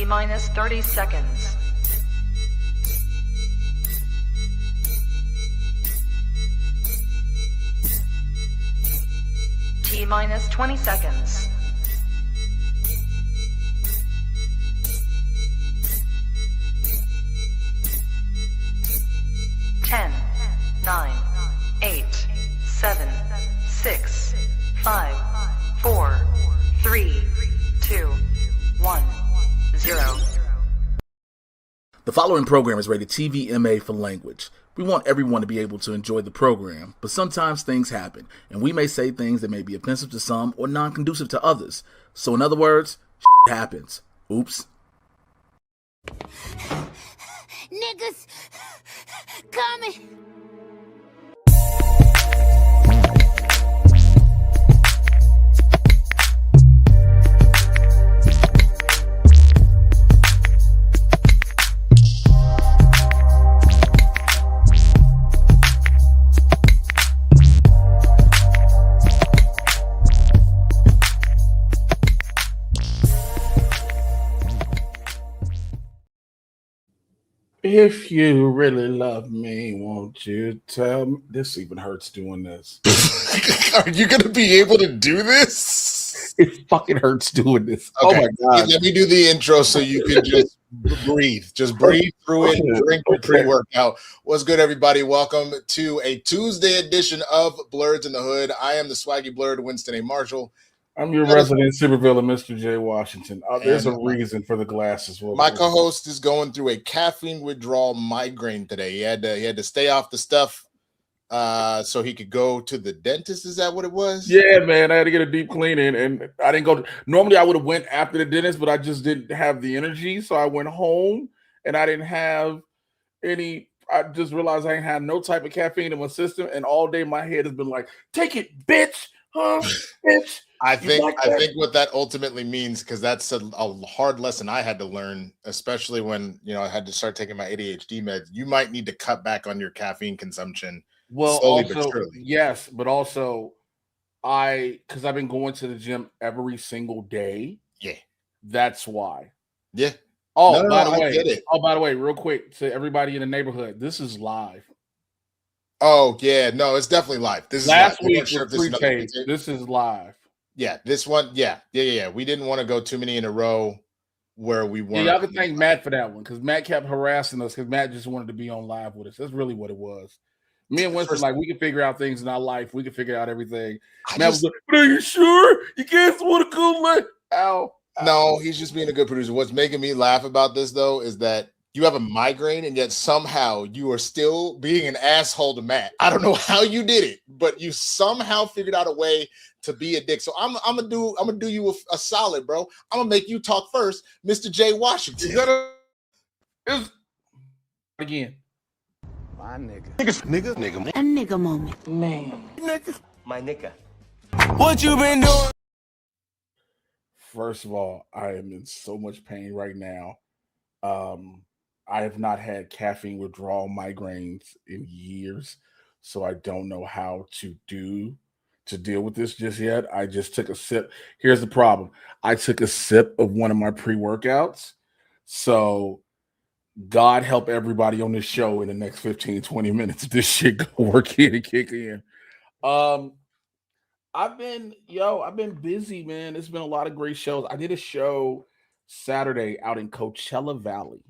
T-minus 30 seconds. T-minus 20 seconds. 10, 9, 8, 7, 6, 5, 4, 3, 2, 1, 0. The following program is rated TV-MA for language. We want everyone to be able to enjoy the program, but sometimes things happen, and we may say things that may be offensive to some or non-conducive to others. So in other words, happens. Oops. Niggas coming. If you really love me, won't you tell me? This even hurts doing this. Are you going to be able to do this? It fucking hurts doing this. Okay. Oh my God. Let me do the intro so you can just breathe. Just breathe through it and drink your pre-workout. What's good, everybody? Welcome to a Tuesday edition of Blerds N The Hood. I am the Swaggy Blerd Winston A. Marshall. I'm your resident supervillain, Mr. Jay Washington. There's a reason for the glasses. My co-host is going through a caffeine withdrawal migraine today. He had to stay off the stuff so he could go to the dentist. Is that what it was? Yeah, man. I had to get a deep cleaning, and I didn't go. Normally, I would have went after the dentist, but I just didn't have the energy, so I went home, and I didn't have any. I just realized I ain't had no type of caffeine in my system, and all day my head has been like, "Take it, bitch, huh, bitch." I think what that ultimately means, because that's a hard lesson I had to learn, especially when I had to start taking my ADHD meds. You might need to cut back on your caffeine consumption. Well, slowly also, but surely. Yes, but also because I've been going to the gym every single day. Yeah, that's why. Yeah. Oh, by the way, I get it. Oh, by the way, real quick to everybody in the neighborhood, this is live. Oh yeah, no, it's definitely live. This last is week was pre-tape. This is live. Yeah, this one, yeah. We didn't want to go too many in a row where we weren't. Yeah, y'all can thank Matt for that one, because Matt kept harassing us because Matt just wanted to be on live with us. That's really what it was. Me and Winston, like, we can figure out things in our life. We can figure out everything. Matt was like, "Are you sure? You guys want to go let out?" No, he's just being a good producer. What's making me laugh about this, though, is that you have a migraine, and yet somehow you are still being an asshole to Matt. I don't know how you did it, but you somehow figured out a way to be a dick. So I'm gonna do you a solid, bro. I'm gonna make you talk first, Mr. Jay Washington. Again. My nigga. Nigga. A nigga moment. Man. Nigga. My nigga. What you been doing? First of all, I am in so much pain right now. I have not had caffeine withdrawal migraines in years, so I don't know how to deal with this just yet. I just took a sip. Here's the problem. I took a sip of one of my pre-workouts. So God help everybody on this show in the next 15, 20 minutes. This shit go work in and kick in. I've been busy, man. It's been a lot of great shows. I did a show Saturday out in Coachella Valley.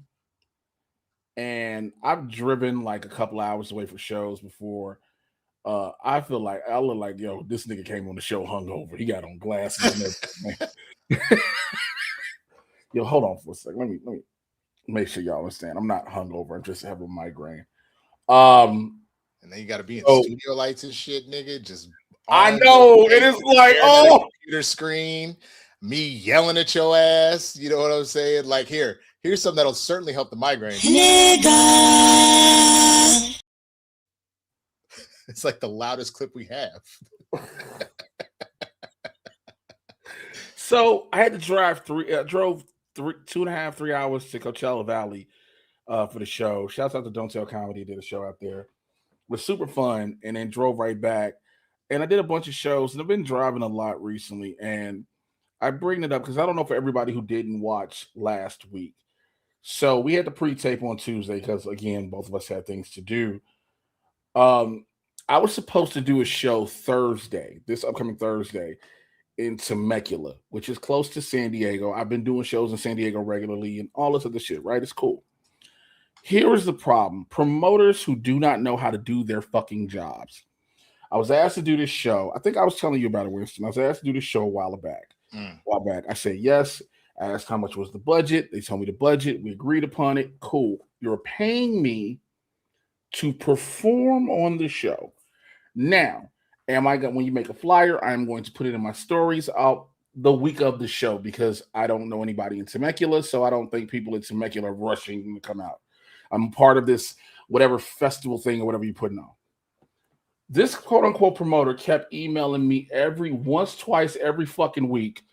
And I've driven like a couple hours away for shows before. I feel like I look like, this nigga came on the show hungover. He got on glasses and everything. Yo, hold on for a second. Let me make sure y'all understand. I'm not hungover. I just have a migraine. And then you got to be in studio lights and shit, nigga. Just I know it is like computer screen, me yelling at your ass. You know what I'm saying? Like here's something that'll certainly help the migraine. Nigga. It's like the loudest clip we have. So I had to drove 2.5, 3 hours to Coachella Valley for the show. Shouts out to Don't Tell Comedy, did a show out there. It was super fun, and then drove right back. And I did a bunch of shows, and I've been driving a lot recently. And I bring it up because I don't know for everybody who didn't watch last week. So we had the pre-tape on Tuesday because, again, both of us had things to do. I was supposed to do a show Thursday, this upcoming Thursday, in Temecula, which is close to San Diego. I've been doing shows in San Diego regularly and all this other shit, right? It's cool. Here is the problem. Promoters who do not know how to do their fucking jobs. I was asked to do this show. I think I was telling you about it, Winston. I was asked to do this show a while back. I said yes. I asked how much was the budget. They told me the budget. We agreed upon it. Cool. You're paying me to perform on the show. Now, when you make a flyer, I'm going to put it in my stories out the week of the show because I don't know anybody in Temecula, so I don't think people in Temecula are rushing to come out. I'm part of this whatever festival thing or whatever you're putting on. This quote-unquote promoter kept emailing me twice every fucking week.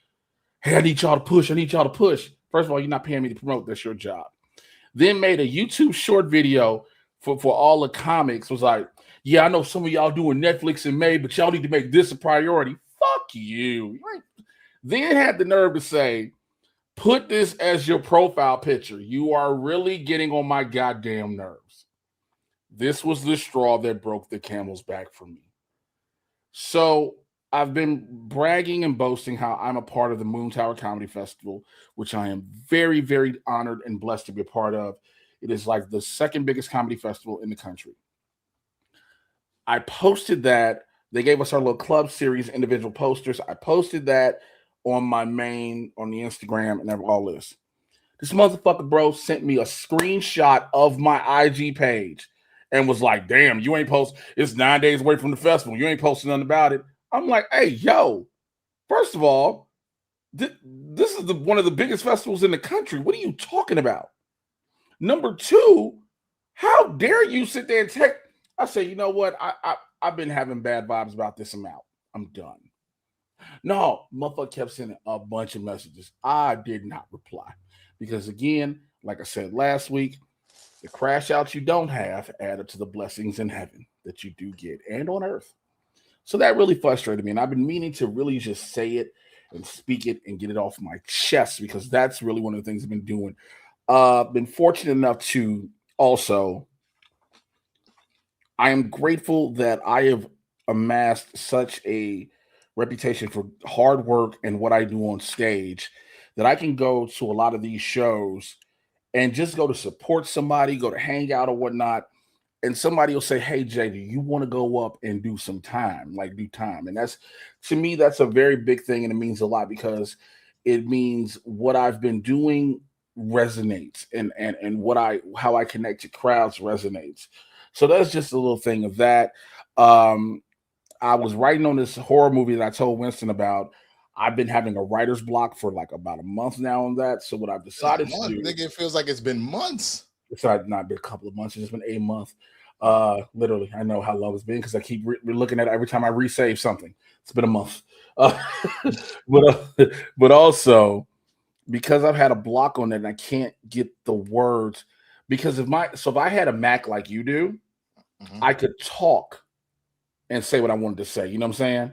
Hey, I need y'all to push. First of all, you're not paying me to promote. That's your job. Then made a YouTube short video for all the comics. Was like, yeah, I know some of y'all doing Netflix in May, but y'all need to make this a priority. Fuck you. Then had the nerve to say, put this as your profile picture. You are really getting on my goddamn nerves. This was the straw that broke the camel's back for me. So I've been bragging and boasting how I'm a part of the Moon Tower Comedy Festival, which I am very, very honored and blessed to be a part of. It is like the second biggest comedy festival in the country. I posted that. They gave us our little club series, individual posters. I posted that on the Instagram and all this. This motherfucker, bro, sent me a screenshot of my IG page and was like, damn, you ain't post. It's 9 days away from the festival. You ain't posting nothing about it. I'm like, hey, yo, first of all, this is one of the biggest festivals in the country. What are you talking about? Number two, how dare you sit there and text? I say, you know what? I've been having bad vibes about this amount. I'm done. No, motherfucker kept sending a bunch of messages. I did not reply because, again, like I said last week, the crash outs you don't have add up to the blessings in heaven that you do get and on earth. So that really frustrated me. And I've been meaning to really just say it and speak it and get it off my chest because that's really one of the things I've been doing. Been fortunate enough to also, I am grateful that I have amassed such a reputation for hard work and what I do on stage that I can go to a lot of these shows and just go to support somebody, go to hang out or whatnot. And somebody will say, hey, Jay, do you want to go up and do some time? Like do time. And that's, to me, that's a very big thing. And it means a lot because it means what I've been doing resonates and how I connect to crowds resonates. So that's just a little thing of that. I was writing on this horror movie that I told Winston about. I've been having a writer's block for like about a month now on that. So what I've decided to do, I think it feels like it's been months. It's not been a couple of months. It's just been a month. Literally, I know how long it's been because I keep looking at it every time I resave something. It's been a month. But also because I've had a block on it and I can't get the words because if I had a Mac like you do, I could talk and say what I wanted to say. You know what I'm saying?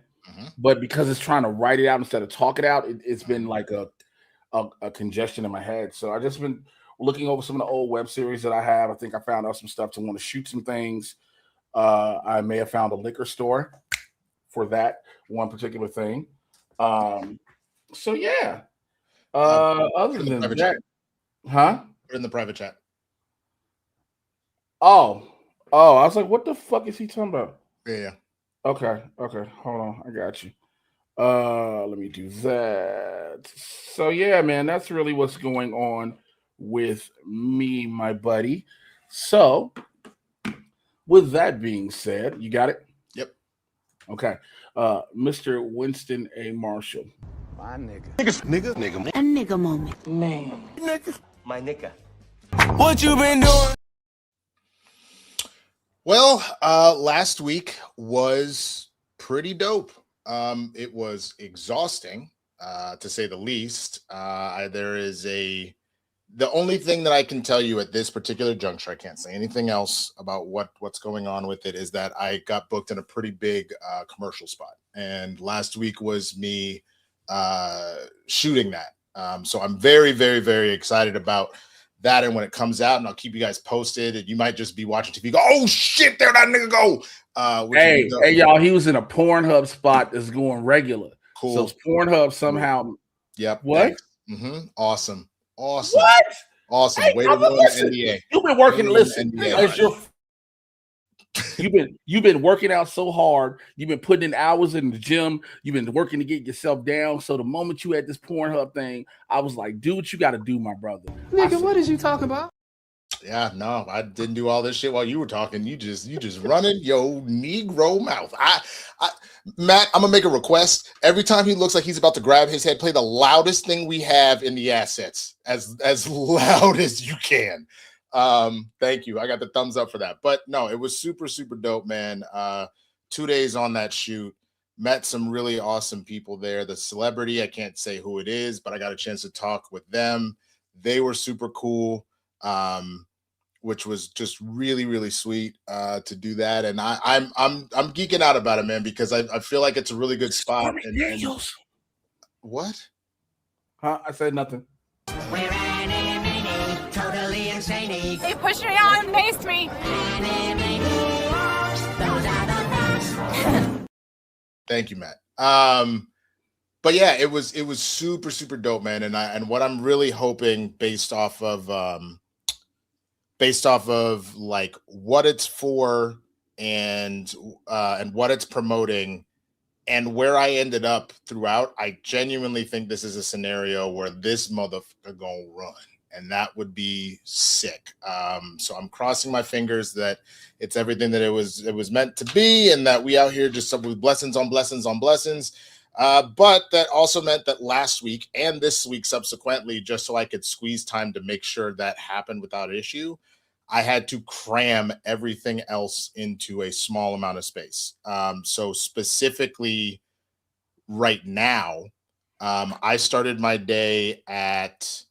But because it's trying to write it out instead of talk it out, it's been like a congestion in my head. So I just been looking over some of the old web series that I have. I think I found out some stuff to want to shoot some things. I may have found a liquor store for that one particular thing. So yeah. Other than that, chat. Huh? Put in the private chat. Oh, I was like, what the fuck is he talking about? Yeah. Okay. Hold on. I got you. Let me do that. So yeah, man, that's really what's going on with me, my buddy. So with that being said, you got it? Yep. Okay. Mr. Winston A. Marshall. My nigga. A nigga moment. Man. Nigga. My nigga. What you been doing? Well, last week was pretty dope. It was exhausting, to say the least. The only thing that I can tell you at this particular juncture, I can't say anything else about what's going on with it, is that I got booked in a pretty big commercial spot. And last week was me shooting that. So I'm very, very, very excited about that. And when it comes out, and I'll keep you guys posted, and you might just be watching TV, go, oh shit, there that nigga go. Hey, y'all, he was in a Pornhub spot that's going regular. Cool. So Pornhub somehow. Yep. What? Awesome. What? Awesome. Hey, way to ruin the NDA. You've been working. Listen, you've been working out so hard. You've been putting in hours in the gym. You've been working to get yourself down. So the moment you had this Pornhub thing, I was like, do what you got to do, my brother. Nigga, what is you talking about? Yeah, no, I didn't do all this shit while you were talking. You just running your Negro mouth. Matt, I'm gonna make a request. Every time he looks like he's about to grab his head, play the loudest thing we have in the assets as loud as you can. Thank you. I got the thumbs up for that. But no, it was super, super dope, man. 2 days on that shoot. Met some really awesome people there. The celebrity, I can't say who it is, but I got a chance to talk with them. They were super cool. Which was just really, really sweet to do that. And I'm geeking out about it, man, because I feel like it's a really good spot. And what? Huh? I said nothing. We're totally insane. They pushed me out and paced me. Thank you, Matt. But yeah, it was super, super dope, man. And what I'm really hoping based off of like what it's for and what it's promoting and where I ended up throughout, I genuinely think this is a scenario where this motherfucker gonna run, and that would be sick. So I'm crossing my fingers that it's everything that it was meant to be, and that we out here just with blessings on blessings on blessings. But that also meant that last week and this week subsequently, just so I could squeeze time to make sure that happened without issue, I had to cram everything else into a small amount of space. So specifically right now, I started my day at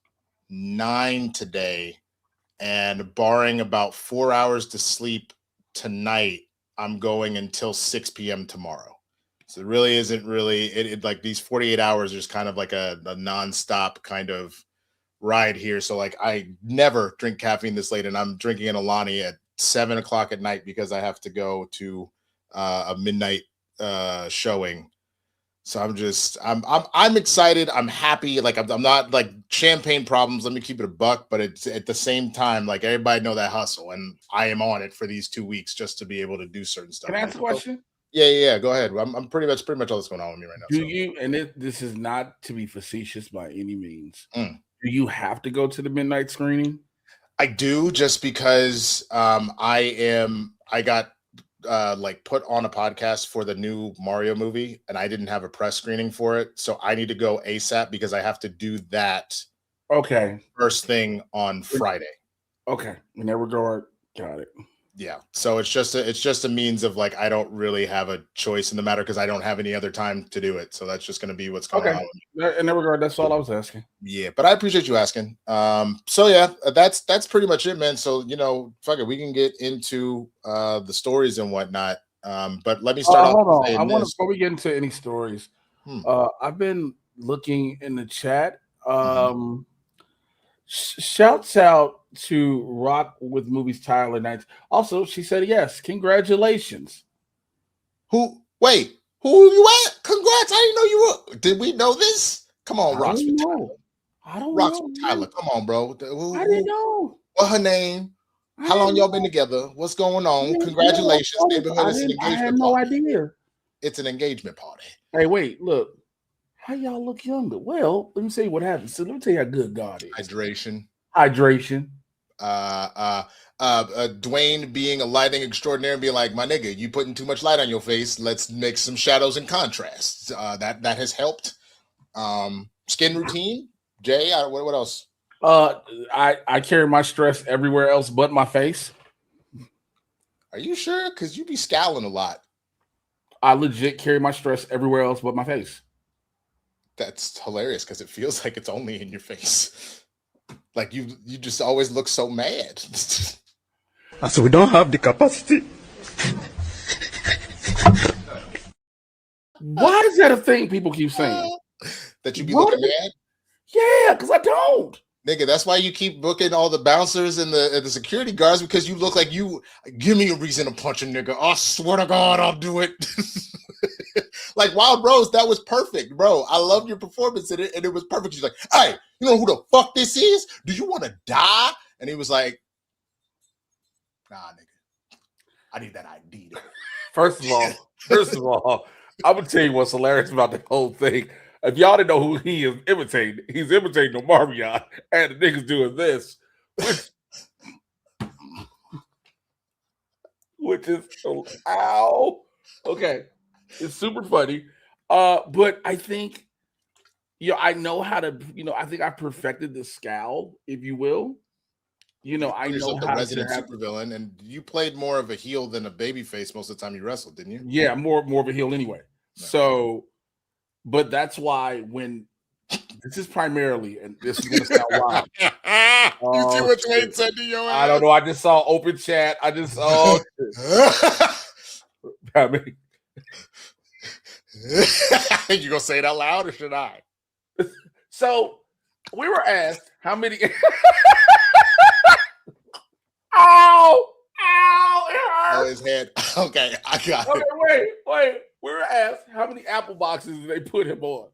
9 today, and barring about 4 hours to sleep tonight, I'm going until 6 p.m. tomorrow. So it really isn't it like these 48 hours is kind of like a nonstop kind of ride here. So like I never drink caffeine this late, and I'm drinking an Alani at 7 o'clock at night because I have to go to a midnight showing. So I'm excited. I'm happy. Like I'm not like champagne problems. Let me keep it a buck, but it's at the same time, like everybody know that hustle, and I am on it for these 2 weeks just to be able to do certain stuff. Can I ask a question? Yeah. Go ahead. I'm pretty much all that's going on with me right now. Do you? And this is not to be facetious by any means. Do you have to go to the midnight screening? I do, just because I got like put on a podcast for the new Mario movie, and I didn't have a press screening for it, so I need to go ASAP because I have to do that. Okay. First thing on Friday. Okay. In that regard, got it. Yeah. So it's just a means of like I don't really have a choice in the matter because I don't have any other time to do it. So that's just going to be what's going on. In that regard, that's all I was asking. Yeah, but I appreciate you asking. So yeah, that's pretty much it, man. So fuck it, we can get into the stories and whatnot. But let me start off. Hold on. Before we get into any stories, I've been looking in the chat. Shouts out to Rock with Movies Tyler Nights. Also, she said yes. Congratulations. Who you at? Congrats. I didn't know you were. Did we know this? Come on, Rocks with Tyler. I don't Rocks know. with Tyler. Come on, bro. I didn't know. What her name? How long y'all been together? What's going on? Congratulations. Neighborhood is an engagement party. I had no idea. It's an engagement party. Hey, wait, look. How y'all look younger? Well, let me tell you what happens. So let me tell you how good God is. Hydration. Dwayne being a lighting extraordinaire and being like, my nigga, you putting too much light on your face. Let's make some shadows and contrasts. That has helped. Skin routine. Jay, what else? I carry my stress everywhere else but my face. Are you sure? Because you be scowling a lot. I legit carry my stress everywhere else but my face. That's hilarious because it feels like it's only in your face. Like you just always look so mad. So we don't have the capacity. Why is that a thing people keep saying? that you be looking mad? Yeah, because I don't. Nigga, that's why you keep booking all the bouncers and the security guards, because you look like you give me a reason to punch a nigga. I swear to God, I'll do it. Like Wild Rose, that was perfect, bro. I love your performance in it, and it was perfect. She's like, hey, you know who the fuck this is? Do you want to die? And he was like, nah, nigga. I need that ID. Nigga. First of all, I'm gonna tell you what's hilarious about the whole thing. If y'all didn't know who he is imitating, he's imitating Omarion, and the niggas doing this, which is ow. Okay, it's super funny. But I think, I know how to, I think I perfected the scowl, if you will. I know how Resident to have Supervillain, and you played more of a heel than a babyface most of the time you wrestled, didn't you? Yeah, more of a heel anyway. No. So, but that's why when this is primarily, and this is gonna sound wild. You see what Wayne said to your ass? I don't know. I just saw open chat. I just saw. I mean, you gonna say it out loud or should I? So we were asked how many. Ow! Ow! It hurts. Oh, his head. Okay, I got it. Okay, wait. We were asked how many apple boxes did they put him on.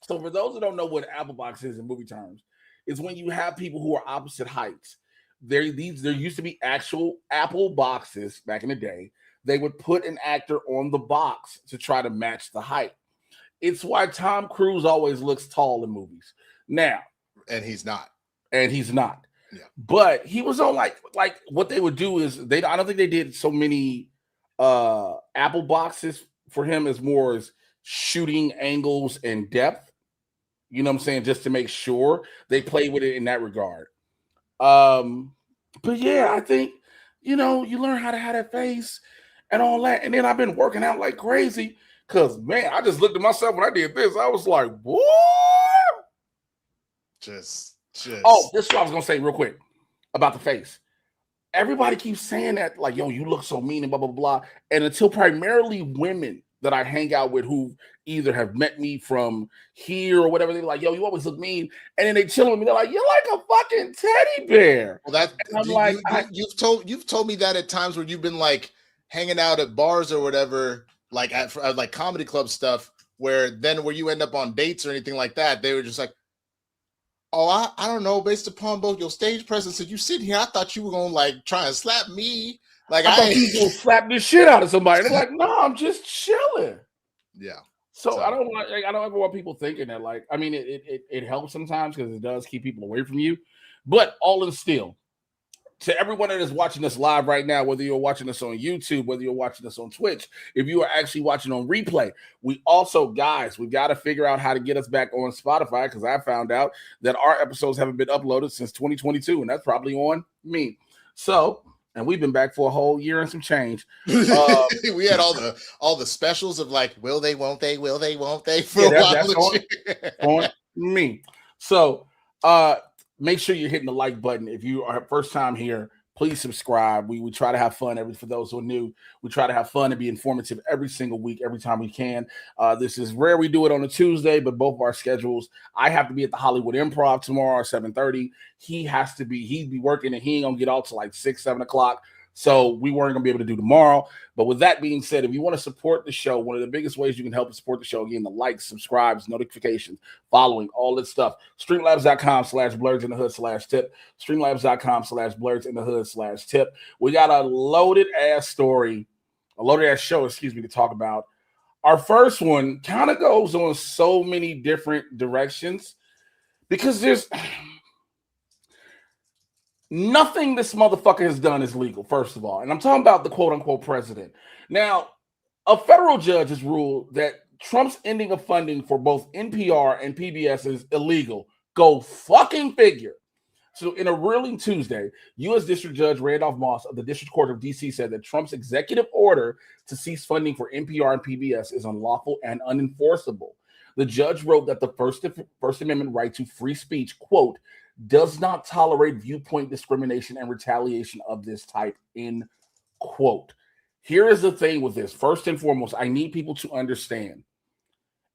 So for those who don't know what an apple box is in movie terms, it's when you have people who are opposite heights. There used to be actual apple boxes back in the day. They would put an actor on the box to try to match the height. It's why Tom Cruise always looks tall in movies. Now, and he's not. Yeah. But he was on like what they would do is I don't think they did so many apple boxes for him as more as shooting angles and depth. You know what I'm saying? Just to make sure they play with it in that regard. But yeah, I think, you learn how to have that face and all that. And then I've been working out like crazy because, man, I just looked at myself when I did this. I was like, what? Just. Oh, this is what I was going to say real quick about the face. Everybody keeps saying that, like, yo, you look so mean and blah, blah, blah. And until primarily women that I hang out with who either have met me from here or whatever, they're like, yo, you always look mean. And then they chill with me. They're like, you're like a fucking teddy bear. Well, you've told me that at times where you've been like hanging out at bars or whatever, like at like comedy club stuff, where you end up on dates or anything like that, they were just like, oh, I don't know, based upon both your stage presence and you sitting here, I thought you were gonna like try and slap me. Like I thought you were gonna slap the shit out of somebody. They're like, no, I'm just chilling. Yeah. So I don't ever want people thinking that, like, I mean, it helps sometimes because it does keep people away from you. But all in still, to everyone that is watching us live right now, whether you're watching us on YouTube, whether you're watching us on Twitch, if you are actually watching on replay, we also, guys, we've got to figure out how to get us back on Spotify because I found out that our episodes haven't been uploaded since 2022, and that's probably on me. So, and we've been back for a whole year and some change. We had all the specials of like, will they, won't they, will they, won't they? For a while. That's on me. So, make sure you're hitting the like button. If you are first time here, please subscribe. We try to have fun. For those who are new, we try to have fun and be informative every single week, every time we can. This is rare we do it on a Tuesday, but both of our schedules. I have to be at the Hollywood Improv tomorrow at 7:30. He'd be working and he ain't gonna get out till like 6, 7 o'clock. So we weren't going to be able to do tomorrow. But with that being said, if you want to support the show, one of the biggest ways you can help support the show, again, the likes, subscribes, notifications, following, all this stuff. Streamlabs.com/Blerds in the Hood /tip. Streamlabs.com/Blerds in the Hood /tip. We got a loaded ass story, a loaded ass show, to talk about. Our first one kind of goes on so many different directions because there's nothing this motherfucker has done is legal, first of all. And I'm talking about the quote-unquote president. Now, a federal judge has ruled that Trump's ending of funding for both NPR and PBS is illegal. Go fucking figure. So in a ruling Tuesday, U.S. District Judge Randolph Moss of the District Court of D.C. said that Trump's executive order to cease funding for NPR and PBS is unlawful and unenforceable. The judge wrote that the First Amendment right to free speech, quote, does not tolerate viewpoint discrimination and retaliation of this type, end quote. Here is the thing with this. First and foremost, I need people to understand.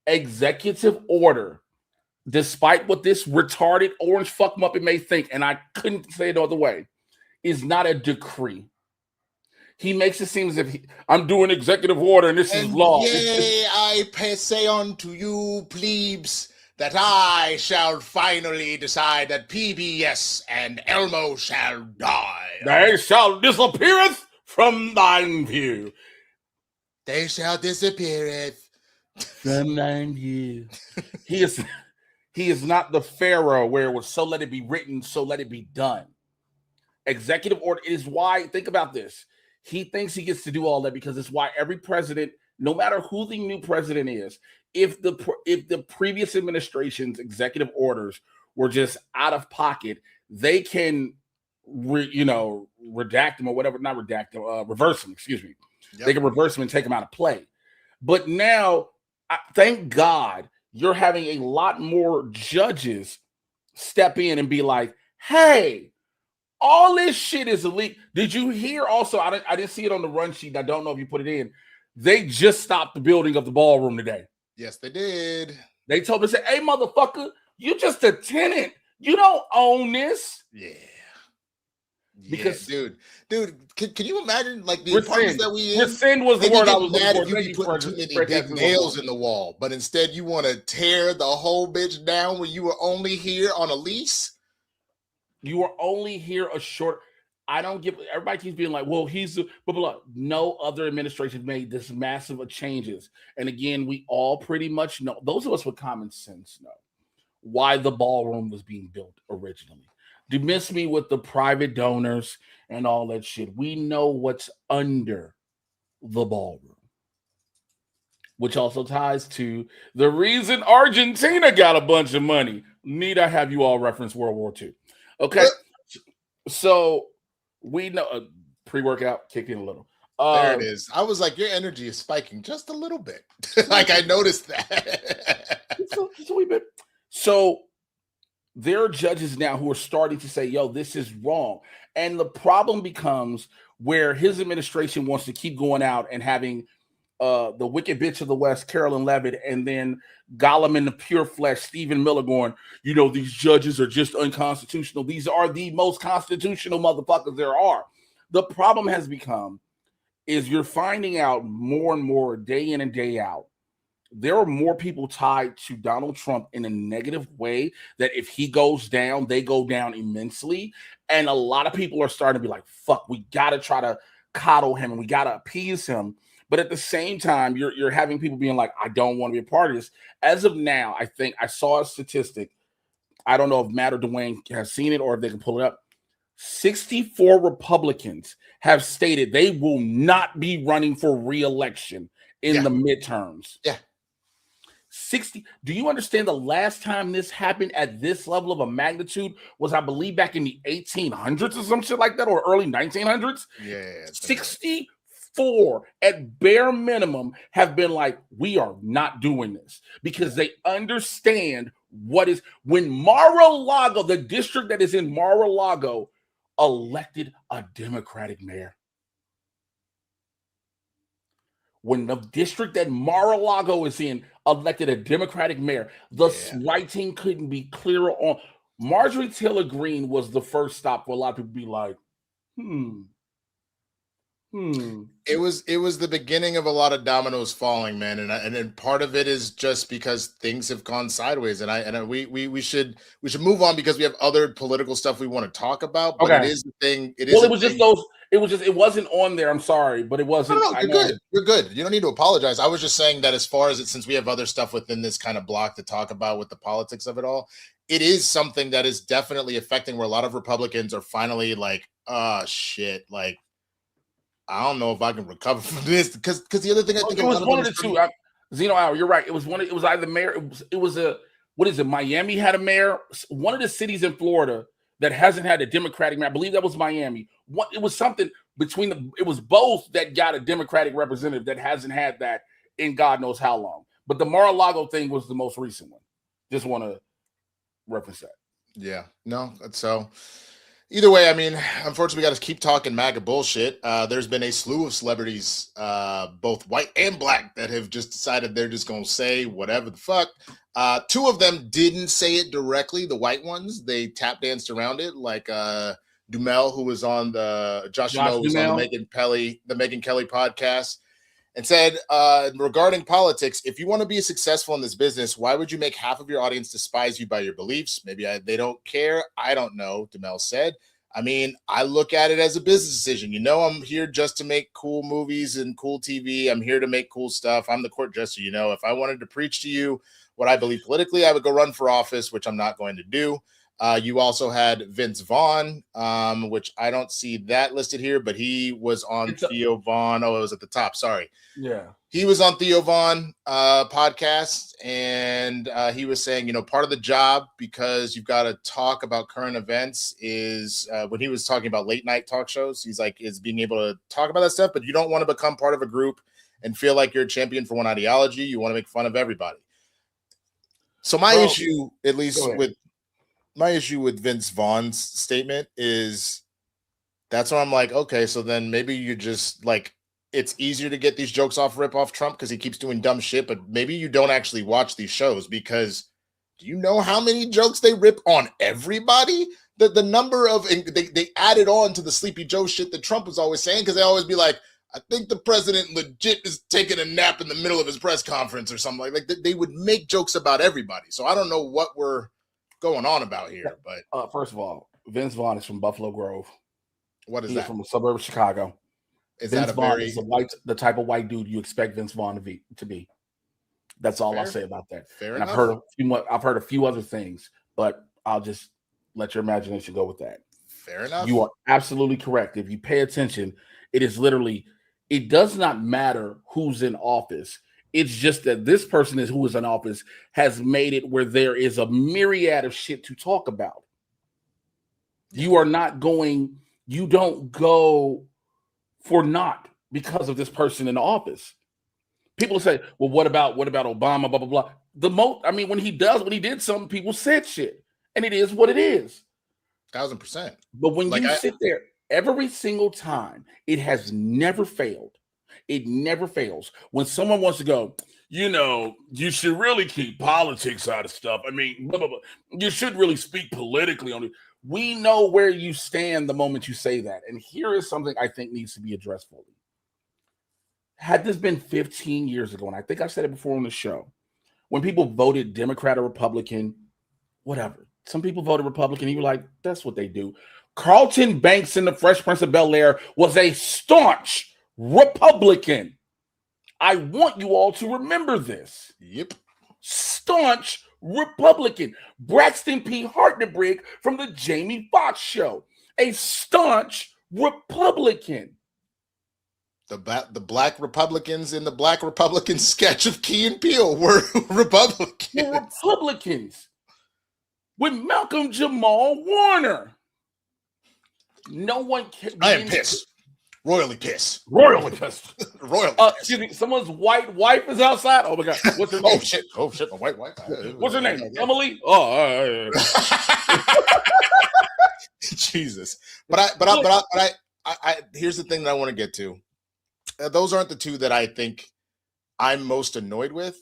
Executive order despite what this retarded orange fuck muppet may think, and I couldn't say it no other way, is not a decree. He makes it seem as if I'm doing executive order and this is law. Yea, I say unto you, plebes, that I shall finally decide that PBS and Elmo shall die. They shall disappeareth from thine view. They shall disappeareth from thine view. He is not the Pharaoh where it was so let it be written, so let it be done. Executive order is why, think about this. He thinks he gets to do all that because it's why every president, no matter who the new president is, if the previous administration's executive orders were just out of pocket, they can, redact them or whatever, not redact them, reverse them, excuse me. Yep. They can reverse them and take them out of play. But now, thank God, you're having a lot more judges step in and be like, hey, all this shit is illegal. Did you hear also? I didn't see it on the run sheet. I don't know if you put it in. They just stopped the building of the ballroom today. Yes, they did. They told me, say, hey, motherfucker, you just a tenant. You don't own this. Yeah. Because dude, can you imagine like the apartments that we in? Rescind was the word I was mad looking if you be putting too many big nails in the wall, but instead you want to tear the whole bitch down when you were only here on a lease. You are only here a short. I don't give. Everybody keeps being like, "Well, he's blah, blah, blah." No other administration made this massive of changes, and again, we all pretty much know. Those of us with common sense know why the ballroom was being built originally. Dismiss me with the private donors and all that shit. We know what's under the ballroom, which also ties to the reason Argentina got a bunch of money. Need I have you all reference World War II? Okay, so we know pre-workout kicked in a little. There it is. I was like, your energy is spiking just a little bit. Like I noticed that. just a wee bit. So there are judges now who are starting to say, yo, this is wrong. And the problem becomes where his administration wants to keep going out and having the wicked bitch of the West, Carolyn Levitt, and then Gollum in the pure flesh, Stephen Miller going, these judges are just unconstitutional. These are the most constitutional motherfuckers there are. The problem has become is you're finding out more and more day in and day out. There are more people tied to Donald Trump in a negative way that if he goes down, they go down immensely. And a lot of people are starting to be like, fuck, we got to try to coddle him and we got to appease him. But at the same time, you're having people being like, I don't want to be a part of this. As of now, I think I saw a statistic. I don't know if Matt or Dwayne has seen it or if they can pull it up. 64 Republicans have stated they will not be running for re-election in the midterms. Yeah. 60. Do you understand the last time this happened at this level of a magnitude was, I believe, back in the 1800s or some shit like that, or early 1900s? Yeah. 64 at bare minimum have been like, we are not doing this because they understand what is when Mar-a-Lago, the district that is in Mar-a-Lago, elected a Democratic mayor. When the district that Mar-a-Lago is in elected a Democratic mayor, the writing couldn't be clearer on. Marjorie Taylor Greene was the first stop for a lot of people to be like, It was the beginning of a lot of dominoes falling, man, and part of it is just because things have gone sideways, and we should move on because we have other political stuff we want to talk about. But it is the thing. It was just those. It wasn't on there. I'm sorry, but it wasn't. No, you're good. You're good. You don't need to apologize. I was just saying that as far as since we have other stuff within this kind of block to talk about with the politics of it all, it is something that is definitely affecting where a lot of Republicans are finally like, oh shit, like I don't know if I can recover from this because the other thing I think it was one of the two. Zeno Hour, you're right. It was one. It was either mayor. It was a what is it? Miami had a mayor. One of the cities in Florida that hasn't had a Democratic mayor. I believe that was Miami. It was something between it was both that got a Democratic representative that hasn't had that in God knows how long. But the Mar-a-Lago thing was the most recent one. Just want to reference that. Yeah. No. So Either way, I mean, unfortunately, we got to keep talking MAGA bullshit. There's been a slew of celebrities, both white and black, that have just decided they're just going to say whatever the fuck. Two of them didn't say it directly. The white ones, they tap danced around it, like Dumel, who was on the Josh Duhamel, was on the Megyn Kelly podcast, and said regarding politics, if you want to be successful in this business, why would you make half of your audience despise you by your beliefs? Maybe they don't care. I don't know, Dumel said. I mean, I look at it as a business decision. You know, I'm here just to make cool movies and cool TV. I'm here to make cool stuff. I'm the court jester. You know, if I wanted to preach to you what I believe politically, I would go run for office, which I'm not going to do. You also had Vince Vaughn, which I don't see that listed here, but he was on Theo Vaughn. Oh, it was at the top. Sorry. Yeah. He was on Theo Vaughn podcast, and he was saying, you know, part of the job, because you've got to talk about current events, is when he was talking about late night talk shows, he's like, is being able to talk about that stuff, but you don't want to become part of a group and feel like you're a champion for one ideology. You want to make fun of everybody. So my issue, at least with Vince Vaughn's statement, is that's where I'm like, okay, so then maybe you just like, it's easier to get these jokes off, rip off Trump because he keeps doing dumb shit, but maybe you don't actually watch these shows, because do you know how many jokes they rip on everybody? The number of, they added on to the Sleepy Joe shit that Trump was always saying, because they always be like, I think the president legit is taking a nap in the middle of his press conference or something like that. They would make jokes about everybody. So I don't know what we're going on about here, but first of all, Vince Vaughn is from Buffalo Grove. What is He's that? from a suburb of Chicago. Is Vince that Vaughn is the type of white dude you expect Vince Vaughn to be. That's all I'll say about that. Fair and enough. I've heard a few other things, but I'll just let your imagination go with that. Fair enough. You are absolutely correct. If you pay attention, it is literally, it does not matter who's in office. It's just that this person who is in office has made it where there is a myriad of shit to talk about. You don't go for naught because of this person in office. People say, well, what about Obama, blah, blah, blah. When he did something, people said shit. And it is what it is. 1000%. But when you sit there every single time, it has never failed. It never fails. When someone wants to go, you know, you should really keep politics out of stuff. I mean, blah, blah, blah. You should really speak politically on it. We know where you stand the moment you say that. And here is something I think needs to be addressed fully. Had this been 15 years ago, and I think I said it before on the show, when people voted Democrat or Republican, whatever. Some people voted Republican. You were like, that's what they do. Carlton Banks in the Fresh Prince of Bel-Air was a staunch Republican. I want you all to remember this. Yep. Staunch Republican. Braxton P. Hartnebrig from the Jamie Foxx show. A staunch Republican. The black Republicans in the Black Republican sketch of Key and Peele were Republicans. They're Republicans. With Malcolm Jamal Warner. No one can. I am pissed. Royally pissed. Royally pissed. Royally pissed. Excuse me. Someone's white wife is outside. Oh my God. What's her name? Oh shit. My white wife. What's her name? Emily? Oh. Jesus. But I here's the thing that I want to get to. Those aren't the two that I think I'm most annoyed with.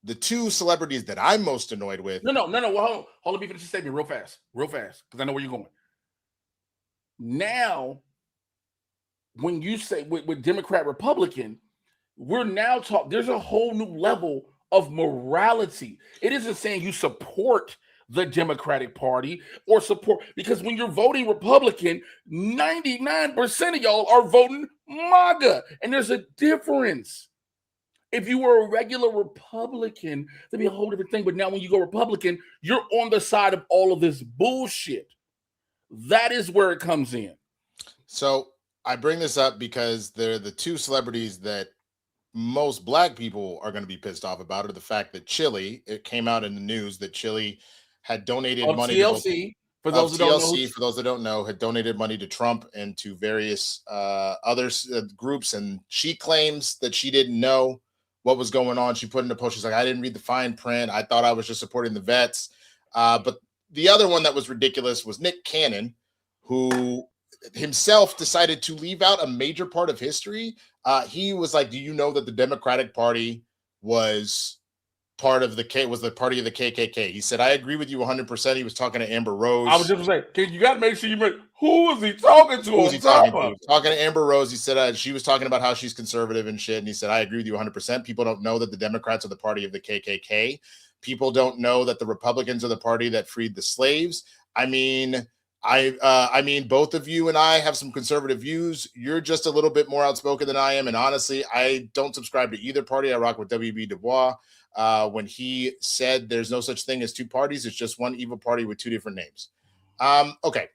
The two celebrities that I'm most annoyed with. No. Well, hold on. Let me finish the statement real fast, because I know where you're going. Now, when you say with Democrat, Republican, we're now talking. There's a whole new level of morality. It isn't saying you support the Democratic Party or support, because when you're voting Republican, 99% of y'all are voting MAGA, and there's a difference. If you were a regular Republican, that'd be a whole different thing. But now when you go Republican, you're on the side of all of this bullshit. That is where it comes in. So I bring this up because they're the two celebrities that most black people are going to be pissed off about, are the fact that Chili, it came out in the news that Chili had donated money TLC, for those that don't know, had donated money to Trump and to various other groups, and she claims that she didn't know what was going on. She put in a post, she's like, I didn't read the fine print. I thought I was just supporting the vets. But the other one that was ridiculous was Nick Cannon, who himself decided to leave out a major part of history. He was like, do you know that the Democratic Party was part of the party of the KKK? He said, I agree with you 100%. He was talking to Amber Rose. I was just saying, you got to make sure who was he talking to? Who was he talking to? Talking to Amber Rose. He said she was talking about how she's conservative and shit. And he said, I agree with you 100%. People don't know that the Democrats are the party of the KKK. People don't know that the Republicans are the party that freed the slaves. I mean, both of you and I have some conservative views. You're just a little bit more outspoken than I am. And honestly, I don't subscribe to either party. I rock with W.B. Du Bois. When he said there's no such thing as two parties, it's just one evil party with two different names. Okay,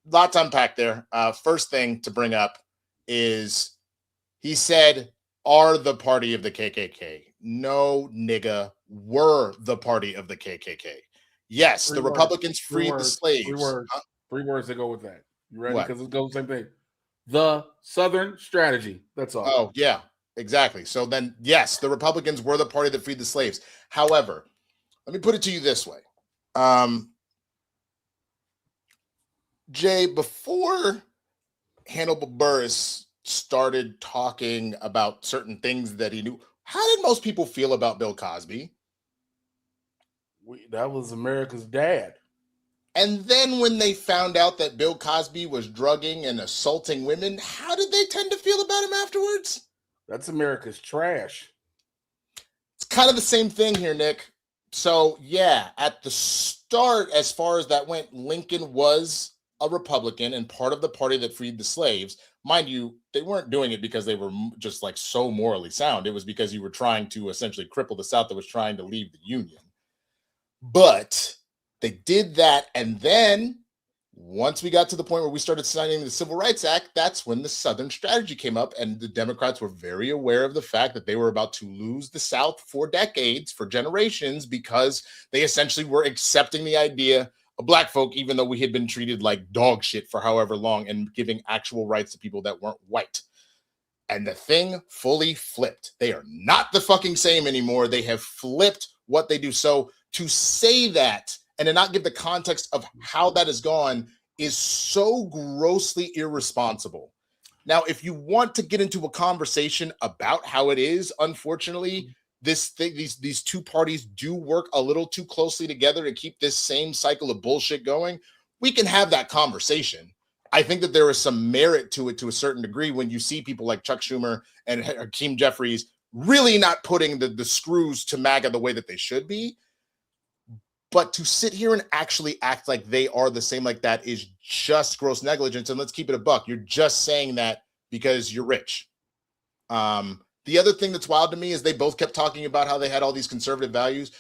lot to unpack there. First thing to bring up is he said, are the party of the KKK. No, nigga, were the party of the KKK. Yes, the Republicans freed the slaves. 3 words that go with that. You ready? Because it goes the same thing. The Southern strategy. That's all. Oh, yeah. Exactly. So then, yes, the Republicans were the party that freed the slaves. However, let me put it to you this way. Jay, before Hannibal Buress started talking about certain things that he knew, how did most people feel about Bill Cosby? That was America's dad. And then when they found out that Bill Cosby was drugging and assaulting women, how did they tend to feel about him afterwards? That's America's trash. It's kind of the same thing here, Nick. So, yeah, at the start, as far as that went, Lincoln was a Republican and part of the party that freed the slaves. Mind you, they weren't doing it because they were just like so morally sound. It was because you were trying to essentially cripple the South that was trying to leave the Union. But they did that. And then once we got to the point where we started signing the Civil Rights Act, that's when the Southern strategy came up. And the Democrats were very aware of the fact that they were about to lose the South for decades, for generations, because they essentially were accepting the idea of Black folk, even though we had been treated like dog shit for however long, and giving actual rights to people that weren't white. And the thing fully flipped. They are not the fucking same anymore. They have flipped what they do. So to say that and to not give the context of how that has gone is so grossly irresponsible. Now, if you want to get into a conversation about how it is, unfortunately, these two parties do work a little too closely together to keep this same cycle of bullshit going, we can have that conversation. I think that there is some merit to it to a certain degree when you see people like Chuck Schumer and Hakeem Jeffries really not putting the screws to MAGA the way that they should be. But to sit here and actually act like they are the same like that is just gross negligence. And let's keep it a buck. You're just saying that because you're rich. The other thing that's wild to me is they both kept talking about how they had all these conservative values.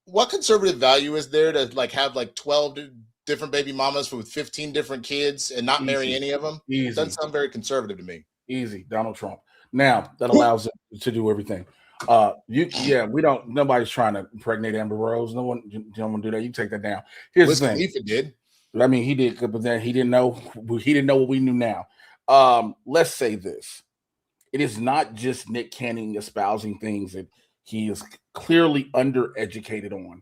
What conservative value is there to like have like 12 different baby mamas with 15 different kids and not marry any of them? Easy. It doesn't sound very conservative to me. Easy. Donald Trump. Now that allows it to do everything. Nobody's trying to impregnate Amber Rose. No one don't want to do that. You take that down. Here's the thing. Khalifa did. I mean, he did, but then he didn't know what we knew now. Let's say this. It is not just Nick Cannon espousing things that he is clearly undereducated on.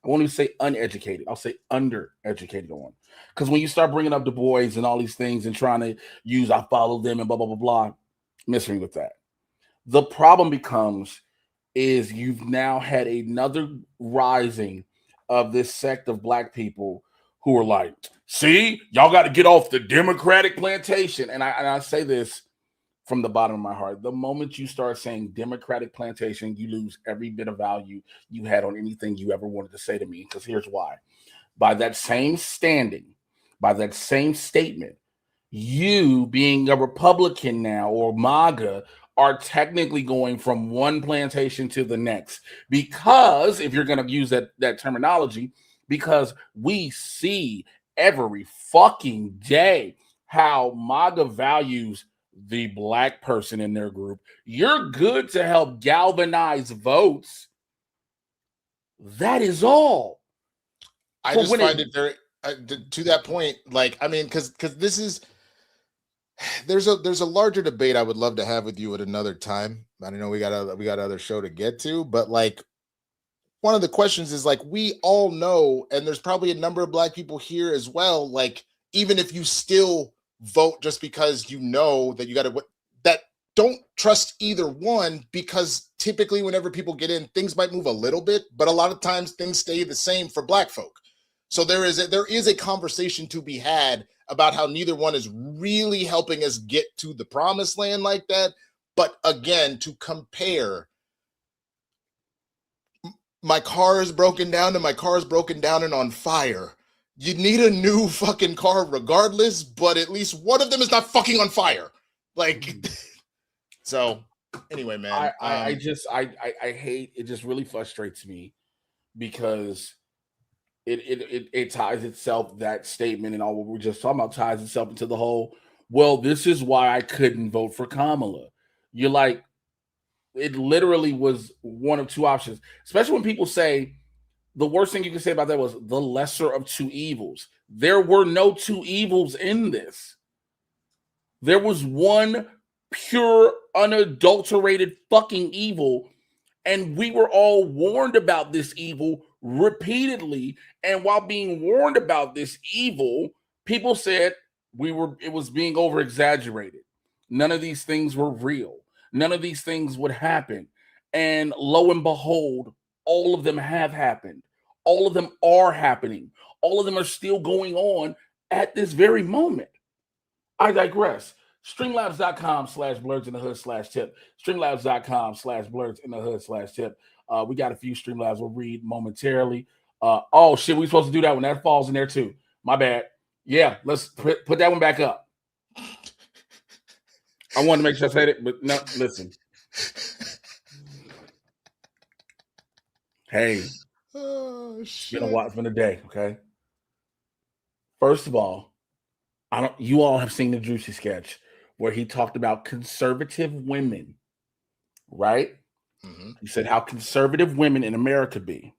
I won't even say uneducated. I'll say undereducated on. Because when you start bringing up Du Bois and all these things and trying to use I follow them and blah, blah, blah, blah, miss me with that. The problem becomes is you've now had another rising of this sect of Black people who are like, see, y'all got to get off the Democratic plantation. And I say this from the bottom of my heart. The moment you start saying Democratic plantation, you lose every bit of value you had on anything you ever wanted to say to me. Because here's why. By that same standing, by that same statement, you being a Republican now or MAGA are technically going from one plantation to the next. Because if you're going to use that terminology, because we see every fucking day how MAGA values the Black person in their group. You're good to help galvanize votes. That is all. I just find it very to that point. Like, I mean, because this is there's a larger debate I would love to have with you at another time. I don't know, we got other show to get to, but like one of the questions is like we all know, and there's probably a number of Black people here as well. Like, even if you still vote just because you know that you got to, that don't trust either one, because typically whenever people get in, things might move a little bit, but a lot of times things stay the same for Black folk. So there is a conversation to be had about how neither one is really helping us get to the promised land like that. But again, to compare my car is broken down and my car is broken down and on fire, you need a new fucking car regardless, but at least one of them is not fucking on fire. Like, so anyway, man, I hate it. Just really frustrates me because it ties itself, that statement and all what we're just talking about ties itself into the whole, well, this is why I couldn't vote for Kamala. You're like, it literally was one of two options, especially when people say the worst thing you can say about that was the lesser of two evils. There were no two evils in this. There was one pure, unadulterated fucking evil, and we were all warned about this evil repeatedly. And while being warned about this evil, people said it was being over exaggerated. None of these things were real. None of these things would happen. And lo and behold, all of them have happened. All of them are happening. All of them are still going on at this very moment. I digress. Streamlabs.com/Blerds in the Hood /tip. Streamlabs.com/Blerds in the Hood /tip. We got a few Streamlabs we'll read momentarily. Oh shit, we supposed to do that one. That falls in there too. My bad. Yeah, let's put that one back up. I wanted to make sure I said it, but no, listen. Hey, it's been a while. It's been a day, okay? First of all, you all have seen the Juicy sketch where he talked about conservative women, right? Mm-hmm. He said how conservative women in America be.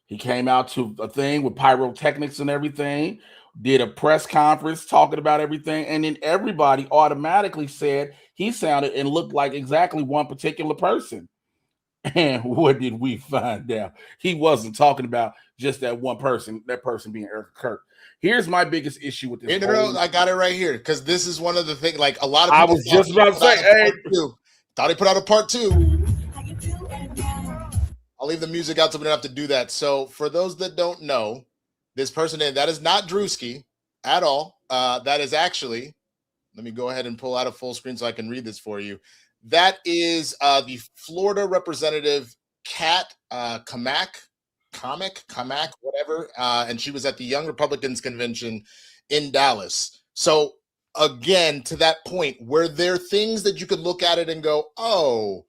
He came out to a thing with pyrotechnics and everything, did a press conference talking about everything, and then everybody automatically said he sounded and looked like exactly one particular person. And what did we find out? He wasn't talking about just that one person, that person being Erica Kirk. Here's my biggest issue with this. No, I got it right here, because this is one of the things, like a lot of people I was just about to say, hey. Thought he put out a part 2. I'll leave the music out so we don't have to do that. So for those that don't know, this person, that is not Drewski at all. That is actually, let me go ahead and pull out a full screen so I can read this for you. That is the Florida representative, Kat Kamak, whatever. And she was at the Young Republicans Convention in Dallas. So again, to that point, were there things that you could look at it and go, oh,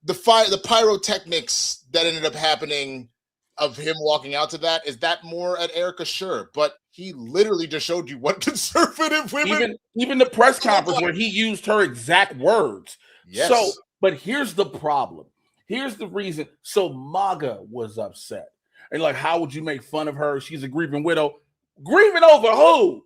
the pyrotechnics that ended up happening of him walking out to that, is that more at Erica? Sure, but he literally just showed you what conservative women. Even the press conference where he used her exact words. Yes. So, but here's the problem. Here's the reason. So MAGA was upset, and like, how would you make fun of her? She's a grieving widow. Grieving over who?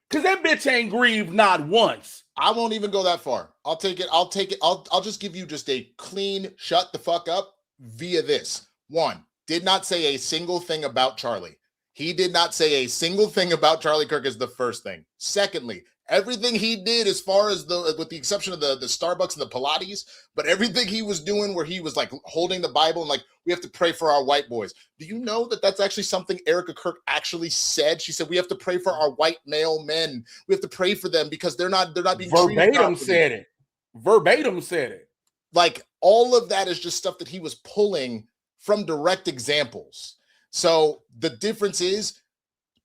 Because that bitch ain't grieved not once. I won't even go that far. I'll take it. I'll just give you just a clean shut the fuck up via this. One, did not say a single thing about Charlie. He did not say a single thing about Charlie Kirk is the first thing. Secondly, everything he did, as far as with the exception of the Starbucks and the Pilates, but everything he was doing where he was like holding the Bible and like, we have to pray for our white boys. Do you know that that's actually something Erica Kirk actually said? She said, we have to pray for our white male men. We have to pray for them because they're not being verbatim said it. Verbatim said it. Like, all of that is just stuff that he was pulling from direct examples. So the difference is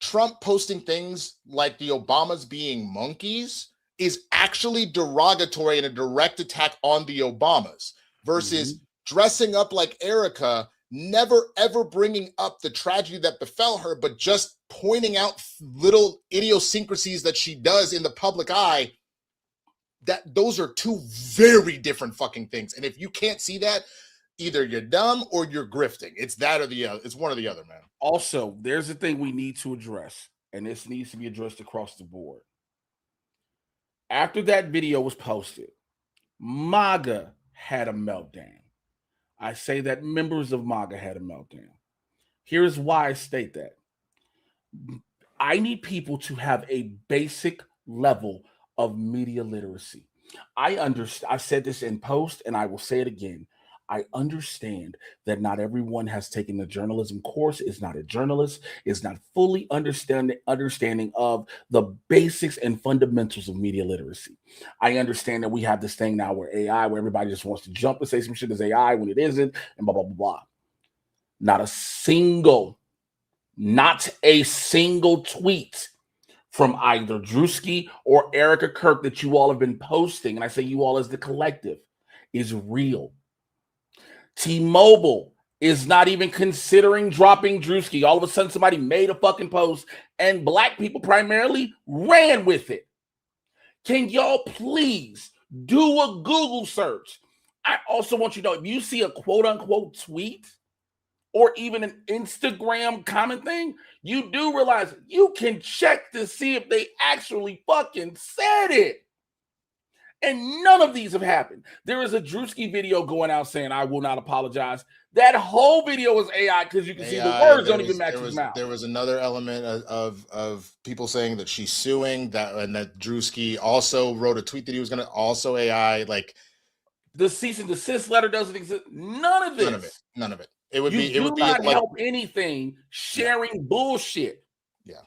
Trump posting things like the Obamas being monkeys is actually derogatory and a direct attack on the Obamas versus dressing up like Erica, never ever bringing up the tragedy that befell her, but just pointing out little idiosyncrasies that she does in the public eye. That those are two very different fucking things. And if you can't see that, either you're dumb or you're grifting. It's that or the other. It's one or the other, man. Also, there's a thing we need to address, and this needs to be addressed across the board. After that video was posted, MAGA had a meltdown. I say that members of MAGA had a meltdown. Here's why I state that. I need people to have a basic level of media literacy. I understand. I said this in post, and I will say it again. I understand that not everyone has taken the journalism course, is not a journalist, is not fully understanding of the basics and fundamentals of media literacy. I understand that we have this thing now where AI, where everybody just wants to jump and say some shit is AI when it isn't, and blah, blah, blah, blah. Not a single tweet from either Drewski or Erica Kirk that you all have been posting, and I say you all as the collective, is real. T-Mobile is not even considering dropping Drewski. All of a sudden, somebody made a fucking post, and black people primarily ran with it. Can y'all please do a Google search? I also want you to know, if you see a quote-unquote tweet or even an Instagram comment thing, you do realize you can check to see if they actually fucking said it. And none of these have happened. There is a Drewski video going out saying, I will not apologize. That whole video is AI because you can see the words don't even match his mouth. There was another element of people saying that she's suing, and that Drewski also wrote a tweet that he was going to also AI. Like, the cease and desist letter doesn't exist. None of this. None of it. It would not like, help anything sharing bullshit. Yeah.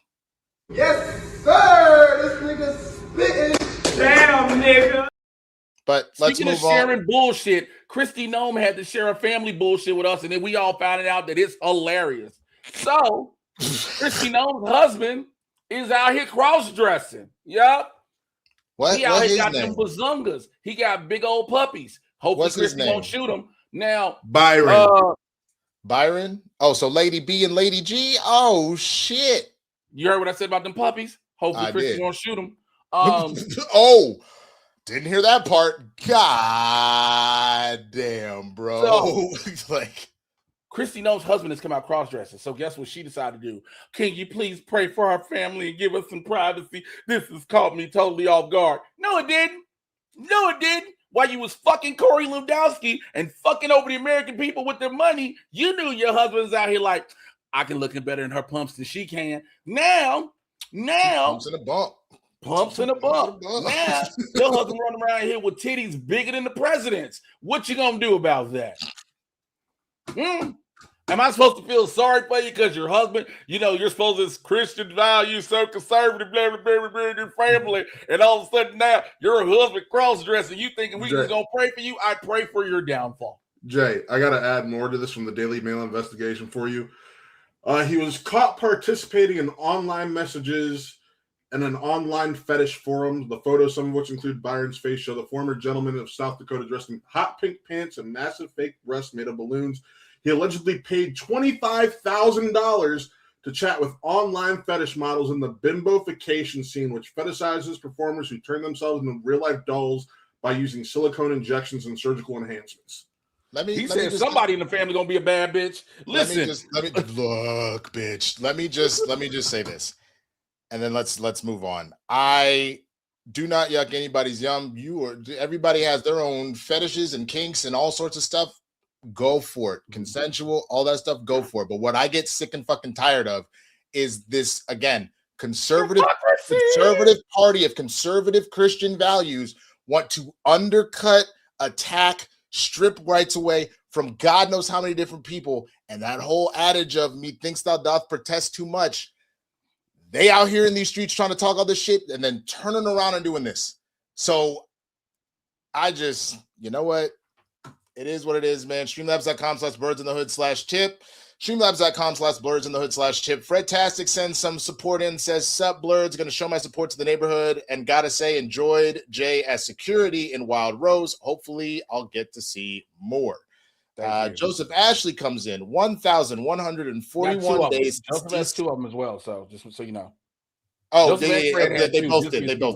Yes, sir. This nigga spitting. Damn, nigga. But let's Speaking move of on. sharing bullshit, Christy Nome had to share a family bullshit with us, and then we all found out that it's hilarious. So Christy Nome's husband is out here cross-dressing. Yep. What? He out here got them bazungas. He got big old puppies. Hopefully Christy won't shoot him. Now, Byron. Oh, so Lady B and Lady G. Oh shit! You heard what I said about them puppies? Hopefully Christy won't shoot them. Oh, didn't hear that part. God damn, bro. So, like, Christy Nome's husband has come out cross-dressing. So guess what she decided to do? Can you please pray for our family and give us some privacy? This has caught me totally off guard. No, it didn't. No, it didn't. While you was fucking Corey Lewandowski and fucking over the American people with their money, you knew your husband's out here like, I can look better in her pumps than she can. Now, pumps in a bump. Pumps in a bump. Now, your husband running around here with titties bigger than the president's. What you gonna do about that? Am I supposed to feel sorry for you because your husband, you're supposed to Christian values, so conservative, blah, blah, blah, blah, your family, and all of a sudden now your husband cross-dressing, you thinking we just gonna pray for you? I pray for your downfall. Jay, I gotta add more to this from the Daily Mail investigation for you. He was caught participating in online messages and an online fetish forum. The photos, some of which include Byron's face, show the former gentleman of South Dakota dressed in hot pink pants and massive fake breasts made of balloons. He allegedly paid $25,000 to chat with online fetish models in the bimbofication scene, which fetishizes performers who turn themselves into real-life dolls by using silicone injections and surgical enhancements. He said somebody in the family gonna be a bad bitch. Listen, look, bitch. Let me just say this, and then let's move on. I do not yuck anybody's yum. Everybody has their own fetishes and kinks and all sorts of stuff. Go for it. Consensual, all that stuff, go for it. But what I get sick and fucking tired of is this, again, conservative party of conservative Christian values want to undercut, attack, strip rights away from God knows how many different people. And that whole adage of methinks thou doth protest too much. They out here in these streets trying to talk all this shit and then turning around and doing this. So I just, you know what? It is what it is, man. Streamlabs.com/Blerds-in-the-Hood/tip. Streamlabs.com/Blerds-in-the-Hood/tip. Fredtastic sends some support in, says, sup, Blerds, going to show my support to the neighborhood and gotta say, enjoyed Jay as security in Wild Rose. Hopefully, I'll get to see more. Joseph Ashley comes in, 1,141 days. Joseph has two of them as well, so just so you know. Oh, they both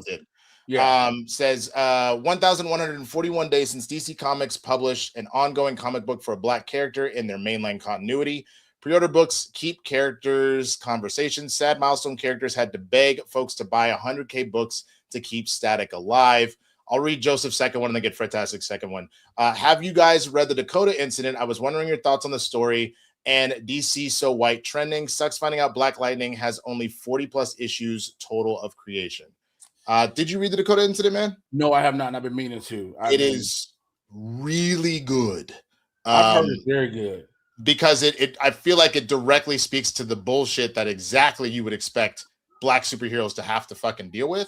did. Yeah. Says 1,141 days since DC Comics published an ongoing comic book for a black character in their mainline continuity. Pre-order books keep characters' conversations. Sad milestone characters had to beg folks to buy 100K books to keep static alive. I'll read Joseph's second one and then get Fredtastic's second one. Have you guys read the Dakota incident? I was wondering your thoughts on the story and DC So White trending. Sucks finding out Black Lightning has only 40 plus issues total of creation. Did you read the Dakota incident, man? No, I have not. And I've been meaning to. It is really good. I've heard it's very good. Because I feel like it directly speaks to the bullshit that exactly you would expect Black superheroes to have to fucking deal with.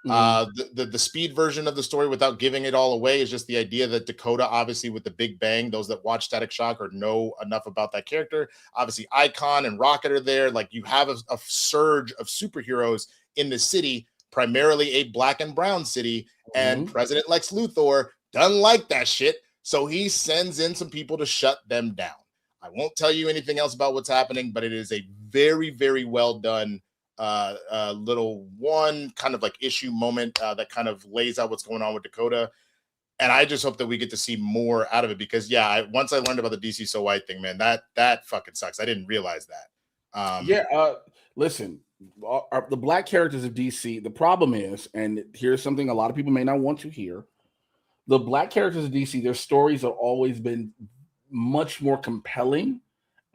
The speed version of the story, without giving it all away, is just the idea that Dakota, obviously with the Big Bang, those that watch Static Shock or know enough about that character, obviously Icon and Rocket are there. Like, you have a surge of superheroes in the city, primarily a Black and brown city, and President Lex Luthor doesn't like that shit, so he sends in some people to shut them down. I won't tell you anything else about what's happening, but it is a very, very well done little one kind of like issue moment that kind of lays out what's going on with Dakota. And I just hope that we get to see more out of it, because once I learned about the DC So White thing, man, that fucking sucks. I didn't realize that. Listen, the Black characters of DC, the problem is, and here's something a lot of people may not want to hear, the Black characters of DC, their stories have always been much more compelling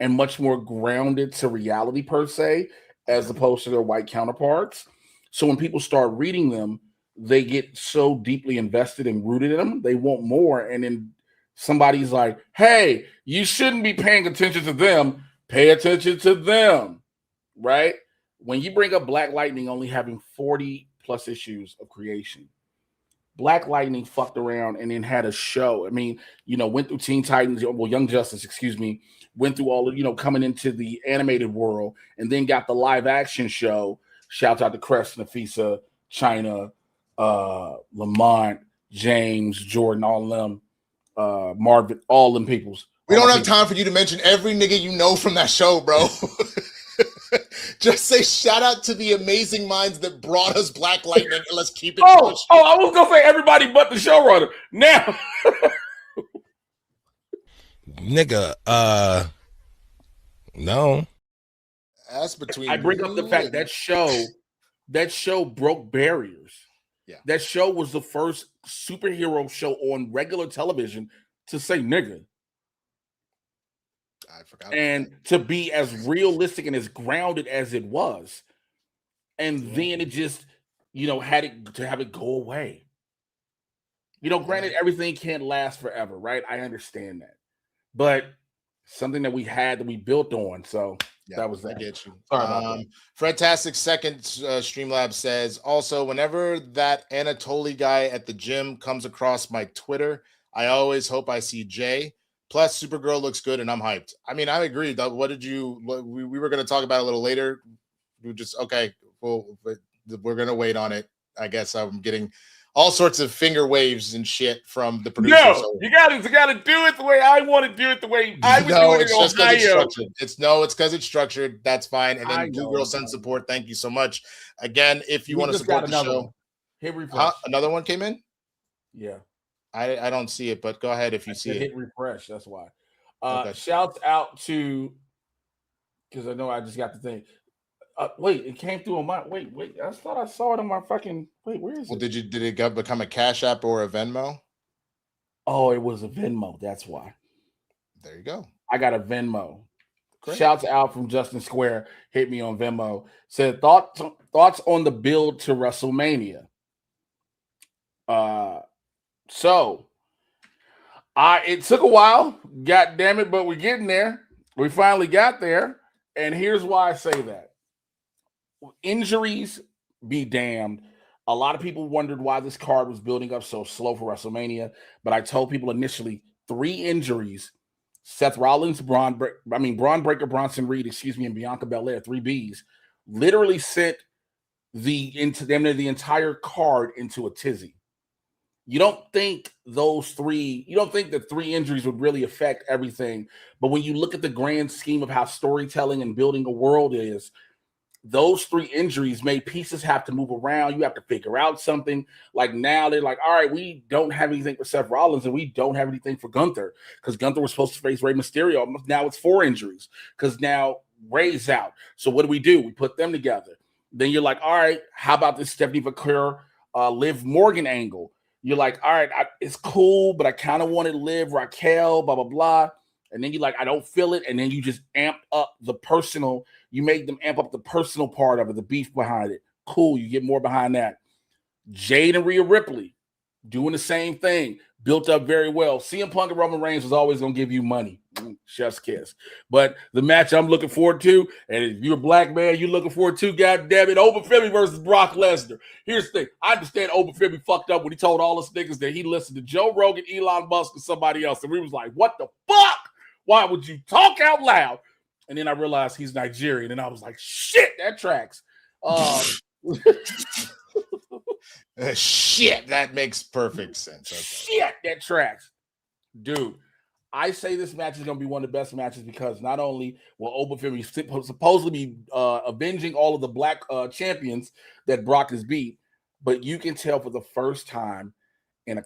and much more grounded to reality per se, as opposed to their white counterparts. So when people start reading them, they get so deeply invested and rooted in them, they want more. And then somebody's like, hey, you shouldn't be paying attention to them. Pay attention to them, right? When you bring up Black Lightning only having 40 plus issues of creation, Black Lightning fucked around and then had a show. I mean, went through Teen Titans, Young Justice, went through all of, coming into the animated world, and then got the live action show. Shouts out to Crest, Nafisa, China, Lamont, James, Jordan, all of them, Marvin, all them peoples. We don't have time for you to mention every nigga you know from that show, bro. Just say shout out to the amazing minds that brought us Black Lightning, and let's keep it. I was gonna say everybody but the showrunner. Now, nigga, no. That's between. I bring up the fact that show broke barriers. Yeah, that show was the first superhero show on regular television to say nigga. I forgot. And to be as realistic and as grounded as it was. And then it just, had it to have it go away. Granted, everything can't last forever, right? I understand that. But something that we built on. So that was that. I get you. Sorry about that. Fantastic second Streamlabs says, also, whenever that Anatoly guy at the gym comes across my Twitter, I always hope I see Jay. Plus, Supergirl looks good, and I'm hyped. I mean, I agree. What did you? We were going to talk about it a little later. We just we're going to wait on it. I guess I'm getting all sorts of finger waves and shit from the producer. No, you got to do it the way I want to do it. The way I would do it in Ohio. It's because it's structured. That's fine. And then Blue Girl Sun support. Thank you so much. Again, if you want to support the show, hit refresh. Another one came in. Yeah. I don't see it, but go ahead if you see it. Hit refresh. That's why. Shouts out to, because I know I just got the thing. Wait, it came through on my. Wait. I thought I saw it on my fucking. Wait, where is it? Did it become a Cash App or a Venmo? Oh, it was a Venmo. That's why. There you go. I got a Venmo. Great. Shouts out from Justin Square. Hit me on Venmo. Said thoughts on the build to WrestleMania. So it took a while, god damn it, but we're getting there. We finally got there. And here's why I say that. Injuries be damned. A lot of people wondered why this card was building up so slow for WrestleMania, but I told people initially 3 injuries. Seth Rollins, Braun Breaker, Bronson Reed, and Bianca Belair, 3 Bs, literally sent the entire card into a tizzy. You don't think that 3 injuries would really affect everything. But when you look at the grand scheme of how storytelling and building a world is, those 3 injuries made pieces have to move around. You have to figure out something. Like now they're like, all right, we don't have anything for Seth Rollins and we don't have anything for Gunther because Gunther was supposed to face Rey Mysterio. Now it's 4 injuries because now Rey's out. So what do? We put them together. Then you're like, all right, how about this Stephanie Vaquer, Liv Morgan angle? You're like, all right, it's cool, but I kind of wanted Liv, Raquel, blah, blah, blah. And then you like, I don't feel it. And then you just amp up the personal. You make them amp up the personal part of it, the beef behind it. Cool. You get more behind that. Jade and Rhea Ripley doing the same thing. Built up very well. CM Punk and Roman Reigns was always going to give you money. Chef's kiss. But the match I'm looking forward to, and if you're a black man, you're looking forward to, God damn it, Oba Femi versus Brock Lesnar. Here's the thing. I understand Oba Femi fucked up when he told all us niggas that he listened to Joe Rogan, Elon Musk, and somebody else. And we was like, what the fuck? Why would you talk out loud? And then I realized he's Nigerian, and I was like, shit, that tracks. Shit, that makes perfect sense. Okay. Shit, that tracks. Dude, I say this match is going to be one of the best matches because not only will Oba Femi supposedly be avenging all of the black champions that Brock has beat, but you can tell for the first time in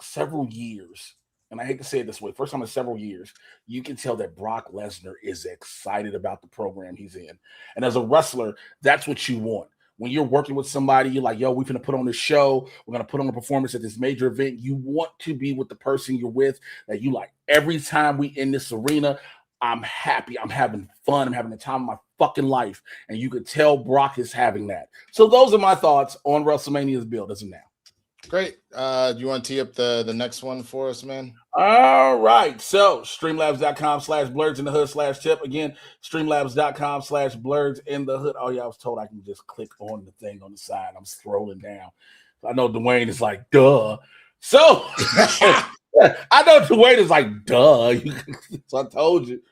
several years, and I hate to say it this way, first time in several years, you can tell that Brock Lesnar is excited about the program he's in. And as a wrestler, that's what you want. When you're working with somebody, you're like, yo, we're going to put on this show. We're going to put on a performance at this major event. You want to be with the person you're with that you like. Every time we in this arena, I'm happy. I'm having fun. I'm having the time of my fucking life. And you could tell Brock is having that. So those are my thoughts on WrestleMania's build as of now. Great. Do you want to tee up the next one for us, man? All right. So streamlabs.com/Blerds in the Hood /tip. Again, streamlabs.com/Blerds in the Hood. Oh, yeah, I was told I can just click on the thing on the side. I'm scrolling down. I know Dwayne is like, duh. So I know Dwayne is like, duh. So I told you.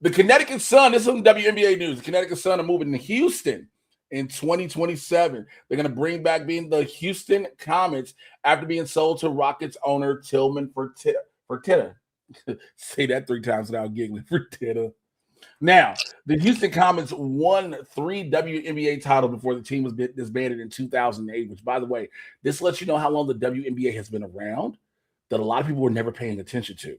The Connecticut Sun, this is some WNBA news. The Connecticut Sun are moving to Houston in 2027. They're going to bring back being the Houston Comets after being sold to Rockets owner Tillman Fertitta. Say that 3 times without giggling. Fertitta. Now, the Houston Comets won 3 WNBA titles before the team was disbanded in 2008, which, by the way, this lets you know how long the WNBA has been around that a lot of people were never paying attention to.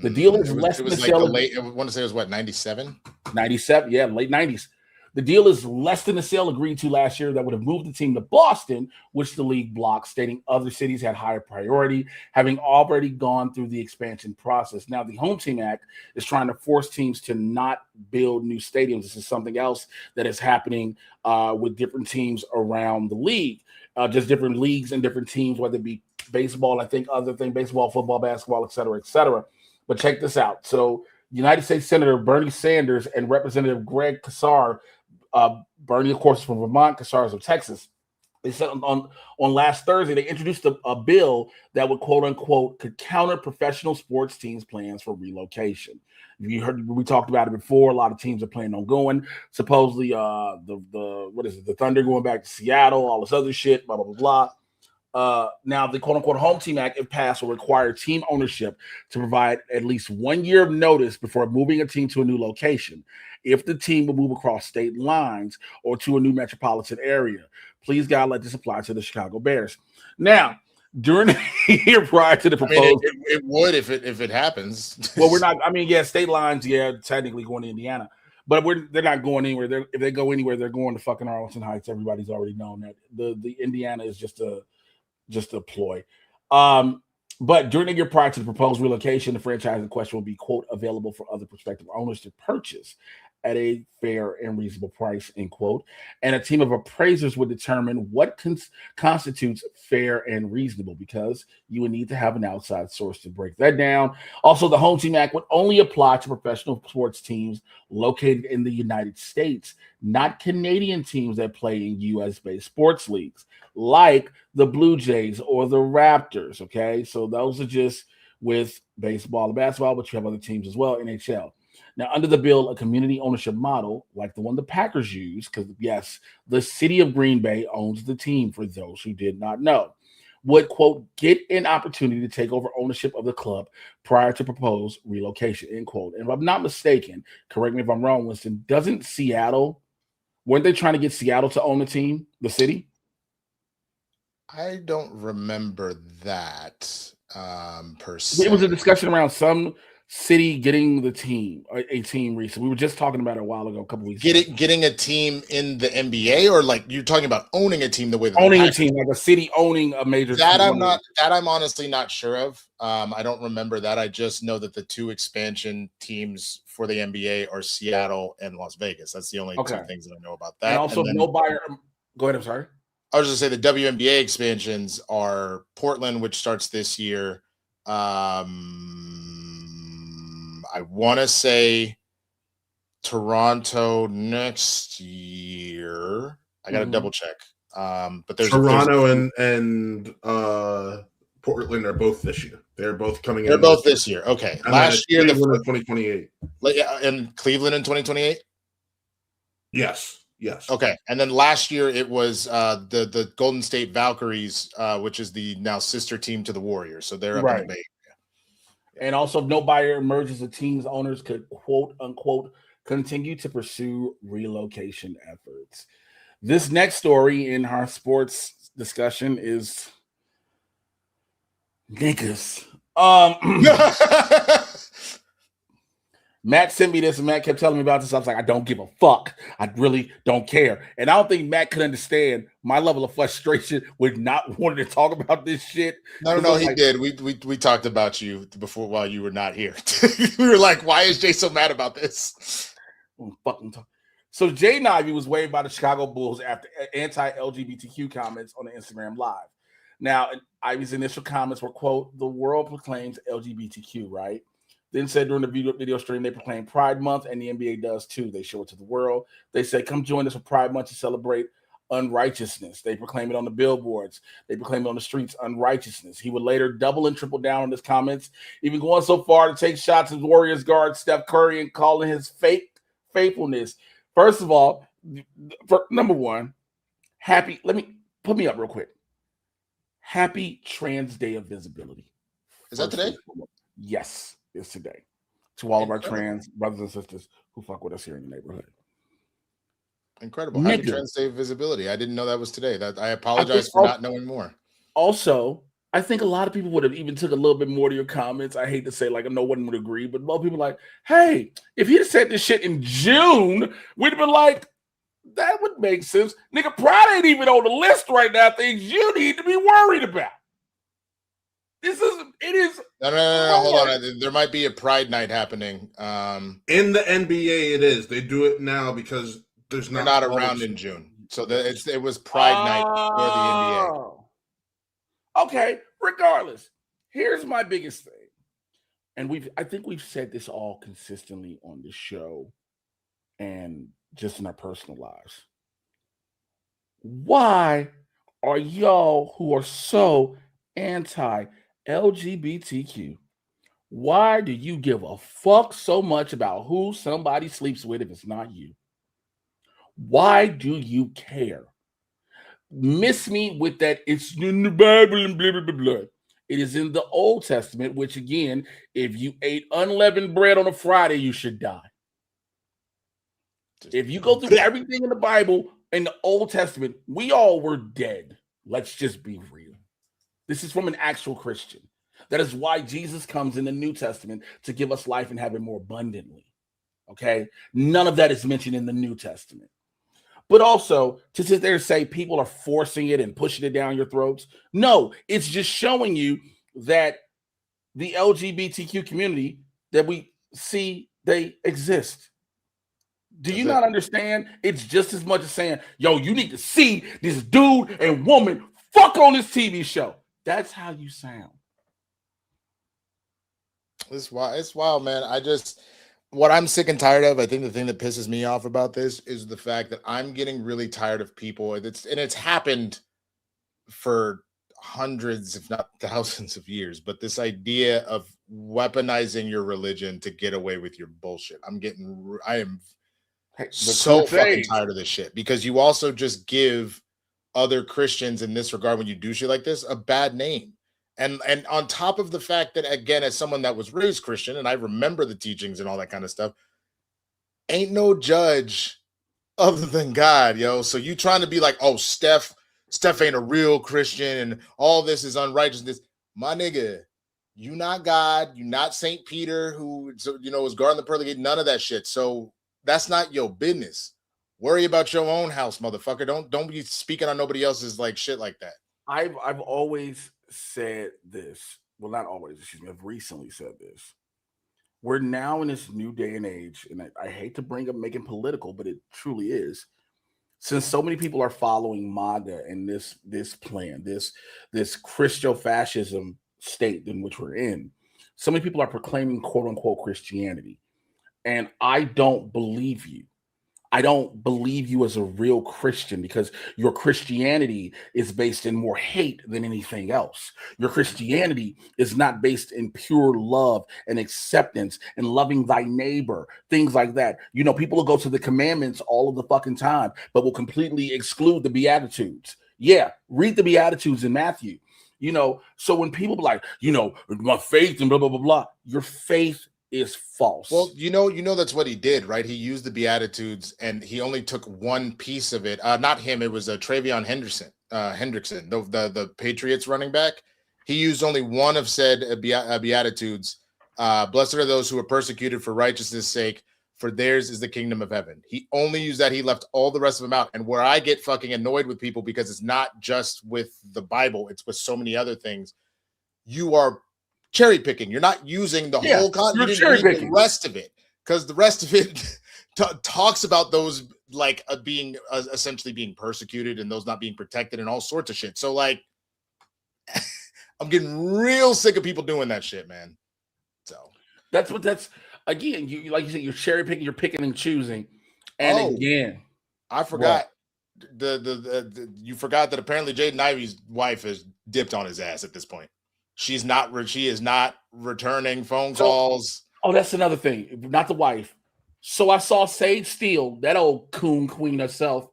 The deal is less than the sale. I want to say it was what, 97? 97, yeah, late 90s. The deal is less than the sale agreed to last year that would have moved the team to Boston, which the league blocked, stating other cities had higher priority, having already gone through the expansion process. Now, the Home Team Act is trying to force teams to not build new stadiums. This is something else that is happening with different teams around the league, just different leagues and different teams, whether it be baseball, I think other thing, baseball, football, basketball, et cetera, et cetera. But check this out. So United States Senator Bernie Sanders and Representative Greg Casar, Bernie, of course, is from Vermont, Casar is of Texas. They said on last Thursday, they introduced a bill that would, quote unquote, could counter professional sports teams' plans for relocation. You heard, we talked about it before. A lot of teams are planning on going. Supposedly, the Thunder going back to Seattle, all this other shit, blah, blah, blah, blah. Now, the quote-unquote Home Team Act, if passed, will require team ownership to provide at least 1 year of notice before moving a team to a new location. If the team will move across state lines or to a new metropolitan area, please God, let this apply to the Chicago Bears. Now, during the year prior to the proposal, it would if it happens. Well, we're not. I mean, yeah, state lines. Yeah, technically going to Indiana. But they're not going anywhere. If they go anywhere, they're going to fucking Arlington Heights. Everybody's already known that. The Indiana is just a ploy. But during the year prior to the proposed relocation, the franchise in question will be, quote, available for other prospective owners to purchase at a fair and reasonable price, end quote. And a team of appraisers would determine what constitutes fair and reasonable, because you would need to have an outside source to break that down. Also, the Home Team Act would only apply to professional sports teams located in the United States, not Canadian teams that play in U.S.-based sports leagues, like the Blue Jays or the Raptors, okay? So those are just with baseball and basketball, but you have other teams as well, NHL. Now, under the bill, a community ownership model, like the one the Packers use, because, yes, the city of Green Bay owns the team, for those who did not know, would, quote, get an opportunity to take over ownership of the club prior to proposed relocation, end quote. And if I'm not mistaken, correct me if I'm wrong, Winston, weren't they trying to get Seattle to own the team, the city? I don't remember that per se. It was a discussion around City getting the team, a team recently. We were just talking about it a while ago, a couple weeks ago. Getting a team in the NBA, or like you're talking about owning a team the way that owning a team, like a city owning a major that team. I'm honestly not sure of. I don't remember that. I just know that the 2 expansion teams for the NBA are Seattle and Las Vegas. That's the only 2 things that I know about that. And also, no buyer. Go ahead. I'm sorry. I was just say the WNBA expansions are Portland, which starts this year. I want to say Toronto next year. I got to double check. But there's Toronto and Portland are both this year. They're both coming in. They're both this year. Okay. And last year, Cleveland in 2028. And Cleveland in 2028. Yes. Okay. And then last year it was the Golden State Valkyries, which is the now sister team to the Warriors. So they're up in the Bay. And also, if no buyer emerges, the team's owners could, quote unquote, continue to pursue relocation efforts. This next story in our sports discussion is niggas. Matt sent me this, and Matt kept telling me about this. I was like, I don't give a fuck. I really don't care. And I don't think Matt could understand my level of frustration with not wanting to talk about this shit. No, he did. We talked about you before while you were not here. We were like, why is Jay so mad about this? Fucking talk. So Jay Ivey was waived by the Chicago Bulls after anti-LGBTQ comments on the Instagram Live. Now, Ivey's initial comments were, quote, "The world proclaims LGBTQ, right?" Then said during the video stream, they proclaim Pride Month, and the NBA does too. They show it to the world. They say, come join us for Pride Month to celebrate unrighteousness. They proclaim it on the billboards. They proclaim it on the streets, unrighteousness. He would later double and triple down on his comments, even going so far to take shots at Warriors guard Steph Curry and calling his fake faithfulness. First of all, number one, put me up real quick. Happy Trans Day of Visibility. Is that today? Yes. Is today to all of our trans brothers and sisters who fuck with us here in the neighborhood. Incredible. Happy Trans Day Visibility. I didn't know that was today. That I apologize for not knowing more. Also, I think a lot of people would have even took a little bit more to your comments. I hate to say, like, no one would agree, but most people are like, hey, if he'd said this shit in June, we'd have been like, that would make sense. Nigga, Pride ain't even on the list right now. Things you need to be worried about. It is. No, hold on. There might be a Pride night happening. In the NBA, it is. They do it now because they're not around in June. So it was Pride night for the NBA. Okay, regardless, here's my biggest thing. And I think we've said this all consistently on this show and just in our personal lives. Why are y'all who are so anti-LGBTQ, why do you give a fuck so much about who somebody sleeps with if it's not you? Why do you care? Miss me with that, it's in the Bible and blah, blah, blah, blah. It is in the Old Testament, which again, if you ate unleavened bread on a Friday, you should die. If you go through everything in the Bible, in the Old Testament, we all were dead. Let's just be real. This is from an actual Christian. That is why Jesus comes in the New Testament to give us life and have it more abundantly. Okay? None of that is mentioned in the New Testament. But also, to sit there and say people are forcing it and pushing it down your throats. No, it's just showing you that the LGBTQ community that we see, they exist. Do you not understand? It's just as much as saying, yo, you need to see this dude and woman fuck on this TV show. That's how you sound. It's wild, man. What I'm sick and tired of, I think the thing that pisses me off about this is the fact that I'm getting really tired of people. It's happened for hundreds, if not thousands of years, but this idea of weaponizing your religion to get away with your bullshit. I am so fucking tired of this shit, because you also just give other Christians in this regard, when you do shit like this, a bad name. And on top of the fact that, again, as someone that was raised Christian and I remember the teachings and all that kind of stuff, ain't no judge other than God, yo. So you trying to be like, oh, Steph ain't a real Christian and all this is unrighteousness. My nigga, You not God, you not Saint Peter, who was guarding the pearly gate. None of that shit. So that's not your business. Worry about your own house, motherfucker. Don't be speaking on nobody else's like shit like that. I've always said this. Well, not always. Excuse me. I've recently said this. We're now in this new day and age, and I hate to bring up making political, but it truly is. Since so many people are following MAGA and this plan, this Christo-fascism state in which we're in, so many people are proclaiming quote unquote Christianity. And I don't believe you. I don't believe you as a real Christian, because your Christianity is based in more hate than anything else. Your Christianity is not based in pure love and acceptance and loving thy neighbor, things like that. You know, people will go to the commandments all of the fucking time, but will completely exclude the Beatitudes. Yeah, read the Beatitudes in Matthew. You know, so when people be like, my faith and blah, blah, blah, blah, your faith is false. Well, that's what he did, right? He used the Beatitudes and he only took one piece of it. Not him, it was Travion Hendrickson, the Patriots running back. He used only one of said Beatitudes. Blessed are those who are persecuted for righteousness' sake, for theirs is the kingdom of heaven. He only used that. He left all the rest of them out. And where I get fucking annoyed with people, because it's not just with the Bible, it's with so many other things. You are cherry picking. You're not using the whole content. You didn't read the rest of it, because the rest of it talks about those like being essentially being persecuted and those not being protected and all sorts of shit. So like, I'm getting real sick of people doing that shit, man. So that's again. You like you said, you're cherry picking. You're picking and choosing. And again, I forgot you forgot that apparently Jaden Ivey's wife has dipped on his ass at this point. She is not returning phone calls. Oh, that's another thing. Not the wife. So I saw Sage Steele, that old coon queen herself,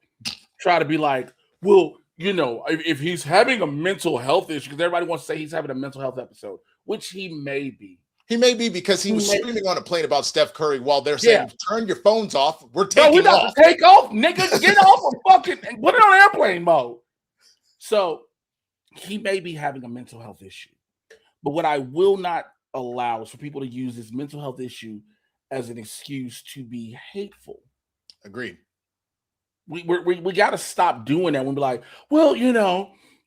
try to be like, well, if he's having a mental health issue, because everybody wants to say he's having a mental health episode, which he may be. He may be, because he was screaming on a plane about Steph Curry while they're saying, turn your phones off. We're taking off. Take off, nigga. Get off of fucking and put it on airplane mode. So he may be having a mental health issue. But what I will not allow is for people to use this mental health issue as an excuse to be hateful. Agreed. We got to stop doing that. We'll be like, well,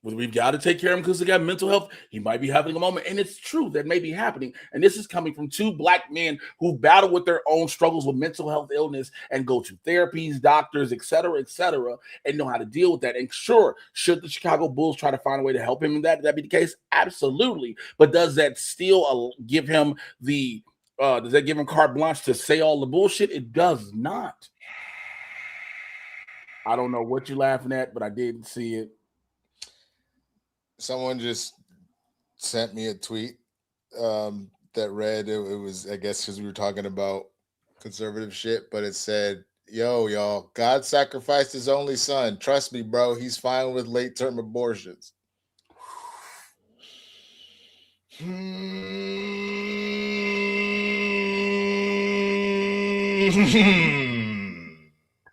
we've got to take care of him because he got mental health. He might be having a moment. And it's true, that may be happening. And this is coming from two black men who battle with their own struggles with mental health illness and go to therapies, doctors, et cetera, and know how to deal with that. And sure, should the Chicago Bulls try to find a way to help him in that be the case? Absolutely. But does that still give him does that give him carte blanche to say all the bullshit? It does not. I don't know what you're laughing at, but I didn't see it. Someone just sent me a tweet that read, it was, I guess, because we were talking about conservative shit, but it said, yo, y'all, God sacrificed his only son. Trust me, bro. He's fine with late-term abortions.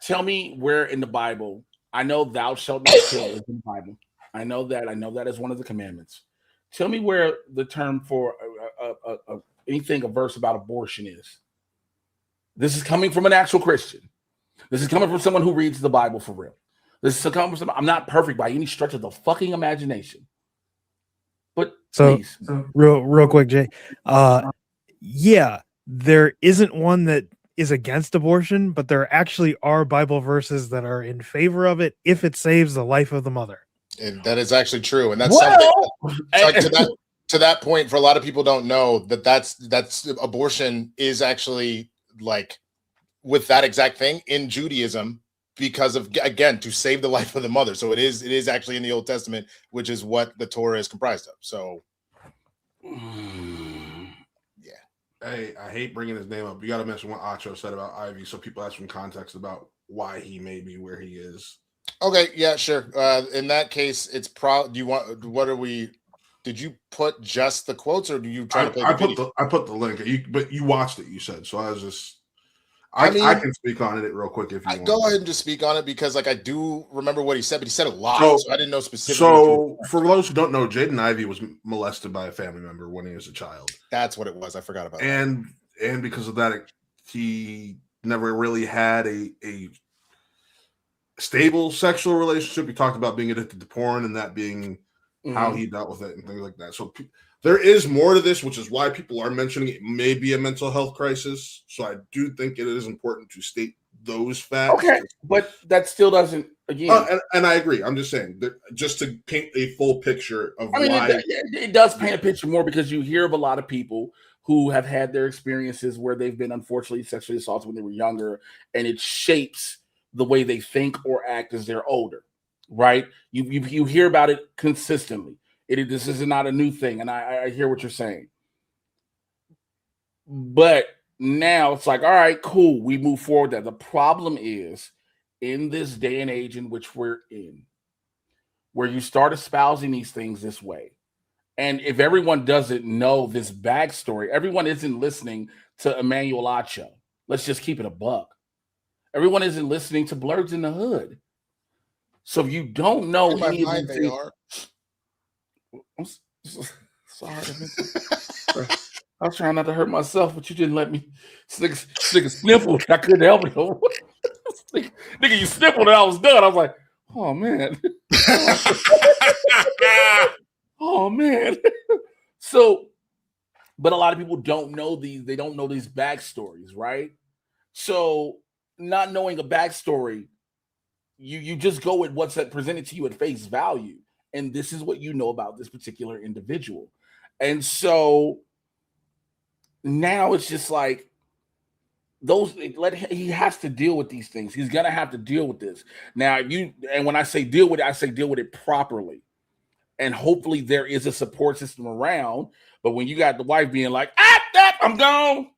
Tell me where in the Bible, I know thou shalt not kill is in the Bible. I know that is one of the commandments. Tell me where the term for anything, a verse about abortion is. This is coming from an actual Christian. This is coming from someone who reads the Bible for real. This is coming from someone, I'm not perfect by any stretch of the fucking imagination. But please. Real quick, Jay. Yeah, there isn't one that is against abortion, but there actually are Bible verses that are in favor of it if it saves the life of the mother. And that is actually true. And that's something like to that point, for a lot of people don't know that's abortion is actually like with that exact thing in Judaism, because of, again, to save the life of the mother. So it is actually in the Old Testament, which is what the Torah is comprised of. So hey, I hate bringing his name up. You got to mention what Acho said about Ivy, so people have some context about why he may be where he is. Okay, yeah, sure. In that case, it's do you want? What are we? Did you put just the quotes, or do you try to play the video? I put the link. But you watched it. You said so. I can speak on it real quick if you want. Go ahead and just speak on it because, like, I do remember what he said, but he said a lot, so I didn't know specifically. So, for those who don't know, Jaden Ivey was molested by a family member when he was a child. That's what it was. I forgot about that. And because of that, he never really had a stable sexual relationship. He talked about being addicted to porn and that being how he dealt with it and things like that. So there is more to this, which is why people are mentioning it may be a mental health crisis. So I do think it is important to state those facts. Okay, but that still doesn't, again. And I agree. I'm just saying, that just to paint a full picture of why. It does paint a picture more because you hear of a lot of people who have had their experiences where they've been unfortunately sexually assaulted when they were younger, and it shapes the way they think or act as they're older, right? You hear about it consistently. This is not a new thing, and I hear what you're saying. But now it's like, all right, cool, we move forward. That the problem is in this day and age in which we're in, where you start espousing these things this way. And if everyone doesn't know this backstory, everyone isn't listening to Emmanuel Acho. Let's just keep it a buck. Everyone isn't listening to Blerds in the Hood. So if you don't know any of these things, I'm sorry. I was trying not to hurt myself, but you didn't let me. This nigga sniffled. I couldn't help it. Nigga, you sniffled and I was done. I was like, oh, man. Oh, man. So, but a lot of people don't know these. They don't know these backstories, right? So, not knowing a backstory, you just go with what's presented to you at face value. And this is what you know about this particular individual. And so now it's just like he has to deal with these things. He's gonna have to deal with this. Now, and when I say deal with it, I say deal with it properly. And hopefully there is a support system around. But when you got the wife being like, I'm gone,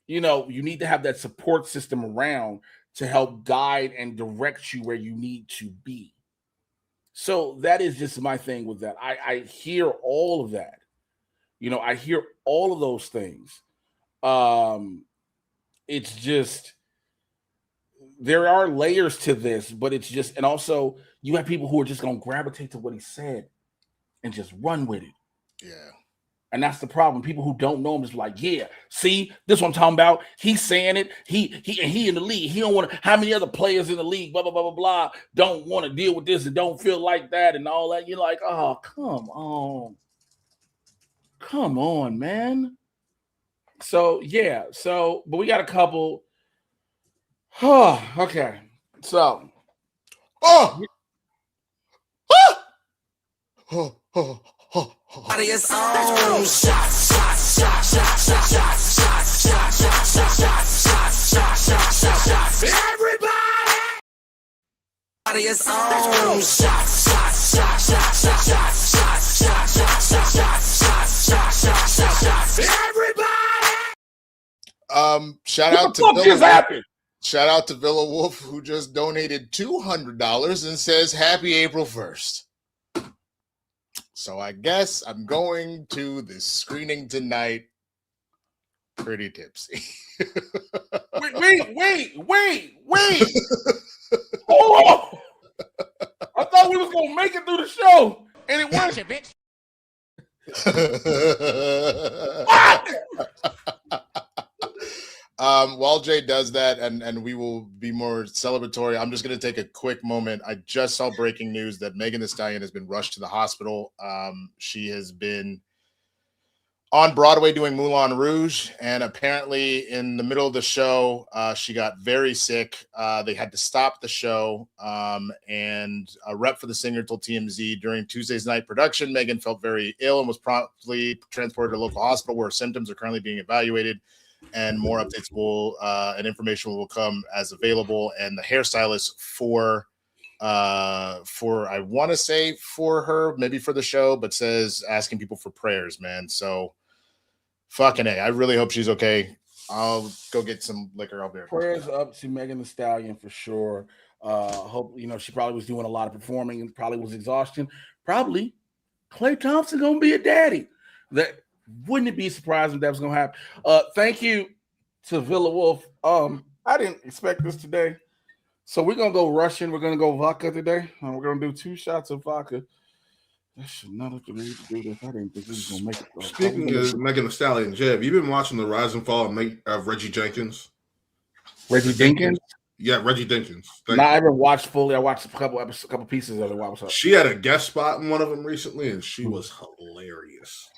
you need to have that support system around to help guide and direct you where you need to be. So that is just my thing with that. I hear all of that. I hear all of those things. It's just, there are layers to this, but it's just, and also you have people who are just going to gravitate to what he said and just run with it. Yeah. And that's the problem. People who don't know him is like, yeah, see, this is what I'm talking about. He's saying it. He in the league. He don't want to, how many other players in the league, blah, blah, blah, blah, blah, don't want to deal with this and don't feel like that and all that. You're like, oh, come on. Come on, man. So, yeah. So, but we got a couple. Oh, okay. So. Everybody is on. Everybody is on. Shout out to Villa. Shout out to Villa Wolf, who just donated $200 and says happy April 1st. So I guess I'm going to this screening tonight pretty tipsy. Wait. Hold on. I thought we was gonna make it through the show, and it wasn't, bitch. While Jay does that, and we will be more celebratory, I'm just going to take a quick moment. I just saw breaking news that Megan Thee Stallion has been rushed to the hospital. She has been on Broadway doing Moulin Rouge, and apparently in the middle of the show, she got very sick. They had to stop the show, and a rep for the singer told TMZ during Tuesday's night production, Megan felt very ill and was promptly transported to a local hospital where symptoms are currently being evaluated. And more updates and information will come as available. And the hairstylist for I want to say for her, maybe for the show, but says asking people for prayers, man. So fucking A. I really hope she's okay. I'll go get some liquor. I'll be right. Prayers up to Megan Thee Stallion for sure. Hope she probably was doing a lot of performing and probably was exhaustion. Probably Klay Thompson gonna be a daddy. That wouldn't it be surprising if that was gonna happen? Thank you to Villa Wolf. I didn't expect this today. So we're gonna go Russian. We're gonna go vodka today. And we're gonna do 2 shots of vodka. That should not have to be to do this. I didn't think we was gonna make it. Though. Speaking of Megan Thee Stallion, Jay, have you been watching the rise and fall of Reggie Jenkins? Reggie Jenkins? Yeah, Reggie Jenkins. I haven't watched fully. I watched a couple pieces of it. While I was up. She had a guest spot in one of them recently, and she was hilarious.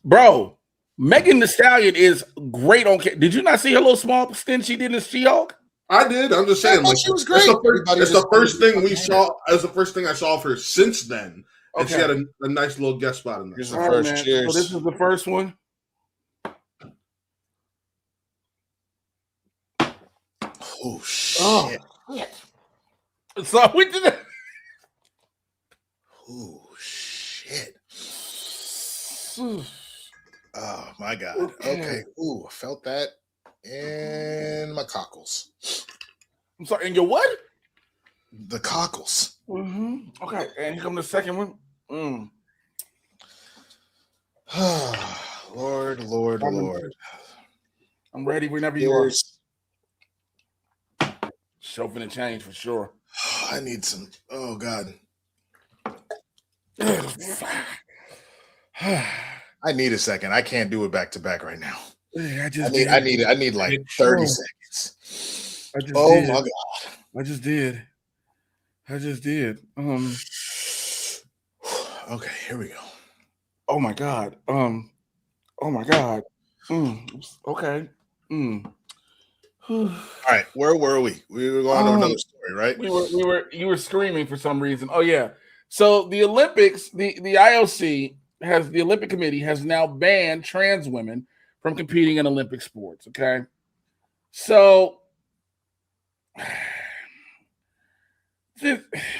Bro, Megan Thee Stallion is great on. Did you not see her little small stint she did in She-Hulk? I did. I'm just saying, like, she was great. It's the first thing we saw. As the first thing I saw of her since then, and she had a nice little guest spot in there. Here's the first. Cheers. So this is the first one. Oh shit! Oh, so we did it. Oh shit! Oh my god! Okay. Ooh, I felt that in my cockles. I'm sorry. And your what? The cockles. Mm-hmm. Okay. And here comes the second one. Lord. I'm ready whenever you are. Chauffing and change for sure. I need some. Oh God. I need a second. I can't do it back to back right now. I need like 30 seconds. Oh my God. I just did. Okay, here we go. Oh my God. Okay. All right, where were we? We were going to another story, right? You were screaming for some reason. Oh yeah. So the Olympics, the IOC the Olympic Committee has now banned trans women from competing in Olympic sports. Okay. So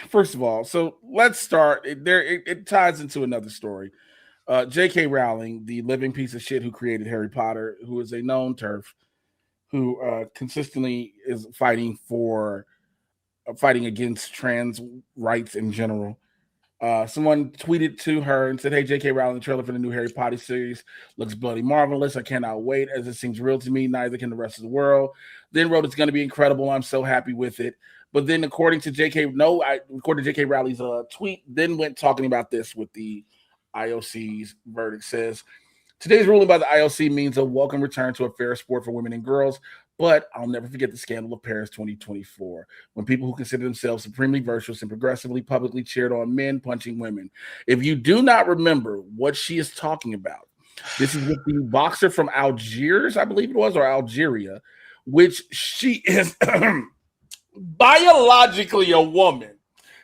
first of all, so let's start. It ties into another story. J.K. Rowling, the living piece of shit who created Harry Potter, who is a known TERF, who consistently is fighting against trans rights in general. Someone tweeted to her and said, "Hey, J.K. Rowling, the trailer for the new Harry Potter series looks bloody marvelous. I cannot wait, as it seems real to me. Neither can the rest of the world." Then wrote, "It's going to be incredible. I'm so happy with it." But then, according to J.K. Rowling's tweet, then went talking about this with the IOC's verdict. Says, "Today's ruling by the IOC means a welcome return to a fair sport for women and girls, but I'll never forget the scandal of Paris 2024, when people who consider themselves supremely virtuous and progressively publicly cheered on men punching women." If you do not remember what she is talking about, this is with the boxer from Algiers, I believe it was, or Algeria, which she is biologically a woman.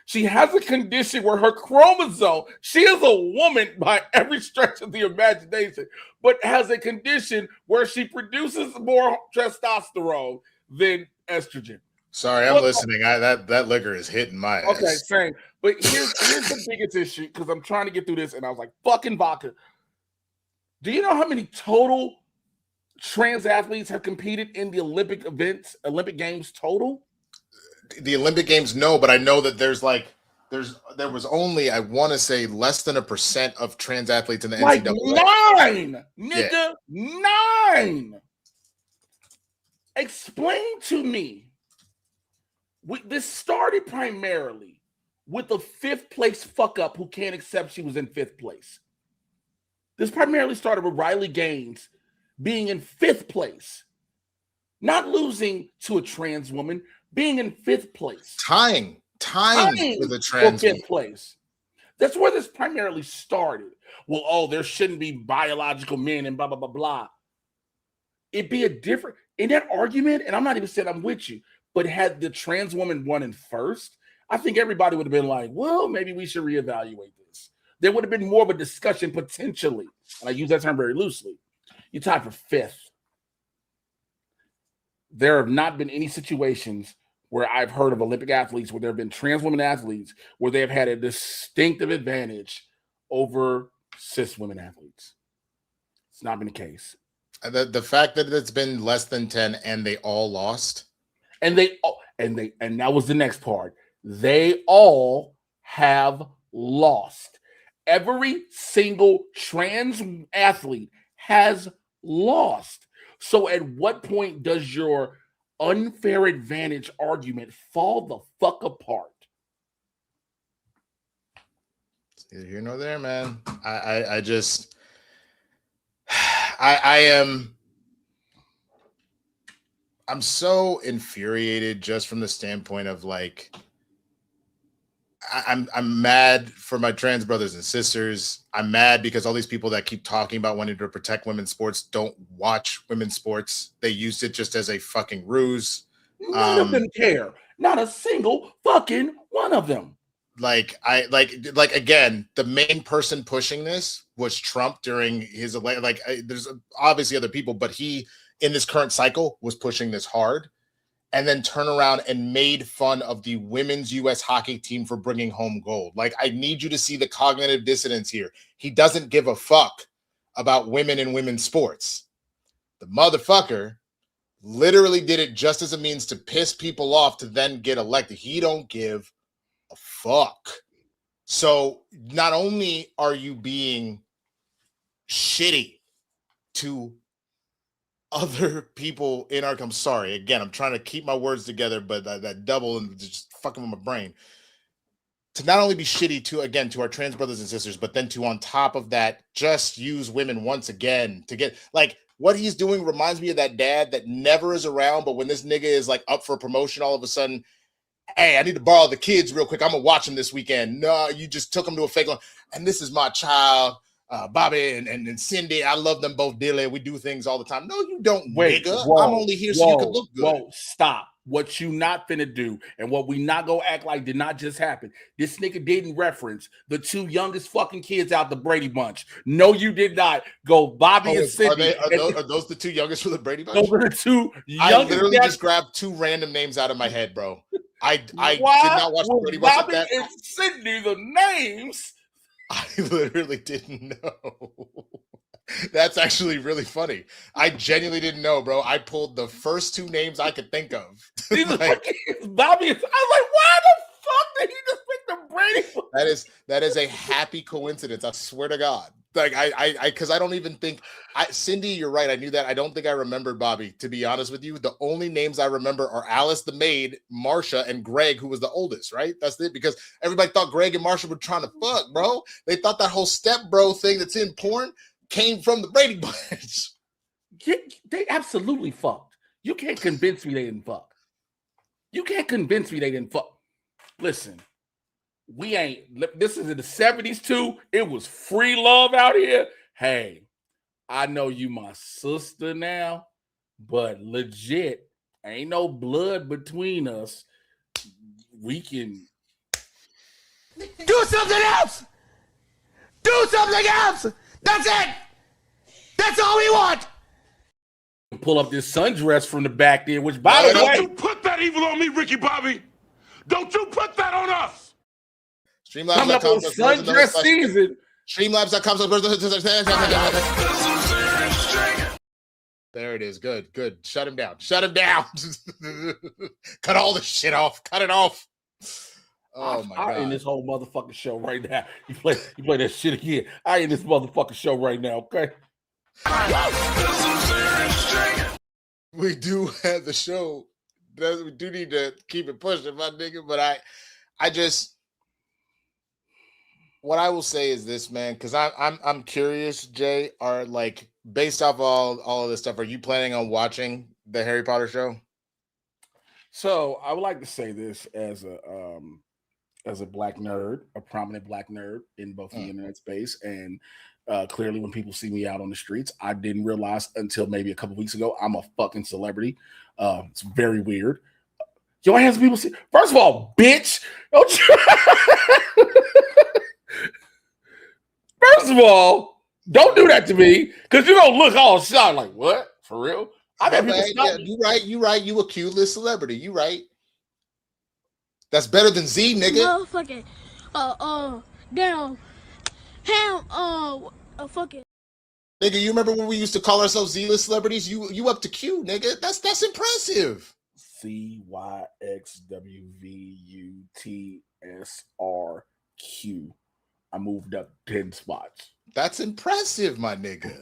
She has a condition where her chromosome, she is a woman by every stretch of the imagination, but has a condition where she produces more testosterone than estrogen. Sorry, I'm listening. That liquor is hitting my ass. Okay, same. But here's the biggest issue, because I'm trying to get through this, and I was like, fucking vodka. Do you know how many total trans athletes have competed in the Olympic Games total? The Olympic Games, no, but I know that there was only, I want to say, less than 1% of trans athletes in the NCAA. 9. Explain to me. This started primarily with the 5th place fuck up who can't accept she was in 5th place. This primarily started with Riley Gaines being in 5th place, not losing to a trans woman. Being in 5th place. Tying with a trans 5th place. That's where this primarily started. Well, there shouldn't be biological men and blah, blah, blah, blah. It'd be a different, in that argument, and I'm not even saying I'm with you, but had the trans woman won in 1st, I think everybody would have been like, well, maybe we should reevaluate this. There would have been more of a discussion potentially, and I use that term very loosely. You tied for 5th. There have not been any situations where I've heard of Olympic athletes where there have been trans women athletes where they have had a distinctive advantage over cis women athletes. It's not been the case. The fact that it's been less than 10 and they all lost. And that was the next part. They all have lost. Every single trans athlete has lost. So at what point does your unfair advantage argument fall the fuck apart? Neither here nor there, man. I just I'm so infuriated just from the standpoint of like I'm mad for my trans brothers and sisters. I'm mad because all these people that keep talking about wanting to protect women's sports don't watch women's sports. They used it just as a fucking ruse. None of them care. Not a single fucking one of them. Like again, the main person pushing this was Trump during his there's obviously other people, but he in this current cycle was pushing this hard, and then turn around and made fun of the women's U.S. hockey team for bringing home gold. Like, I need you to see the cognitive dissonance here. He doesn't give a fuck about women in women's sports. The motherfucker literally did it just as a means to piss people off to then get elected. He don't give a fuck. So not only are you being shitty to other people in our, I'm sorry, again, I'm trying to keep my words together, but that double and just fucking with my brain. To not only be shitty to our trans brothers and sisters, but then to on top of that, just use women once again to get like what he's doing reminds me of that dad that never is around, but when this nigga is like up for a promotion, all of a sudden, hey, I need to borrow the kids real quick. I'm gonna watch them this weekend. No, you just took them to a fake one, and this is my child. Bobby and Cindy, I love them both dearly. We do things all the time. No, you don't, nigga. I'm only here so you can look good. Whoa, stop. What you not finna do and what we not gonna act like did not just happen. This nigga didn't reference the two youngest fucking kids out the Brady Bunch. No, you did not. Go Bobby and Cindy. Are those the two youngest for the Brady Bunch? Those are the two youngest. I literally just grabbed two random names out of my head, bro. I did not watch the Brady Bunch Bobby like that. and Cindy the names. I literally didn't know. That's actually really funny. I genuinely didn't know, bro. I pulled the first two names I could think of. These like, Bobby. I was like, why the fuck did he just pick the Brady? That is a happy coincidence. I swear to God. Like because I don't even think Cindy, you're right. I knew that. I don't think I remembered Bobby, to be honest with you. The only names I remember are Alice the maid, Marsha, and Greg, who was the oldest, right? That's it, because everybody thought Greg and Marsha were trying to fuck, bro. They thought that whole step bro thing that's in porn came from the Brady Bunch. They absolutely fucked. You can't convince me they didn't fuck. You can't convince me they didn't fuck. Listen. We ain't, this is in the 70s too. It was free love out here. Hey, I know you my sister now, but legit, ain't no blood between us. We can do something else. Do something else. That's it. That's all we want. Pull up this sundress from the back there, which by the way, don't you put that evil on me, Ricky Bobby. Don't you put that on us. Streamlabs.com. Sundress season. Streamlabs.com. There it is. Good. Shut him down. Cut all the shit off. Cut it off. Oh my God. I end this whole motherfucking show right now. You play that shit again. I end this motherfucking show right now, okay? We do have the show. We do need to keep it pushing, my nigga, but I just, what I will say is this, man, because I'm curious, Jay, are like, based off all of this stuff, are you planning on watching the Harry Potter show? So I would like to say this as a black nerd, a prominent black nerd in both the internet space, and clearly when people see me out on the streets, I didn't realize until maybe a couple weeks ago I'm a fucking celebrity. It's very weird. Yo, I have people see. First of all, bitch. First of all, don't do that to me, because you don't look all shy. Like, what? For real? I've had people stop me. You right. You a Q-list celebrity. You right. That's better than Z, nigga. Motherfucking, damn, fucking. Nigga, you remember when we used to call ourselves Z-list celebrities? You up to Q, nigga. That's impressive. CYXWVUTSRQ. I moved up 10 spots. That's impressive, my nigga.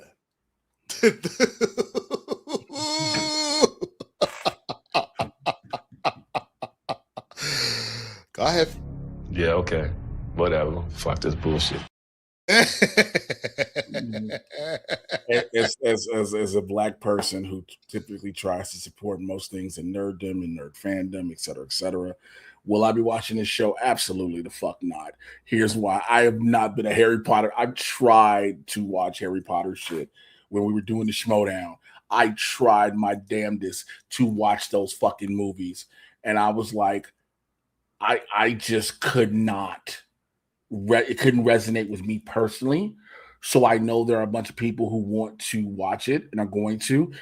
Go ahead. Yeah, okay. Whatever. Fuck this bullshit. As a black person who typically tries to support most things in nerddom and nerd fandom, et cetera, will I be watching this show? Absolutely the fuck not. Here's why. I have not been a Harry Potter. I've tried to watch Harry Potter shit when we were doing the Schmodown. I tried my damnedest to watch those fucking movies. And I was like, I just could not. It couldn't resonate with me personally. So I know there are a bunch of people who want to watch it and are going to.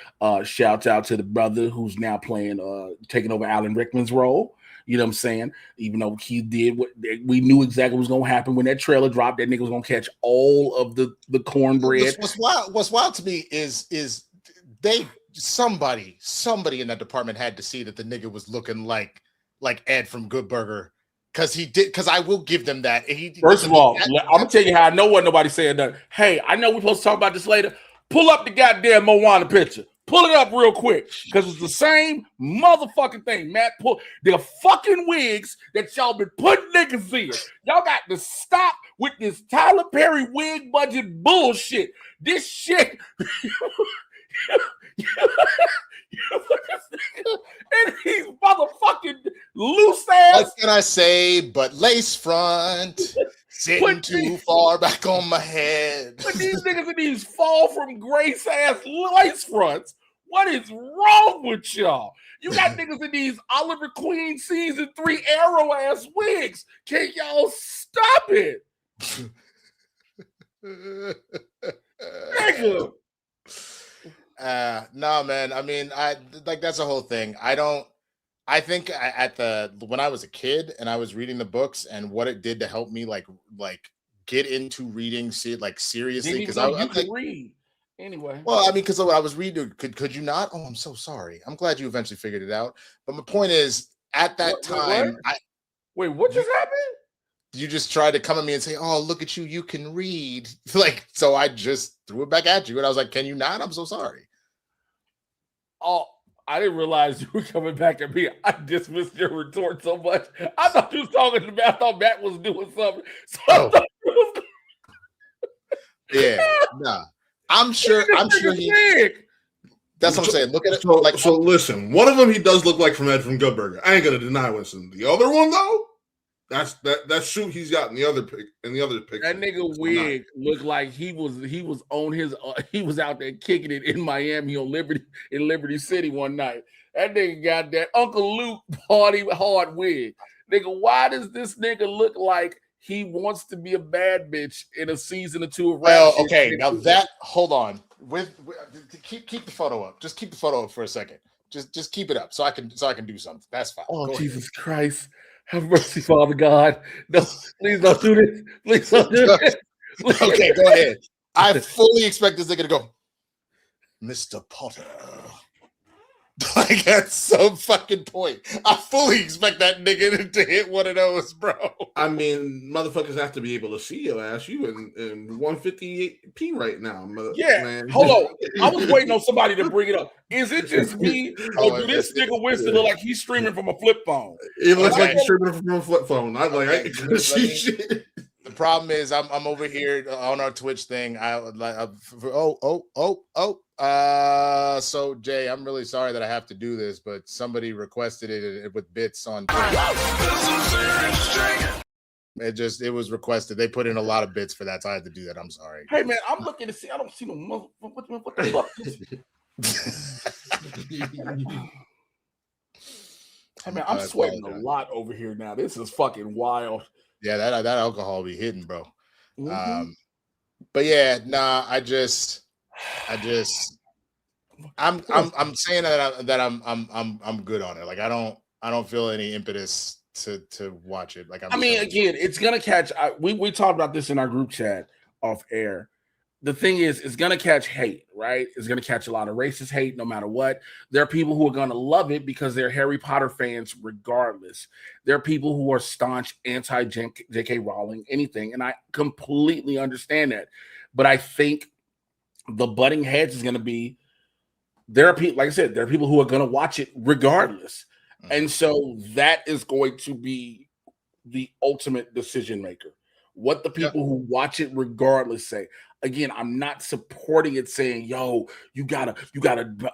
Shout out to the brother who's now taking over Alan Rickman's role. You know what I'm saying? Even though he did what we knew exactly what was going to happen when that trailer dropped, that nigga was going to catch all of the cornbread. What's wild to me is somebody in that department had to see that the nigga was looking like Ed from Good Burger. Because I will give them that. First of all, I'm gonna tell you how I know what nobody's saying that. Hey, I know we're supposed to talk about this later. Pull up the goddamn Moana picture. Pull it up real quick. Because it's the same motherfucking thing. Matt, pull the fucking wigs that y'all been putting niggas in. Y'all got to stop with this Tyler Perry wig budget bullshit. This shit. And he's motherfucking loose ass. What can I say but lace front sitting too far back on my head? But these niggas in these fall from grace ass lace fronts. What is wrong with y'all? You got niggas in these Oliver Queen season 3 arrow ass wigs. Can't y'all stop it? Nigga. No, man. I mean, that's a whole thing. I think when I was a kid and I was reading the books and what it did to help me like get into reading, seriously, because I could read anyway. Well, I mean, because I was reading, could you not? Oh, I'm so sorry. I'm glad you eventually figured it out. But my point is, at that time, wait, what just happened? You just tried to come at me and say, "Oh, look at you, you can read." So I just threw it back at you, and I was like, "Can you not?" I'm so sorry. Oh, I didn't realize you were coming back at me. I dismissed your retort so much. I thought you was talking to Matt. I thought Matt was doing something. So I thought it was... Yeah, nah. I'm sure he. That's what I'm saying. Look at it. So listen, one of them he does look like from Ed from Good Burger. I ain't gonna deny Winston. The other one though, that's that suit he's got in the other picture. That nigga wig looked like he was on his he was out there kicking it in Miami on Liberty City one night. That nigga got that Uncle Luke party hard wig. Nigga, why does this nigga look like he wants to be a bad bitch in a season or 2 of rap? Well, okay, now that hold on. Keep the photo up. Just keep the photo up for a second. Just keep it up so I can do something. That's fine. Oh, Jesus Christ. Have mercy, Father God. No, please don't do this. Please don't do this. Okay, go ahead. I fully expect this nigga to go, Mr. Potter. Like at some fucking point. I fully expect that nigga to hit one of those, bro. I mean, motherfuckers have to be able to see your ass. You in 158p right now. Yeah, man. Hold on. I was waiting on somebody to bring it up. Is it just me, or do this nigga Winston look like he's streaming from a flip phone? It looks like he's streaming from a flip phone. I can see shit. The problem is I'm over here on our Twitch thing. So Jay, I'm really sorry that I have to do this, but somebody requested it with bits on Twitch. It was requested. They put in a lot of bits for that, so I had to do that. I'm sorry. Hey man, I'm looking to see. I don't see no mother. What the fuck? Hey man, I'm sweating a lot over here now. This is fucking wild. Yeah, that alcohol be hitting, bro. Mm-hmm. But yeah, nah. I'm saying that I'm good on it. Like I don't feel any impetus to watch it. Like again, it's gonna catch. We talked about this in our group chat off air. The thing is, it's going to catch hate, right? It's going to catch a lot of racist hate no matter what. There are people who are going to love it because they're Harry Potter fans regardless. There are people who are staunch anti-J.K. Rowling, anything, and I completely understand that. But I think the butting heads is going to be, there are people, like I said, there are people who are going to watch it regardless. And so that is going to be the ultimate decision maker. What the people who watch it regardless say. Again, I'm not supporting it saying, yo, you gotta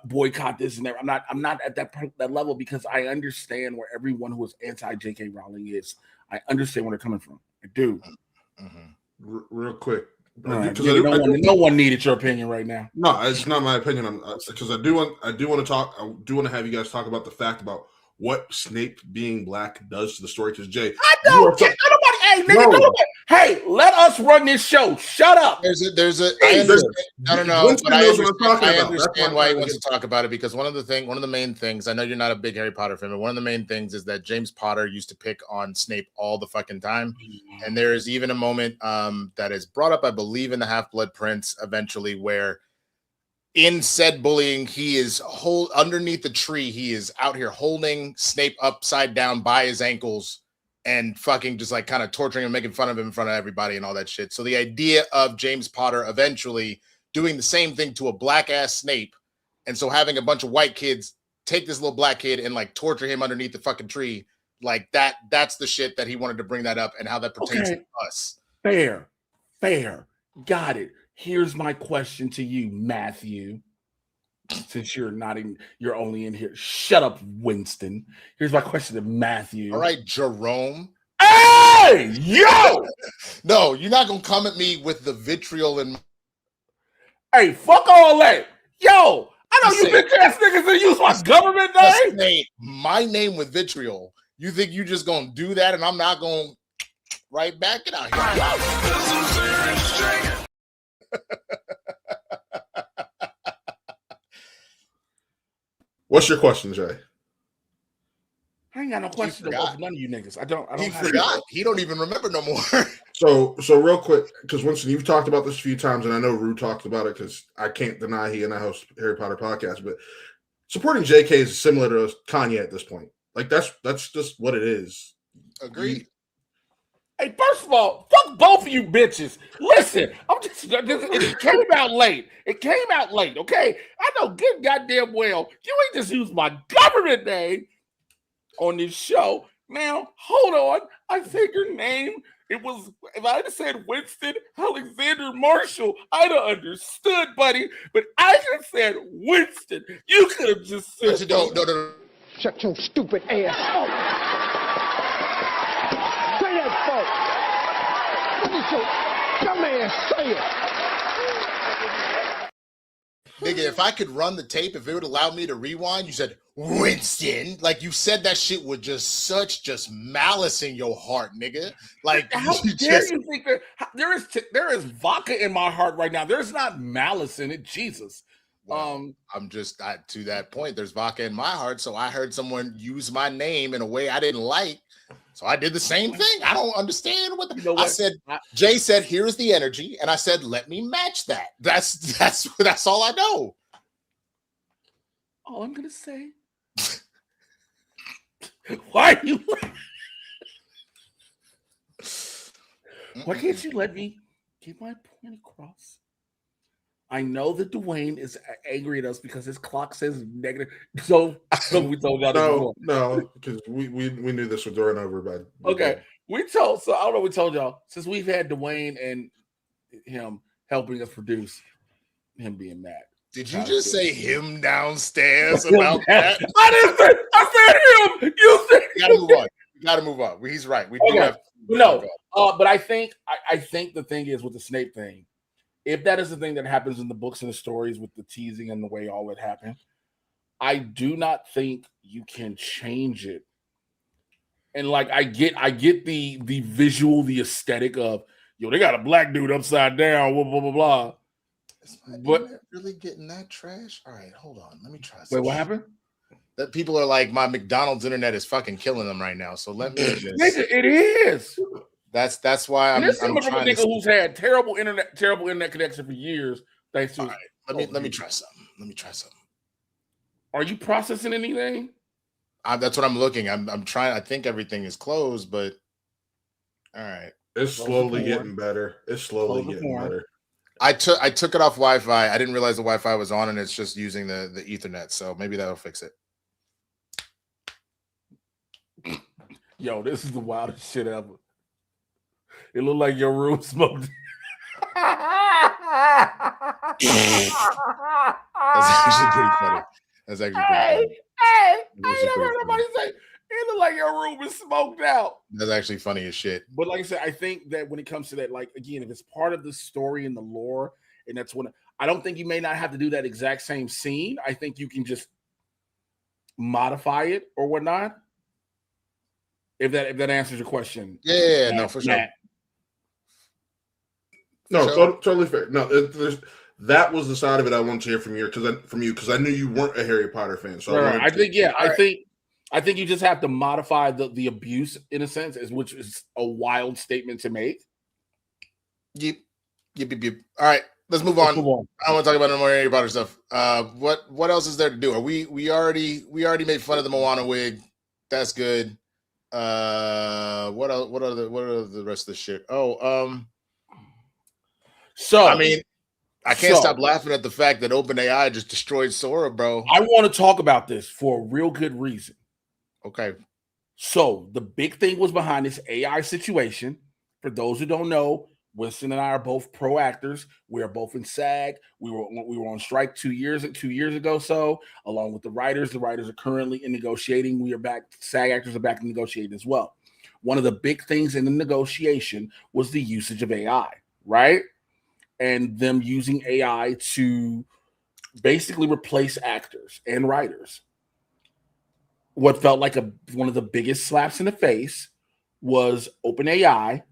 boycott this and that. I'm not at that level because I understand where everyone who is anti J.K. Rowling is. I understand where they're coming from. I do. Real quick. Right. No one needed your opinion right now. No, it's not my opinion. Because I do want to have you guys talk about the fact about what Snape being black does to the story. Because Jay, I don't care. Hey, let us run this show. Shut up. I don't know, but I understand why he wants to talk about it, because one of the main things, I know you're not a big Harry Potter fan, but one of the main things is that James Potter used to pick on Snape all the fucking time. And there is even a moment that is brought up, I believe, in the Half-Blood Prince eventually, where in said bullying, he is underneath the tree. He is out here holding Snape upside down by his ankles and fucking just like kind of torturing him, making fun of him in front of everybody and all that shit. So the idea of James Potter eventually doing the same thing to a black ass Snape, and so having a bunch of white kids take this little black kid and like torture him underneath the fucking tree, like that's the shit that he wanted to bring that up and how that pertains to us. Fair. Got it. Here's my question to you, Matthew. Since you're only in here. Shut up, Winston. Here's my question to Matthew. All right, Jerome. Hey, yo! No, you're not gonna come at me with the vitriol and. Hey, fuck all that. Yo, I know you bitch ass niggas that use my government name. My name with vitriol. You think you just gonna do that and I'm not gonna right back it out here? What's your question, Jay? I ain't got no question about none of you niggas. I don't. He forgot. He don't even remember no more. So real quick, because Winston, you've talked about this a few times, and I know Rue talked about it because I can't deny he and I host Harry Potter podcast. But supporting JK is similar to Kanye at this point. Like that's just what it is. Agreed. Hey, first of all, fuck both of you bitches. Listen, it came out late. Okay? I know good goddamn well you ain't just used my government name on this show. Now, hold on. I said your name. It was, if I had said Winston Alexander Marshall, I'd have understood, buddy. But I just said Winston. You could have just said. No. Shut your stupid ass up. Say that, folks. What is your dumb ass say it? Nigga, if I could run the tape, if it would allow me to rewind, you said Winston. Like you said that shit with just malice in your heart, nigga. Like how dare you think that there is vodka in my heart right now? There's not malice in it, Jesus. Well, I'm just to that point. There's vodka in my heart, so I heard someone use my name in a way I didn't like, so I did the same thing. I don't understand what I said. Jay said, "Here's the energy," and I said, "Let me match that." That's all I know. All I'm gonna say. Why are you? Why can't you let me get my point across? I know that Dwayne is angry at us because his clock says negative. So we told y'all. No, because we knew this was during over. But okay, we told. So I don't know. We told y'all since we've had Dwayne and him helping us produce, him being mad. Did you just say him downstairs about that? I didn't say. I said him. You said. We gotta move on. He's right. We do have. No, but I think the thing is with the Snape thing. If that is the thing that happens in the books and the stories with the teasing and the way all it happened, I do not think you can change it. And like I get the visual, the aesthetic of they got a black dude upside down, blah blah blah blah. But really getting that trash? All right, hold on. Let me try something. Wait, what happened? That people are like, my McDonald's internet is fucking killing them right now. So let me just. It is. That's why I'm trying from a nigga who's had terrible internet connection for years. Thanks to. All right, let me try something. Are you processing anything? That's what I'm looking. I'm trying. I think everything is closed, but all right. It's slowly getting better. I took it off Wi-Fi. I didn't realize the Wi-Fi was on, and it's just using the Ethernet. So maybe that'll fix it. Yo, this is the wildest shit ever. It looked like your room smoked. That's actually pretty funny. That's actually pretty funny. Hey, I never heard nobody say it looked like your room is smoked out. That's actually funny as shit. But like I said, I think that when it comes to that, like again, if it's part of the story and the lore, and that's when I don't think you may not have to do that exact same scene. I think you can just modify it or whatnot. If that answers your question. Yeah, no, for sure. No, totally fair. No, that was the side of it I wanted to hear from you because I knew you weren't a Harry Potter fan. So right. I think you just have to modify the abuse in a sense, which is a wild statement to make. Yep. All right, let's move on. I don't want to talk about no more Harry Potter stuff. What else is there to do? We already made fun of the Moana wig. That's good. What are the rest of the shit? So I mean, I can't stop laughing at the fact that OpenAI just destroyed Sora, bro. I want to talk about this for a real good reason. Okay. So the big thing was behind this AI situation. For those who don't know, Winston and I are both pro actors. We are both in SAG. We were on strike 2 years ago. So along with the writers are currently in negotiating. We are back. SAG actors are back in negotiating as well. One of the big things in the negotiation was the usage of AI, right? And them using AI to basically replace actors and writers. What felt like one of the biggest slaps in the face was OpenAI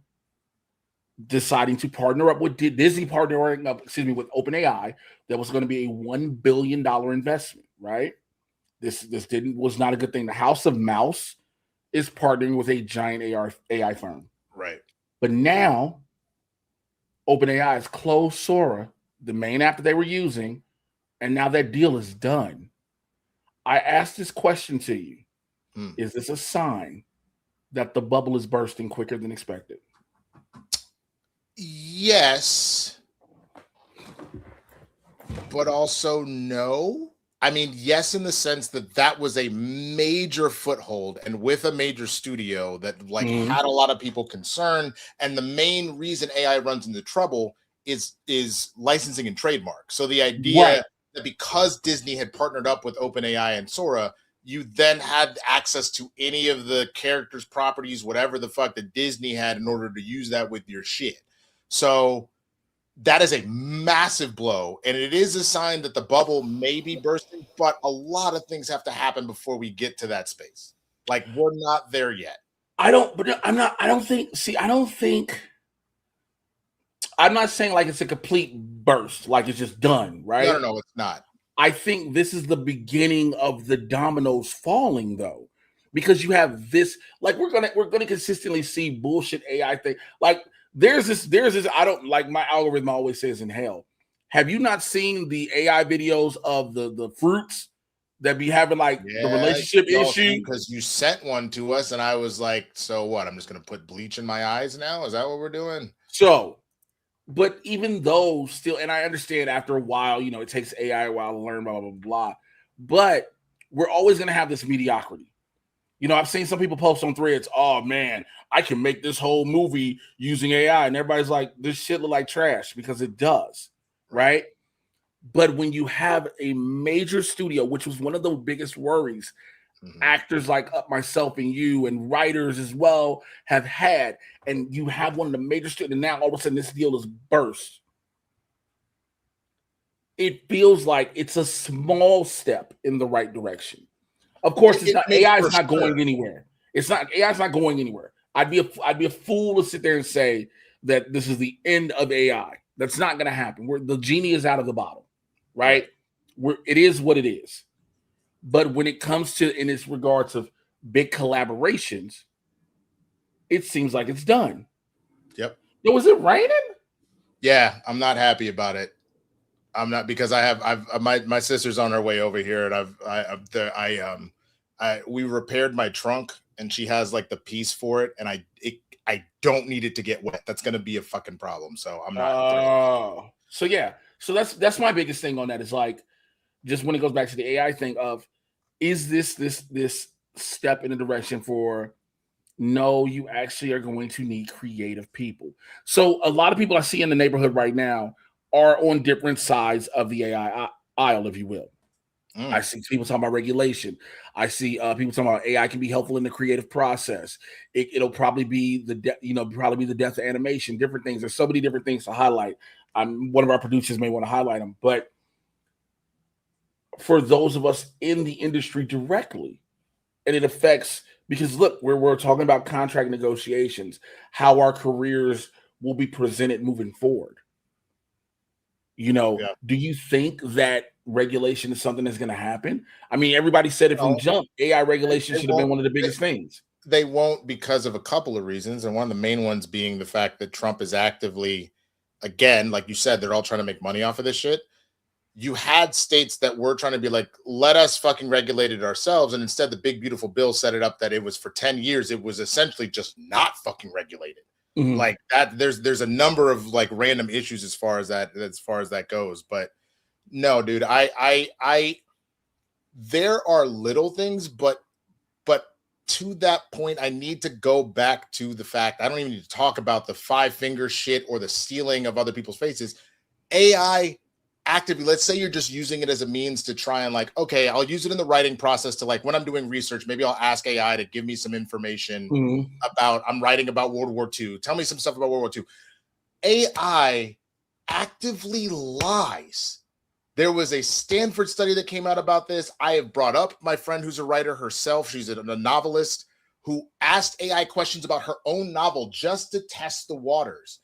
deciding to partner up with Disney, with OpenAI. That was going to be a $1 billion investment, right? This was not a good thing. The House of Mouse is partnering with a giant AI firm, right? But now OpenAI has closed Sora, the main app that they were using, and now that deal is done. I asked this question to you. Is this a sign that the bubble is bursting quicker than expected? Yes, but also no. I mean, yes, in the sense that was a major foothold and with a major studio that had a lot of people concerned. And the main reason AI runs into trouble is licensing and trademark. So the idea that because Disney had partnered up with OpenAI and Sora, you then had access to any of the characters, properties, whatever the fuck that Disney had in order to use that with your shit. So that is a massive blow, and it is a sign that the bubble may be bursting, but a lot of things have to happen before we get to that space. Like, we're not there yet. I'm not saying like it's a complete burst, like it's just done, right? No, it's not. I think this is the beginning of the dominoes falling, though, because you have this, like we're gonna consistently see bullshit AI thing. Like there's this. I don't like, my algorithm always says in hell. Have you not seen the AI videos of the fruits that be having like the relationship issue? Because you sent one to us, and I was like, so what? I'm just gonna put bleach in my eyes now? Is that what we're doing? So. But even though still, and I understand after a while, it takes AI a while to learn, blah, blah, blah, blah. But we're always going to have this mediocrity. I've seen some people post on threads, oh, man, I can make this whole movie using AI. And everybody's like, this shit look like trash, because it does, right? But when you have a major studio, which was one of the biggest worries, actors like myself and you and writers as well have had, and you have one of the major studios, and now all of a sudden this deal is burst. It feels like it's a small step in the right direction. Of course, it's not. AI is not going anywhere. It's not. AI is not going anywhere. I'd be a fool to sit there and say that this is the end of AI. That's not going to happen. The genie is out of the bottle, right? It is what it is. But when it comes to, in its regards of big collaborations, it seems like it's done. Yep. Yo, is it raining? Yeah, I'm not happy about it. I'm not, because my sister's on her way over here, and we repaired my trunk, and she has like the piece for it, and I don't need it to get wet. That's gonna be a fucking problem. So I'm not. So yeah. So that's my biggest thing on that, is like, just when it goes back to the AI thing of, is this step in the direction for No, you actually are going to need creative people. So a lot of people I see in the neighborhood right now are on different sides of the AI aisle, if you will. I see people talking about regulation. I see people talking about AI can be helpful in the creative process. It'll probably be the death of animation. Different things. There's so many different things to highlight. One of our producers may want to highlight them, but for those of us in the industry directly, and it affects because look, we're talking about contract negotiations, how our careers will be presented moving forward. Do you think that regulation is something that's going to happen? I mean, everybody said it from jump. AI regulation should have been one of the biggest things. They won't because of a couple of reasons. And one of the main ones being the fact that Trump is actively, again, like you said, they're all trying to make money off of this shit. You had states that were trying to be like, let us fucking regulate it ourselves. And instead, the big, beautiful bill set it up that it was for 10 years. It was essentially just not fucking regulated. Mm-hmm. Like that, there's a number of like random issues as far as that goes. But no, dude, I there are little things, but to that point, I need to go back to the fact I don't even need to talk about the 5-finger shit or the stealing of other people's faces. AI actively, let's say you're just using it as a means to try and like, okay, I'll use it in the writing process to like when I'm doing research, maybe I'll ask AI to give me some information about, I'm writing about World War II. Tell me some stuff about World War II. AI actively lies. There was a Stanford study that came out about this. I have brought up my friend who's a writer herself. She's a novelist who asked AI questions about her own novel just to test the waters,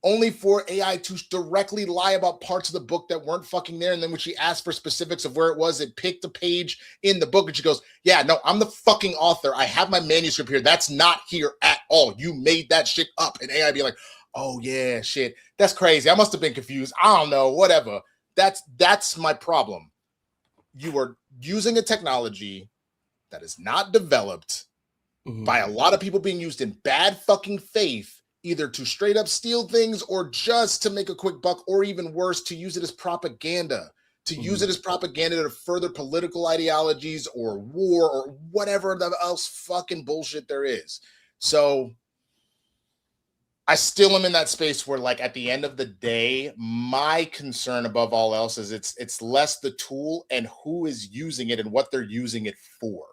only for AI to directly lie about parts of the book that weren't fucking there. And then when she asked for specifics of where it was, it picked a page in the book and she goes, yeah, no, I'm the fucking author. I have my manuscript here. That's not here at all. You made that shit up. And AI be like, oh yeah, shit. That's crazy. I must have been confused. I don't know, whatever. That's my problem. You are using a technology that is not developed by a lot of people being used in bad fucking faith, either to straight up steal things or just to make a quick buck, or even worse, to use it as propaganda, use it as propaganda to further political ideologies or war or whatever else fucking bullshit there is. So I still am in that space where, like, at the end of the day, my concern above all else is it's less the tool and who is using it and what they're using it for.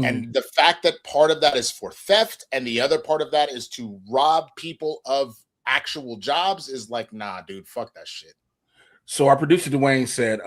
And the fact that part of that is for theft and the other part of that is to rob people of actual jobs is like, nah, dude, fuck that shit. So our producer Dwayne said,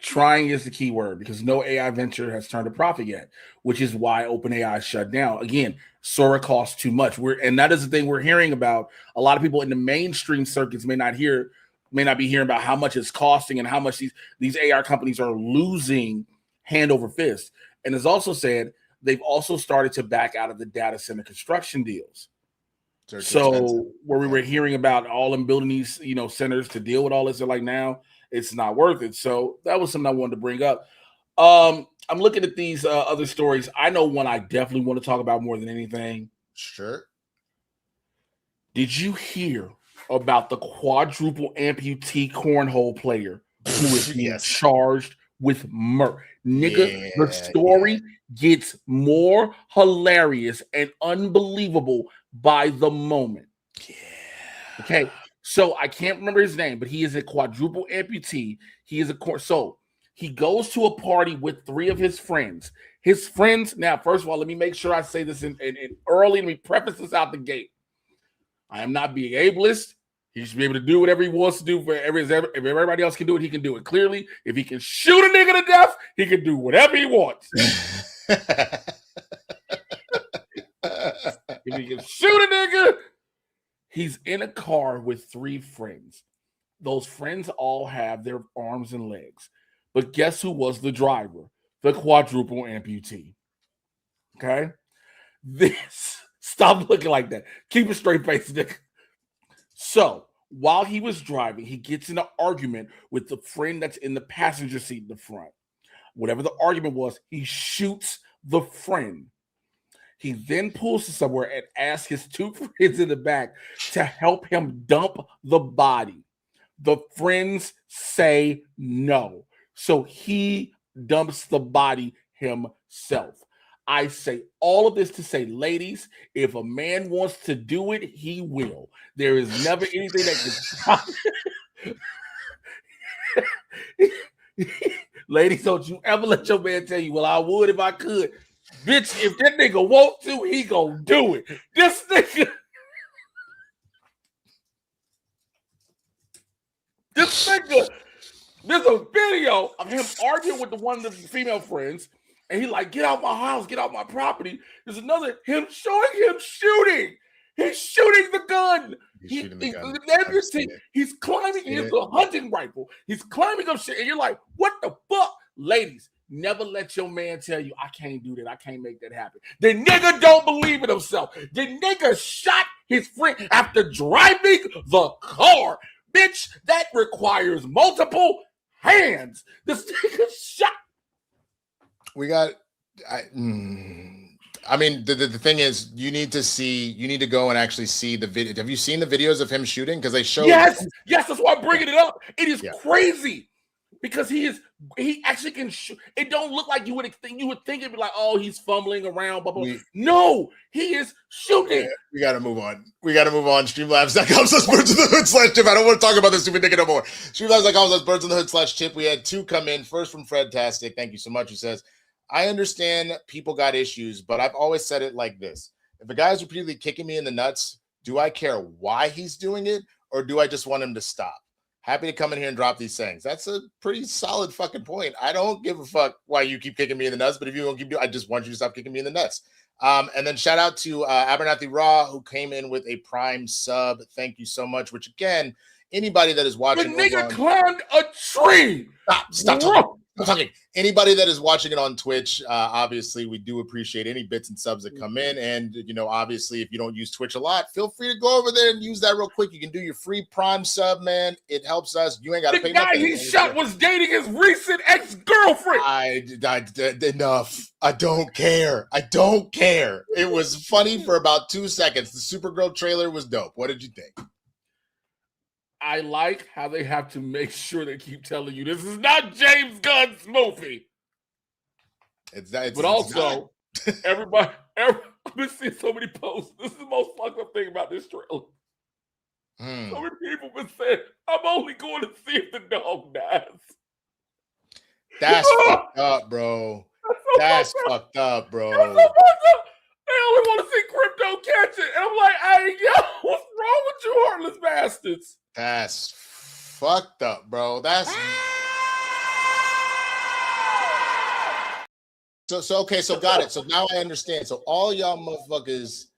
trying is the key word because no AI venture has turned a profit yet, which is why OpenAI shut down. Again, Sora costs too much. And that is the thing we're hearing about. A lot of people in the mainstream circuits may not be hearing about how much it's costing and how much these AI companies are losing hand over fist. And it's also said they've also started to back out of the data center construction deals. So where we were hearing about all them building these, centers to deal with all this, they're like, now it's not worth it. So that was something I wanted to bring up. I'm looking at these other stories. I know one I definitely want to talk about more than anything. Sure. Did you hear about the quadruple amputee cornhole player who is being charged with murder? Nigga, the story gets more hilarious and unbelievable by the moment. Okay, so I can't remember his name, but he is a quadruple amputee. So he goes to a party with 3 of his friends. His friends, now, first of all, let me make sure I say this in early. Let me preface this out the gate. I am not being ableist. He should be able to do whatever he wants to do. If everybody else can do it, he can do it. Clearly, if he can shoot a nigga to death, he can do whatever he wants. If he can shoot a nigga, he's in a car with 3 friends. Those friends all have their arms and legs. But guess who was the driver? The quadruple amputee. Okay? Stop looking like that. Keep a straight face, nigga. So, while he was driving, he gets in an argument with the friend that's in the passenger seat in the front. Whatever the argument was, he shoots the friend. He then pulls to somewhere and asks his 2 friends in the back to help him dump the body. The friends say no. So he dumps the body himself. I say all of this to say, ladies, if a man wants to do it, he will. There is never anything that can stop. Ladies, don't you ever let your man tell you, well, I would if I could. Bitch, if that nigga want to, he gonna do it. This nigga. This nigga, there's a video of him arguing with one of the female friends, and he like, get out my house, get out my property. There's another, him showing him shooting. He's shooting the gun. He's climbing into a hunting rifle. He's climbing up shit, and you're like, what the fuck? Ladies, never let your man tell you, I can't do that. I can't make that happen. The nigga don't believe in himself. The nigga shot his friend after driving the car. Bitch, that requires multiple hands. This nigga shot. I mean, the thing is, you need to go and actually see the video. Have you seen the videos of him shooting? Because they showed. Yes, that's why I'm bringing it up. It is crazy because he actually can shoot. It don't look like you would think it'd be like, oh, he's fumbling around, blah, blah. No, he is shooting. Yeah, we gotta move on. Streamlabs.com/Blerds N The Hood /Chip. I don't want to talk about this stupid nigga no more. Streamlabs.com/Blerds N The Hood /Chip. We had 2 come in. First from Fredtastic. Thank you so much. He says, I understand people got issues, but I've always said it like this. If a guy's repeatedly kicking me in the nuts, do I care why he's doing it, or do I just want him to stop? Happy to come in here and drop these things. That's a pretty solid fucking point. I don't give a fuck why you keep kicking me in the nuts, but if you don't keep doing, I just want you to stop kicking me in the nuts. And then shout out to Abernathy Raw, who came in with a Prime sub. Thank you so much. Which again, anybody that is watching, the nigga climbed a tree. Stop talking. I'm talking. Anybody that is watching it on Twitch, obviously, we do appreciate any bits and subs that come in. And, obviously, if you don't use Twitch a lot, feel free to go over there and use that real quick. You can do your free Prime sub, man. It helps us. You ain't got to pay nothing. The guy he shot was dating his recent ex-girlfriend. Enough. I don't care. It was funny for about 2 seconds. The Supergirl trailer was dope. What did you think? I like how they have to make sure they keep telling you this is not James Gunn's movie. But also, everybody, I've been seeing so many posts. This is the most fucked up thing about this trailer. So many people been saying, I'm only going to see if the dog dies. That's fucked up, bro. That's fucked up, bro. That's so fucked up. They only want to see Crypto catch it. And I'm like, hey, yo, what's wrong with you heartless bastards? That's fucked up, bro. That's okay. So got it. So now I understand. So all y'all motherfuckers,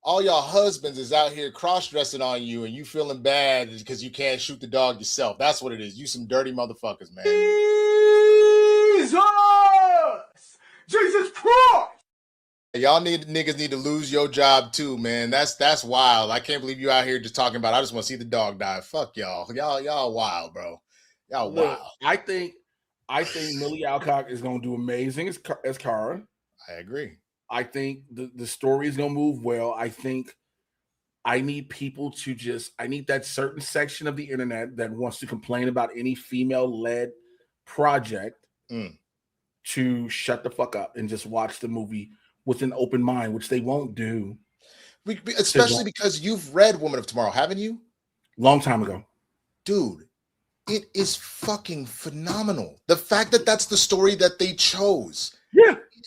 all y'all husbands is out here cross-dressing on you, and you feeling bad because you can't shoot the dog yourself. That's what it is. You some dirty motherfuckers, man. Jesus Christ! Y'all niggas need to lose your job too, man. That's wild. I can't believe you out here just talking about I just want to see the dog die. Fuck y'all. Y'all wild, bro. Y'all wild. I think Millie Alcock is gonna do amazing as Kara. I agree. I think the story is gonna move well. I think I need people to I need that certain section of the internet that wants to complain about any female-led project to shut the fuck up and just watch the movie with an open mind, which they won't do. Especially because you've read Woman of Tomorrow, haven't you? Long time ago. Dude, it is fucking phenomenal. The fact that that's the story that they chose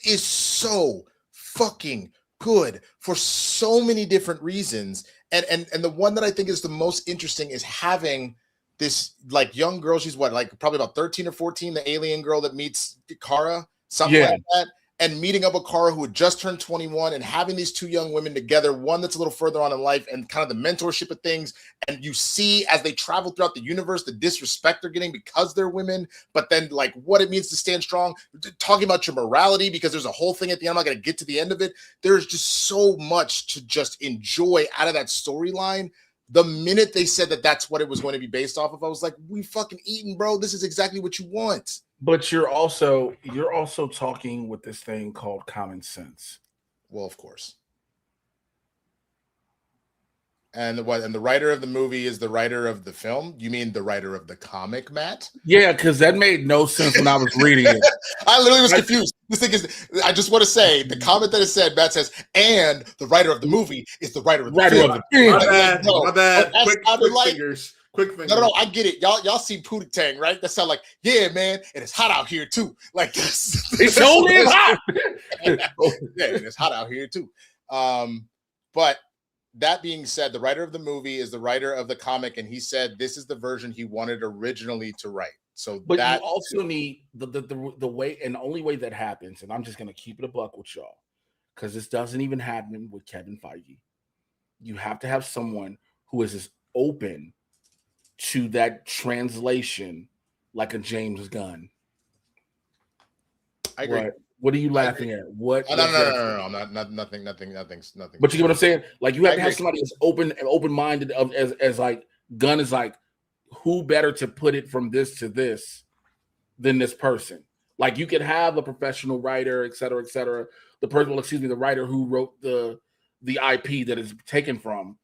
is so fucking good for so many different reasons. And the one that I think is the most interesting is having this like young girl. She's what, like probably about 13 or 14, the alien girl that meets Kara, something like that. And meeting up with Kara, who had just turned 21, and having these 2 young women together, one that's a little further on in life, and kind of the mentorship of things. And you see as they travel throughout the universe, the disrespect they're getting because they're women, but then like what it means to stand strong, talking about your morality, because there's a whole thing at the end. I'm not going to get to the end of it. There's just so much to just enjoy out of that storyline. The minute they said that that's what it was going to be based off of, I was like, we fucking eating, bro. This is exactly what you want. But you're also talking with this thing called common sense. Well, of course. And the writer of the movie is the writer of the film? You mean the writer of the comic, Matt? Yeah, because that made no sense when I was reading it. I literally was confused. This thing is, I just want to say the comment that it said, Matt says, and the writer of the movie is the writer of the film. My bad. Quick fingers. No, I get it. Y'all see Pootie Tang, right? That sound like, yeah, man, and it's hot out here too. Like it's only hot. Yeah, it's hot out here too. But that being said, the writer of the movie is the writer of the comic, and he said this is the version he wanted originally to write. So, but you also need the way, and the only way that happens, and I'm just gonna keep it a buck with y'all, because this doesn't even happen with Kevin Feige. You have to have someone who is as open to that translation like a James Gunn. I agree. What are you laughing at? What? No, I'm not nothing. But you get what I'm saying? Like you have to have somebody that's open-minded as like Gunn is like, who better to put it from this to this than this person? Like you could have a professional writer, et cetera, et cetera. The writer who wrote the IP that is taken from,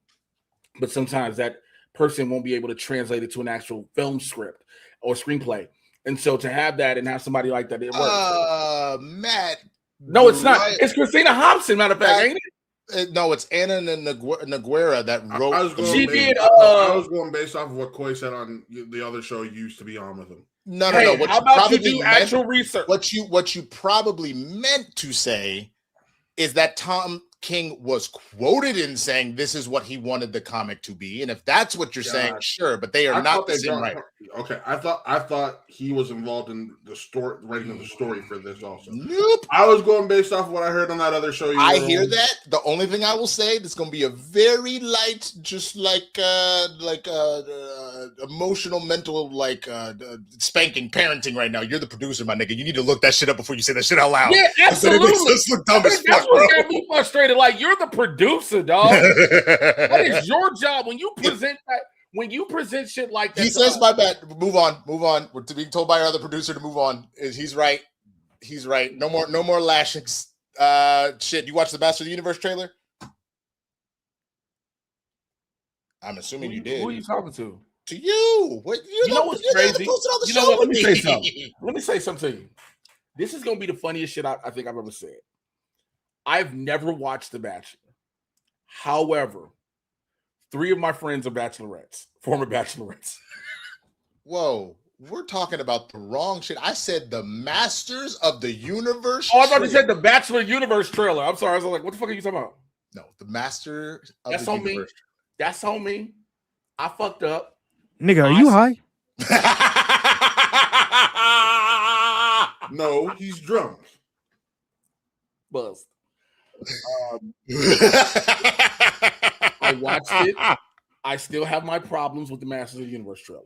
but sometimes that person won't be able to translate it to an actual film script or screenplay. And so to have that and have somebody like that, it works. Matt. No, it's not. It's Christina Hobson, matter of fact, ain't it? No, it's Anna Naguera that wrote. I was going based off of what Coy said on the other show you used to be on with him. No. How about you do actual research? What you probably meant to say is that Tom King was quoted in saying this is what he wanted the comic to be, and if that's what you're saying, sure, but they are not the same writer. Okay, I thought he was involved in the story, writing of the story for this also. Nope. I was going based off of what I heard on that other show. I hear that. The only thing I will say, there's going to be a very light, just like emotional, mental, spanking parenting right now. You're the producer, my nigga. You need to look that shit up before you say that shit out loud. Yeah, absolutely. It makes us look dumb as fuck, that's what got me frustrated. Like you're the producer, dog. That is your job when you present that. When you present shit like that, he says, "My bad. Move on. We're being told by our other producer to move on." He's right. No more lashings. Shit. You watched the Master of the Universe trailer? I'm assuming you did. Who are you talking to? To you. What? You know what's crazy? You know what? Let me say something. Let me say something to you. This is gonna be the funniest shit I think I've ever said. I've never watched The Bachelor. However, 3 of my friends are bachelorettes, former bachelorettes. Whoa, we're talking about the wrong shit. I said the Masters of the Universe. Oh, I thought you said the Bachelor Universe trailer. I'm sorry. I was like, what the fuck are you talking about? No, the Master of That's the on Universe. me. That's on me. I fucked up. Nigga, are you high? No, he's drunk. Buzzed. I watched it. I still have my problems with the Masters of the Universe trailer.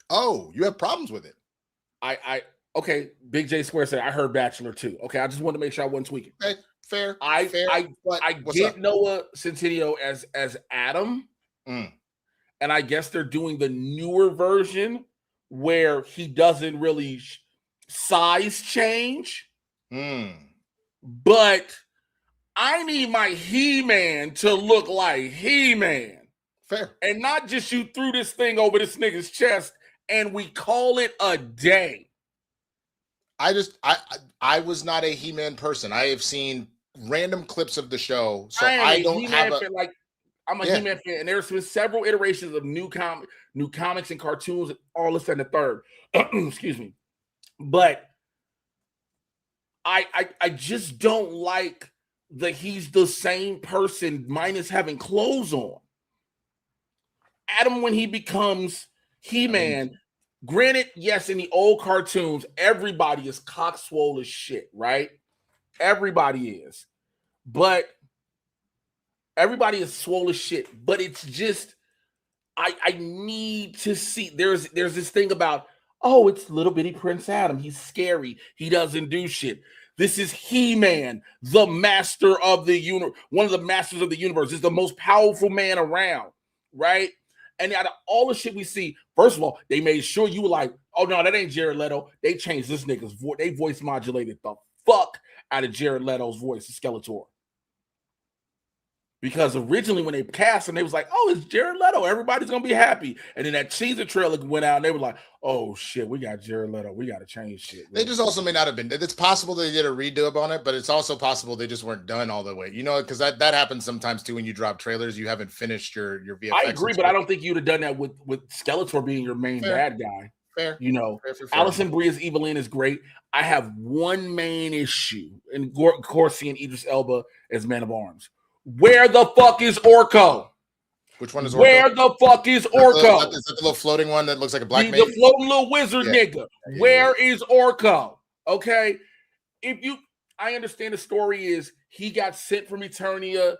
Oh, you have problems with it? Okay. Big J Square said I heard Bachelor too. Okay, I just wanted to make sure I wasn't tweaking. Okay, fair. I get Noah Centineo as Adam, and I guess they're doing the newer version where he doesn't really size change. But I need my He-Man to look like He-Man. Fair. And not just you threw this thing over this nigga's chest and we call it a day. I was not a He-Man person. I have seen random clips of the show, so I don't have a... I'm a He-Man fan, and there's been several iterations of new comics and cartoons, and all this and the third. Excuse me. But I just don't like that he's the same person minus having clothes on. Adam, when he becomes He-Man, granted, yes, in the old cartoons, everybody is cockswole as shit, right? Everybody is. But everybody is swole as shit. But it's just, I need to see. There's this thing about, oh, it's little bitty Prince Adam. He's scary. He doesn't do shit. This is He-Man, the master of the universe, one of the masters of the universe. Is the most powerful man around, right? And out of all the shit we see, first of all, they made sure you were like, oh no, that ain't Jared Leto. They changed this nigga's voice. They voice modulated the fuck out of Jared Leto's voice, Skeletor. Because originally when they cast him, they was like, oh, it's Jared Leto. Everybody's going to be happy. And then that teaser trailer went out and they were like, oh, shit, we got Jared Leto. We got to change shit. They just also may not have been. It's possible they did a redo on it, but it's also possible they just weren't done all the way. You know, because that happens sometimes too when you drop trailers. You haven't finished your VFX. I agree, but I don't think you'd have done that with Skeletor being your main bad guy. Fair. You know, Fair. Alison Brie as Evelyn is great. I have one main issue, and of course seeing Idris Elba as Man of Arms. Where the fuck is Orko? Which one is Orko? Where the fuck is Orko? Is that the little floating one that looks like a black The floating little wizard nigga. Yeah. Where is Orko? Okay. I understand the story is he got sent from Eternia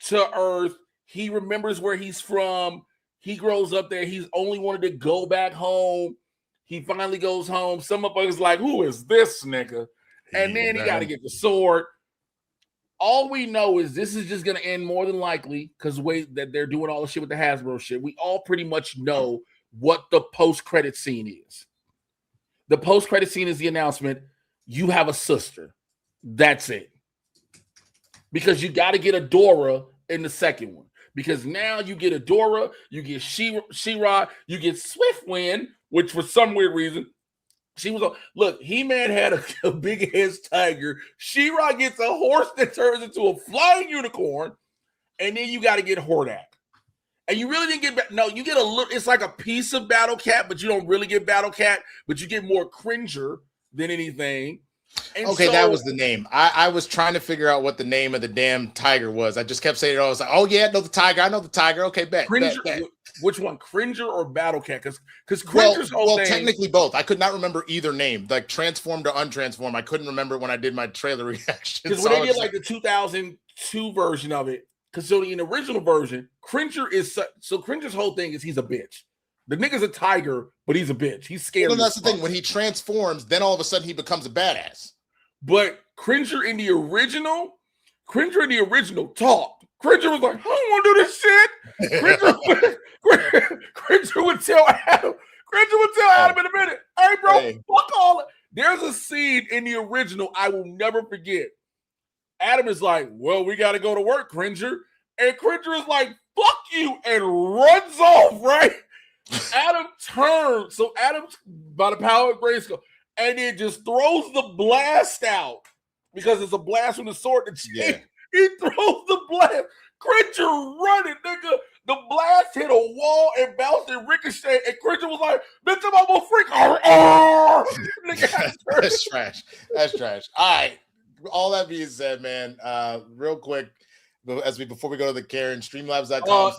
to Earth. He remembers where he's from. He grows up there. He's only wanted to go back home. He finally goes home. Some motherfuckers like, who is this nigga? And then he got to get the sword. All we know is this is just going to end more than likely because the way that they're doing all the shit with the Hasbro shit. We all pretty much know what the post-credit scene is. The post-credit scene is the announcement, you have a sister. That's it. Because you got to get Adora in the second one. Because now you get Adora, you get She-Ra, you get Swiftwind, which for some weird reason, she was look, He-Man had a big-ass tiger. She-Ra gets a horse that turns into a flying unicorn, and then you got to get Hordak. And you really didn't get you get a little, it's like a piece of Battle Cat, but you don't really get Battle Cat, but you get more Cringer than anything. And okay, that was the name. I was trying to figure out what the name of the damn tiger was. I just kept saying it. I was like, oh yeah, I know the tiger. I know the tiger. Okay, bet. Which one, Cringer or Battle Cat? Because Cringer's whole thing. Technically both. I could not remember either name, like transformed or untransformed. I couldn't remember when I did my trailer reaction. Because when they did like the 2002 version of it, because so in the original version, Cringer is so Cringer's whole thing is he's a bitch. The nigga's a tiger, but he's a bitch. He's scared. Well, that's the thing. When he transforms, then all of a sudden he becomes a badass. But Cringer in the original talked. Cringer was like, I don't want to do this shit. Cringer would tell Adam. Cringer would tell Adam in a minute, hey, bro, fuck all it. There's a scene in the original I will never forget. Adam is like, well, we got to go to work, Cringer. And Cringer is like, fuck you, and runs off, right? Adam turns. So Adam's by the power of Grayskull, and then just throws the blast out because it's a blast from the sword. He throws the blast. Cringer running, nigga. The blast hit a wall and bounced and ricocheted, and Cringer was like, bitch, I'm almost freak. That's trash. That's trash. All right. All that being said, man, real quick, before we go to the Karen, streamlabs.com.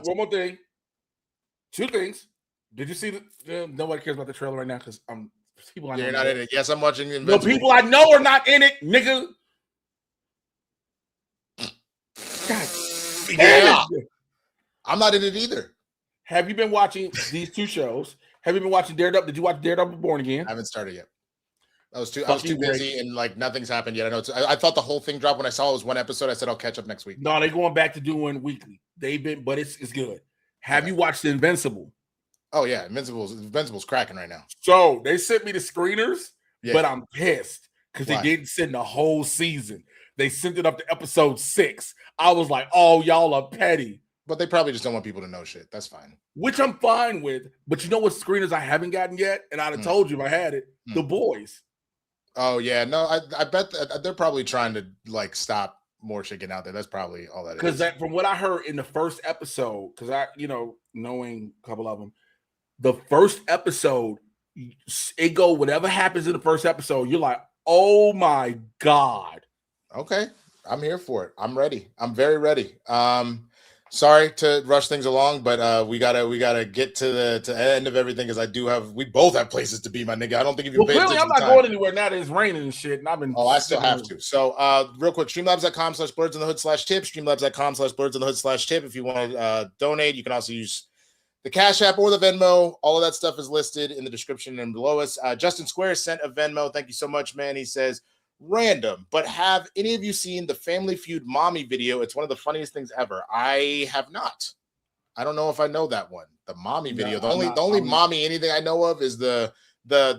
One more thing. Two things. Did you see nobody cares about the trailer right now because people I know. You're not in it. Yes, I'm watching Invincible. The people I know are not in it, nigga. God damn. I'm not in it either. Have you been watching these two shows? Have you been watching Daredevil? Did you watch Daredevil Born Again? I haven't started yet. I was too busy and like nothing's happened yet. I know. I thought the whole thing dropped when I saw it was one episode. I said I'll catch up next week. No, they're going back to doing weekly. But it's good. Have you watched Invincible? Oh yeah, Invincible's cracking right now. So they sent me the screeners, but I'm pissed because they didn't send the whole season. They sent it up to episode 6. I was like, oh, y'all are petty. But they probably just don't want people to know shit. That's fine. Which I'm fine with. But you know what screeners I haven't gotten yet? And I'd have told you if I had it. The Boys. Oh yeah, no, I bet they're probably trying to like stop more shit getting out there. That's probably all that is. Because from what I heard in the first episode, because I, knowing a couple of them, the first episode, it go whatever happens in the first episode, you're like, oh my God. Okay, I'm here for it. I'm ready. I'm very ready. Sorry to rush things along, but we gotta get to the end of everything because we both have places to be, my nigga. I don't think if you pay attention. I'm not going anywhere now that it's raining and shit. And I've been. Oh, I still have to. So, real quick, streamlabs.com/Blerds in the Hood /tip. Streamlabs.com/Blerds in the Hood /tip. If you want to donate, you can also use the Cash App or the Venmo. All of that stuff is listed in the description and below us. Justin Square sent a Venmo. Thank you so much, man. He says, random, but have any of you seen the Family Feud mommy video? It's one of the funniest things ever. I have not. I don't know if I know that one. The mommy video. The only mommy anything I know of is the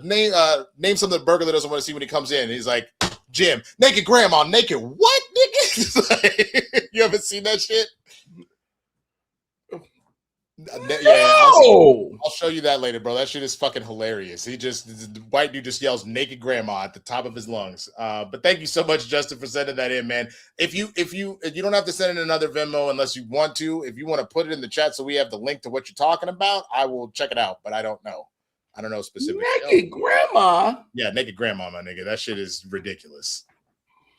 name something the burglar doesn't want to see when he comes in. He's like, Jim, naked grandma, naked what, nigga? You ever seen that shit? Yeah, I'll show you that later, bro. That shit is fucking hilarious. The white dude just yells naked grandma at the top of his lungs. But thank you so much, Justin, for sending that in, man. If you don't have to send in another Venmo unless you want to. If you want to put it in the chat so we have the link to what you're talking about, I will check it out. But I don't know. I don't know specifically. Naked grandma. Yeah, naked grandma, my nigga. That shit is ridiculous.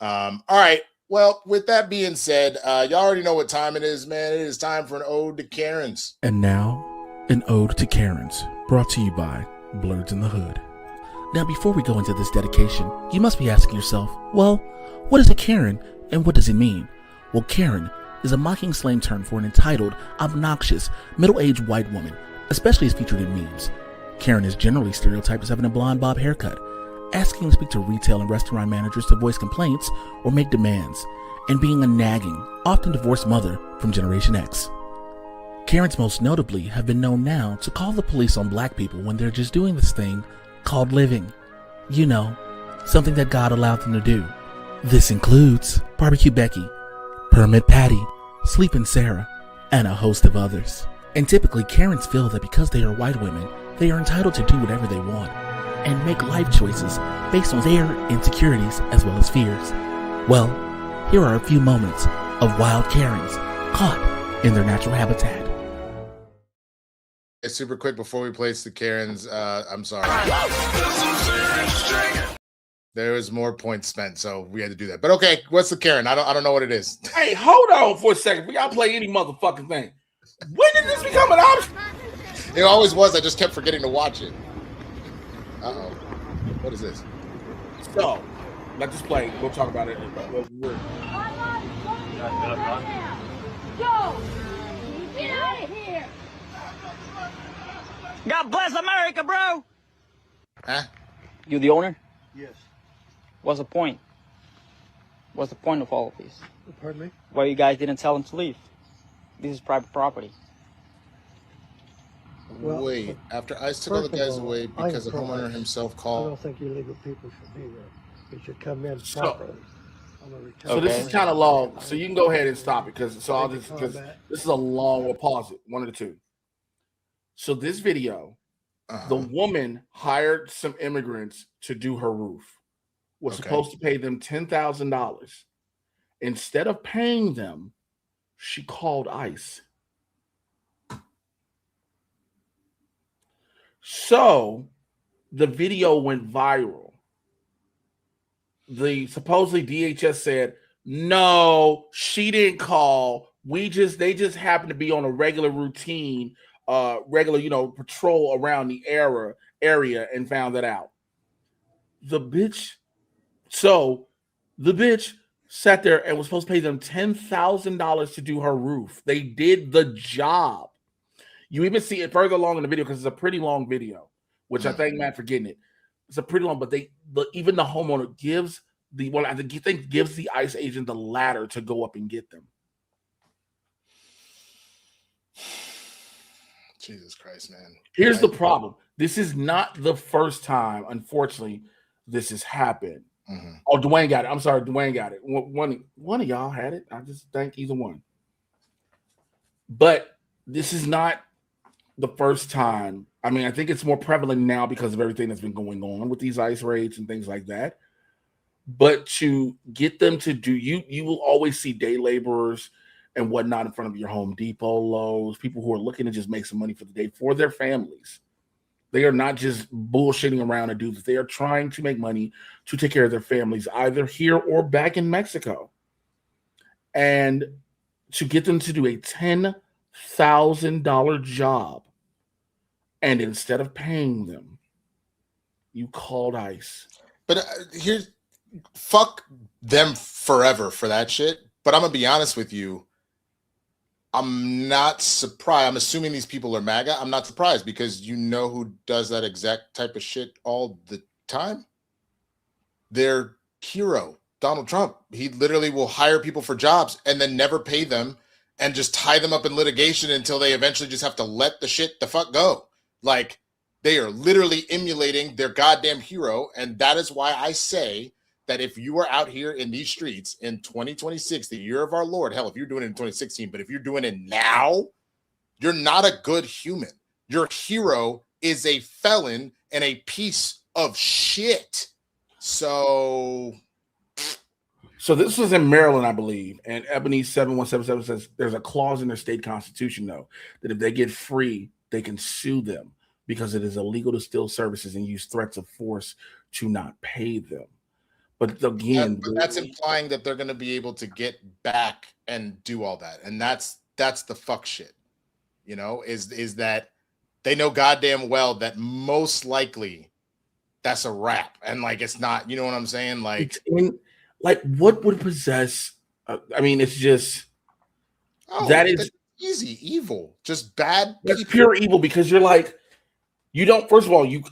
All right. Well, with that being said, y'all already know what time it is, man. It is time for an ode to Karens. And now, an ode to Karens, brought to you by Blerds N The Hood. Now, before we go into this dedication, you must be asking yourself, well, what is a Karen and what does it mean? Well, Karen is a mocking slang term for an entitled, obnoxious, middle-aged white woman, especially as featured in memes. Karen is generally stereotyped as having a blonde bob haircut, asking to speak to retail and restaurant managers to voice complaints or make demands, and being a nagging, often divorced mother from Generation X. Karens most notably have been known now to call the police on black people when they're just doing this thing called living. You know, something that God allowed them to do. This includes Barbecue Becky, Permit Patty, Sleepin' Sarah, and a host of others. And typically Karens feel that because they are white women, they are entitled to do whatever they want and make life choices based on their insecurities as well as fears. Well, here are a few moments of wild Karens caught in their natural habitat. It's super quick before we place the Karens. I'm sorry. There was more points spent, so we had to do that. But okay, what's the Karen? I don't know what it is. Hey, hold on for a second. We gotta play any motherfucking thing. When did this become an option? It always was. I just kept forgetting to watch it. Uh-oh. What is this? So, let's just play. We'll talk about it. Go! Get out of here! God bless America, bro! Huh? You the owner? Yes. What's the point? What's the point of all of this? Pardon me? Why you guys didn't tell him to leave? This is private property. Well, wait, after ICE took all the guys away because the homeowner himself I called. don't think illegal people should be there. They should come in properly. So this is kind of long, so you can go ahead and stop it because this is a long. We'll pause it. One of the two. So this video, the woman hired some immigrants to do her roof. Was supposed to pay them $10,000. Instead of paying them, she called ICE. So the video went viral. The supposedly DHS said, no, she didn't call. They just happened to be on a regular routine, patrol around the area and found that out. The bitch sat there and was supposed to pay them $10,000 to do her roof. They did the job. You even see it further along in the video because it's a pretty long video, which I thank Matt for getting it. It's a pretty long, but even the homeowner gives the ICE agent the ladder to go up and get them. Jesus Christ, man. Here's the problem. This is not the first time, unfortunately, this has happened. Mm-hmm. Oh, Dwayne got it. I'm sorry, Dwayne got it. One of y'all had it. I just thank either one. But this is not the first time. I mean, I think it's more prevalent now because of everything that's been going on with these ICE raids and things like that. But to get them to do, you will always see day laborers and whatnot in front of your Home Depot, Lowe's, people who are looking to just make some money for the day for their families. They are not just bullshitting around to do this. They are trying to make money to take care of their families, either here or back in Mexico. And to get them to do a $10,000 job, and instead of paying them, you called ICE. But fuck them forever for that shit. But I'm going to be honest with you. I'm not surprised. I'm assuming these people are MAGA. I'm not surprised because you know who does that exact type of shit all the time? Their hero, Donald Trump. He literally will hire people for jobs and then never pay them and just tie them up in litigation until they eventually just have to let the shit the fuck go. Like, they are literally emulating their goddamn hero. And that is why I say that if you are out here in these streets in 2026, the year of our Lord, hell, if you're doing it in 2016, but if you're doing it now, you're not a good human. Your hero is a felon and a piece of shit. So this was in Maryland, I believe, and Ebony 7177 says there's a clause in their state constitution, though, that if they get free, they can sue them because it is illegal to steal services and use threats of force to not pay them. But again, that's implying that they're going to be able to get back and do all that, and that's the fuck shit. You know, is that they know goddamn well that most likely that's a wrap, and like it's not. You know what I'm saying? Like, what would possess? I mean, it's just that is easy evil, just bad. That's pure evil because you're like, you don't. First of all, you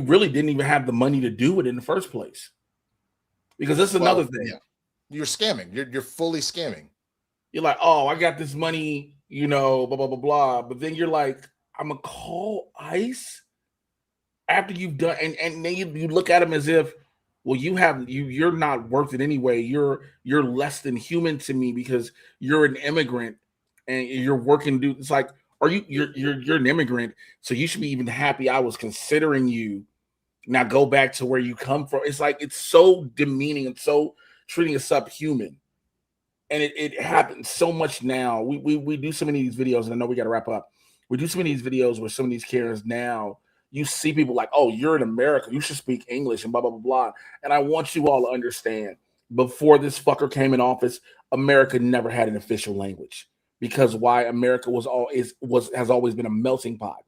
really didn't even have the money to do it in the first place. Because that's another thing. Yeah. You're scamming. You're fully scamming. You're like, oh, I got this money, you know, blah, blah, blah, blah. But then you're like, I'm going to call ICE after you've done. And then you look at them as if, well, you're not worth it anyway. You're less than human to me because you're an immigrant and you're working. It's like, you're an immigrant. So you should be even happy I was considering you. Now go back to where you come from. It's like it's so demeaning and so treating us subhuman. And it happens so much now. We do so many of these videos, and I know we got to wrap up. We do so many of these videos where some of these characters now, you see people like, oh, you're in America. You should speak English and blah, blah, blah, blah. And I want you all to understand, before this fucker came in office, America never had an official language. Because why? America has always been a melting pot.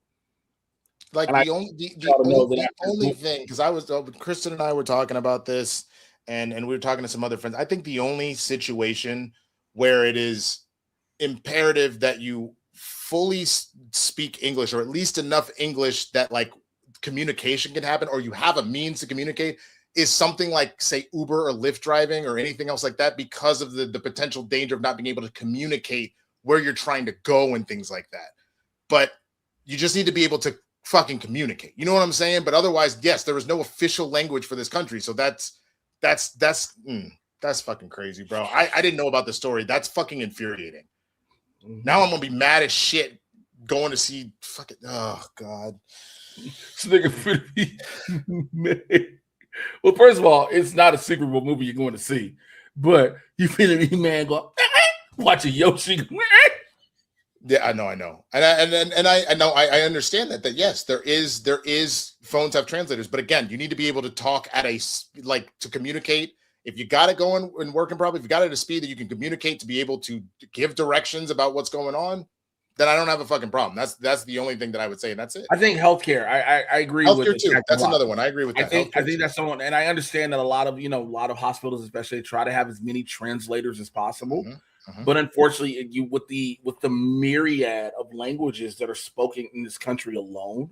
Like the only thing, because Kristen and I were talking about this, and we were talking to some other friends. I think the only situation where it is imperative that you fully speak English, or at least enough English that like communication can happen, or you have a means to communicate, is something like, say, Uber or Lyft driving or anything else like that, because of the potential danger of not being able to communicate where you're trying to go and things like that. But you just need to be able to fucking communicate. You know what I'm saying? But otherwise, yes, there is no official language for this country. So that's fucking crazy, bro. I didn't know about the story. That's fucking infuriating. Now I'm gonna be mad as shit going to see fucking, oh god. This nigga well, first of all, it's not a Super Bowl movie you're going to see, but you finna be man go watching Yoshi. Yeah, I know, and I know, I understand that yes, there is phones have translators, but again, you need to be able to talk at to communicate. If you got it going and working properly, if you got it at a speed that you can communicate to be able to give directions about what's going on, then I don't have a fucking problem. That's the only thing that I would say, and that's it. I think healthcare. I agree healthcare with too. That's another one. I agree with that. I think that's someone, and I understand that a lot of hospitals, especially, try to have as many translators as possible. But unfortunately, with the myriad of languages that are spoken in this country alone,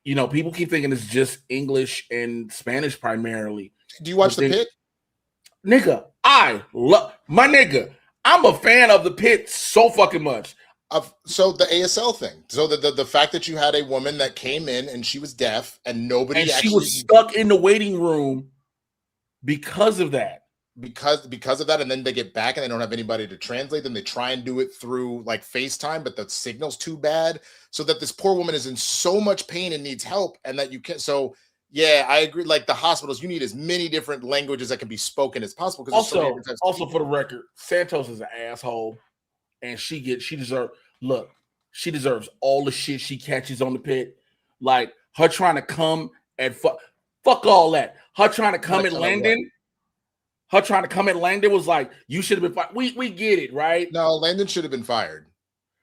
people keep thinking it's just English and Spanish primarily. Do you watch The Pit? Nigga, I love my nigga. I'm a fan of The Pit so fucking much. So the ASL thing. So the fact that you had a woman that came in and she was deaf and she was stuck in the waiting room because of that. Because of that, and then they get back and they don't have anybody to translate them. They try and do it through like FaceTime, but the signal's too bad, so that this poor woman is in so much pain and needs help, and that you can't. So yeah, I agree. Like the hospitals, you need as many different languages that can be spoken as possible. Because also for the record, Santos is an asshole, and she deserves all the shit she catches on The Pit. Like her trying to come and fuck all that. Her trying to come at Landon. Her trying to come at Langdon was like, you should have been fired. We get it, right? No, Landon should have been fired.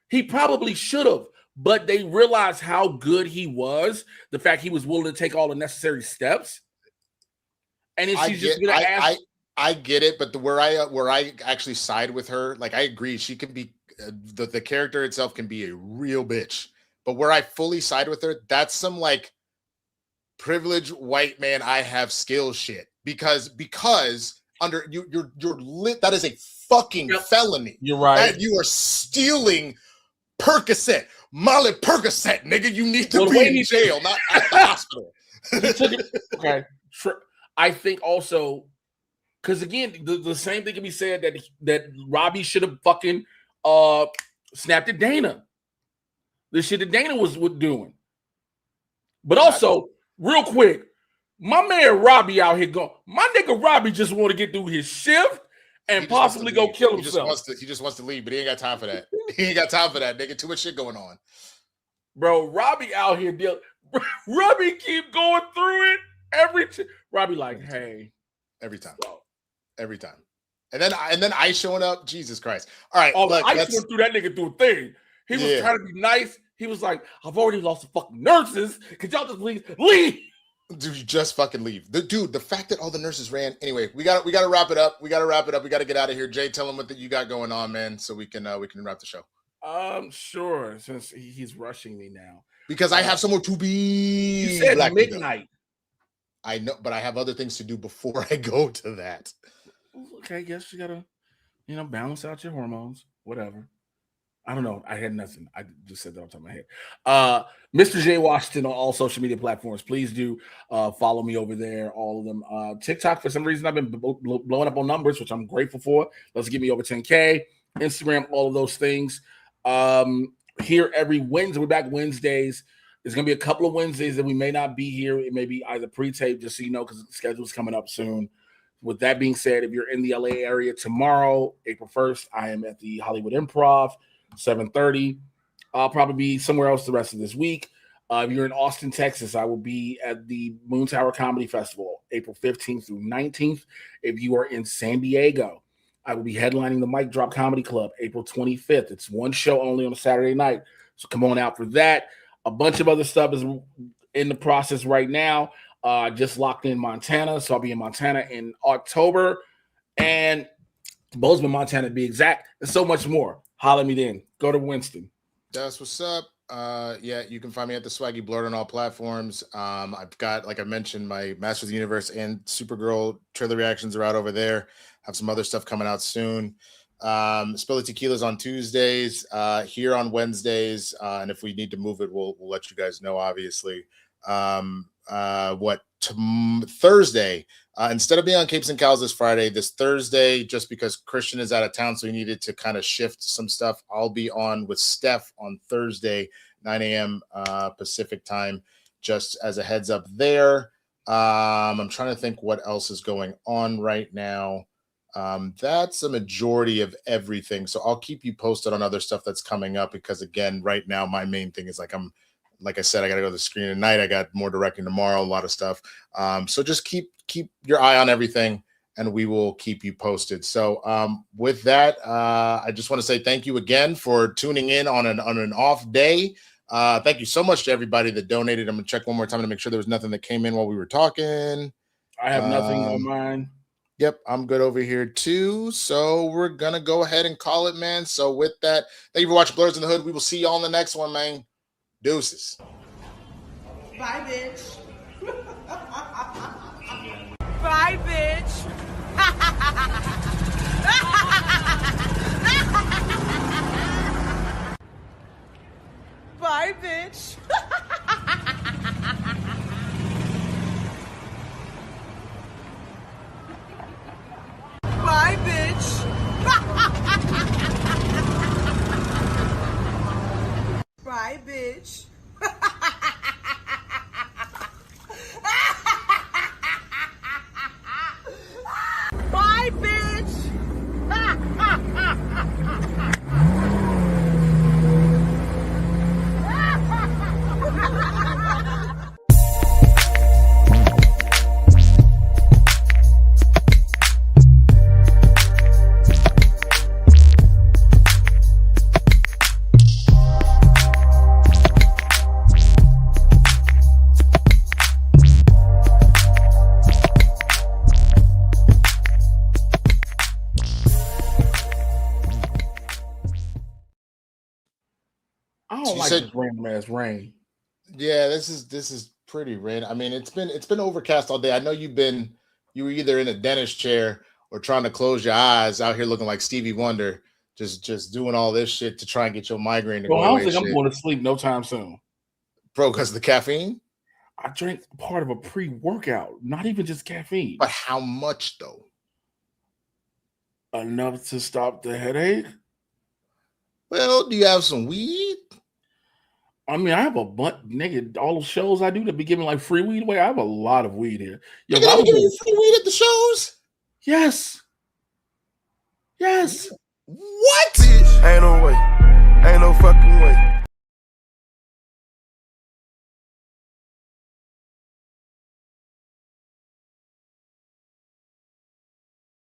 He probably should have, but they realized how good he was, the fact he was willing to take all the necessary steps. And then she's just gonna ask. I get it, but where I actually side with her, like I agree, she can be the character itself can be a real bitch. But where I fully side with her, that's some like privileged white man I have skills shit. Because under you're lit. That is a fucking felony. You're right. That you are stealing Percocet, Molly Percocet, nigga. You need to be in jail, not at the hospital. Okay. I think also because again, the same thing can be said that Robbie should have fucking snapped at Dana. The shit that Dana was doing. But also, real quick, my man Robbie out here going. My nigga Robbie just want to get through his shift and possibly go kill himself. He just wants to leave, but he ain't got time for that. He ain't got time for that, nigga. Too much shit going on. Bro, Robbie out here deal. Robbie keep going through it every time. Robbie like, hey. Every time. Every time. And then Ice showing up. Jesus Christ. All right. Oh, look, Ice went through that nigga through a thing. He was trying to be nice. He was like, I've already lost the fucking nurses. Could y'all just leave? Dude, you just fucking leave. The fact that all the nurses ran. Anyway, we gotta wrap it up. We gotta get out of here. Jay, tell him what you got going on, man, so we can wrap the show. Sure. Since he's rushing me now. Because I have somewhere to be. You said midnight. I know, but I have other things to do before I go to that. Okay, I guess you gotta, balance out your hormones. Whatever. I don't know. I had nothing. I just said that off the top of my head. Mr. Jay Washington on all social media platforms. Please do follow me over there. All of them. TikTok, for some reason, I've been blowing up on numbers, which I'm grateful for. Let's get me over 10K. Instagram, all of those things. Here every Wednesday. We're back Wednesdays. There's going to be a couple of Wednesdays that we may not be here. It may be either pre-taped, just so you know, because the schedule's coming up soon. With that being said, if you're in the LA area tomorrow, April 1st, I am at the Hollywood Improv, 7:30. I'll probably be somewhere else the rest of this week. If you're in Austin, Texas, I will be at the Moon Tower Comedy Festival, April 15th through 19th. If you are in San Diego, I will be headlining the Mic Drop Comedy Club, April 25th. It's one show only on a Saturday night, so come on out for that. A bunch of other stuff is in the process right now. Just locked in Montana, so I'll be in Montana in October, and Bozeman, Montana, to be exact, and so much more. Holler at me then. Go to Winston. That's what's up. You can find me at TheSwaggyBlerd on all platforms. I've got, like I mentioned, my Master of the Universe and Supergirl trailer reactions are out over there. Have some other stuff coming out soon. Spill the Tequila's on Tuesdays, here on Wednesdays, and if we need to move it, we'll let you guys know, obviously. Thursday, instead of being on Capes and Cows this Friday, this Thursday, just because Christian is out of town, so he needed to kind of shift some stuff, I'll be on with Steph on Thursday, 9 a.m. Pacific time, just as a heads up there. I'm trying to think what else is going on right now. That's a majority of everything, so I'll keep you posted on other stuff that's coming up, because again, right now my main thing is like I said, I got to go to the screen tonight. I got more directing tomorrow, a lot of stuff. So just keep your eye on everything, and we will keep you posted. So with that, I just want to say thank you again for tuning in on an off day. Thank you so much to everybody that donated. I'm going to check one more time to make sure there was nothing that came in while we were talking. I have nothing on mine. Yep, I'm good over here too. So we're going to go ahead and call it, man. So with that, thank you for watching Blerds in the Hood. We will see you all in the next one, man. Deuces. Bye, bitch. Bye, bitch. Bye, bitch. Bye, bitch. Bye, bitch. Bye, bitch. I don't like this random ass rain. Yeah, this is pretty rain. I mean, it's been overcast all day. I know you were either in a dentist chair or trying to close your eyes out here looking like Stevie Wonder, just doing all this shit to try and get your migraine to go away. I don't think I'm going to sleep no time soon. Bro, because of the caffeine? I drank part of a pre-workout, not even just caffeine. But how much though? Enough to stop the headache. Well, do you have some weed? I mean, I have a bunch, nigga. All the shows I do that be giving like free weed away. I have a lot of weed here. Yo, you giving you free weed at the shows? Yes. Yes. What? Ain't no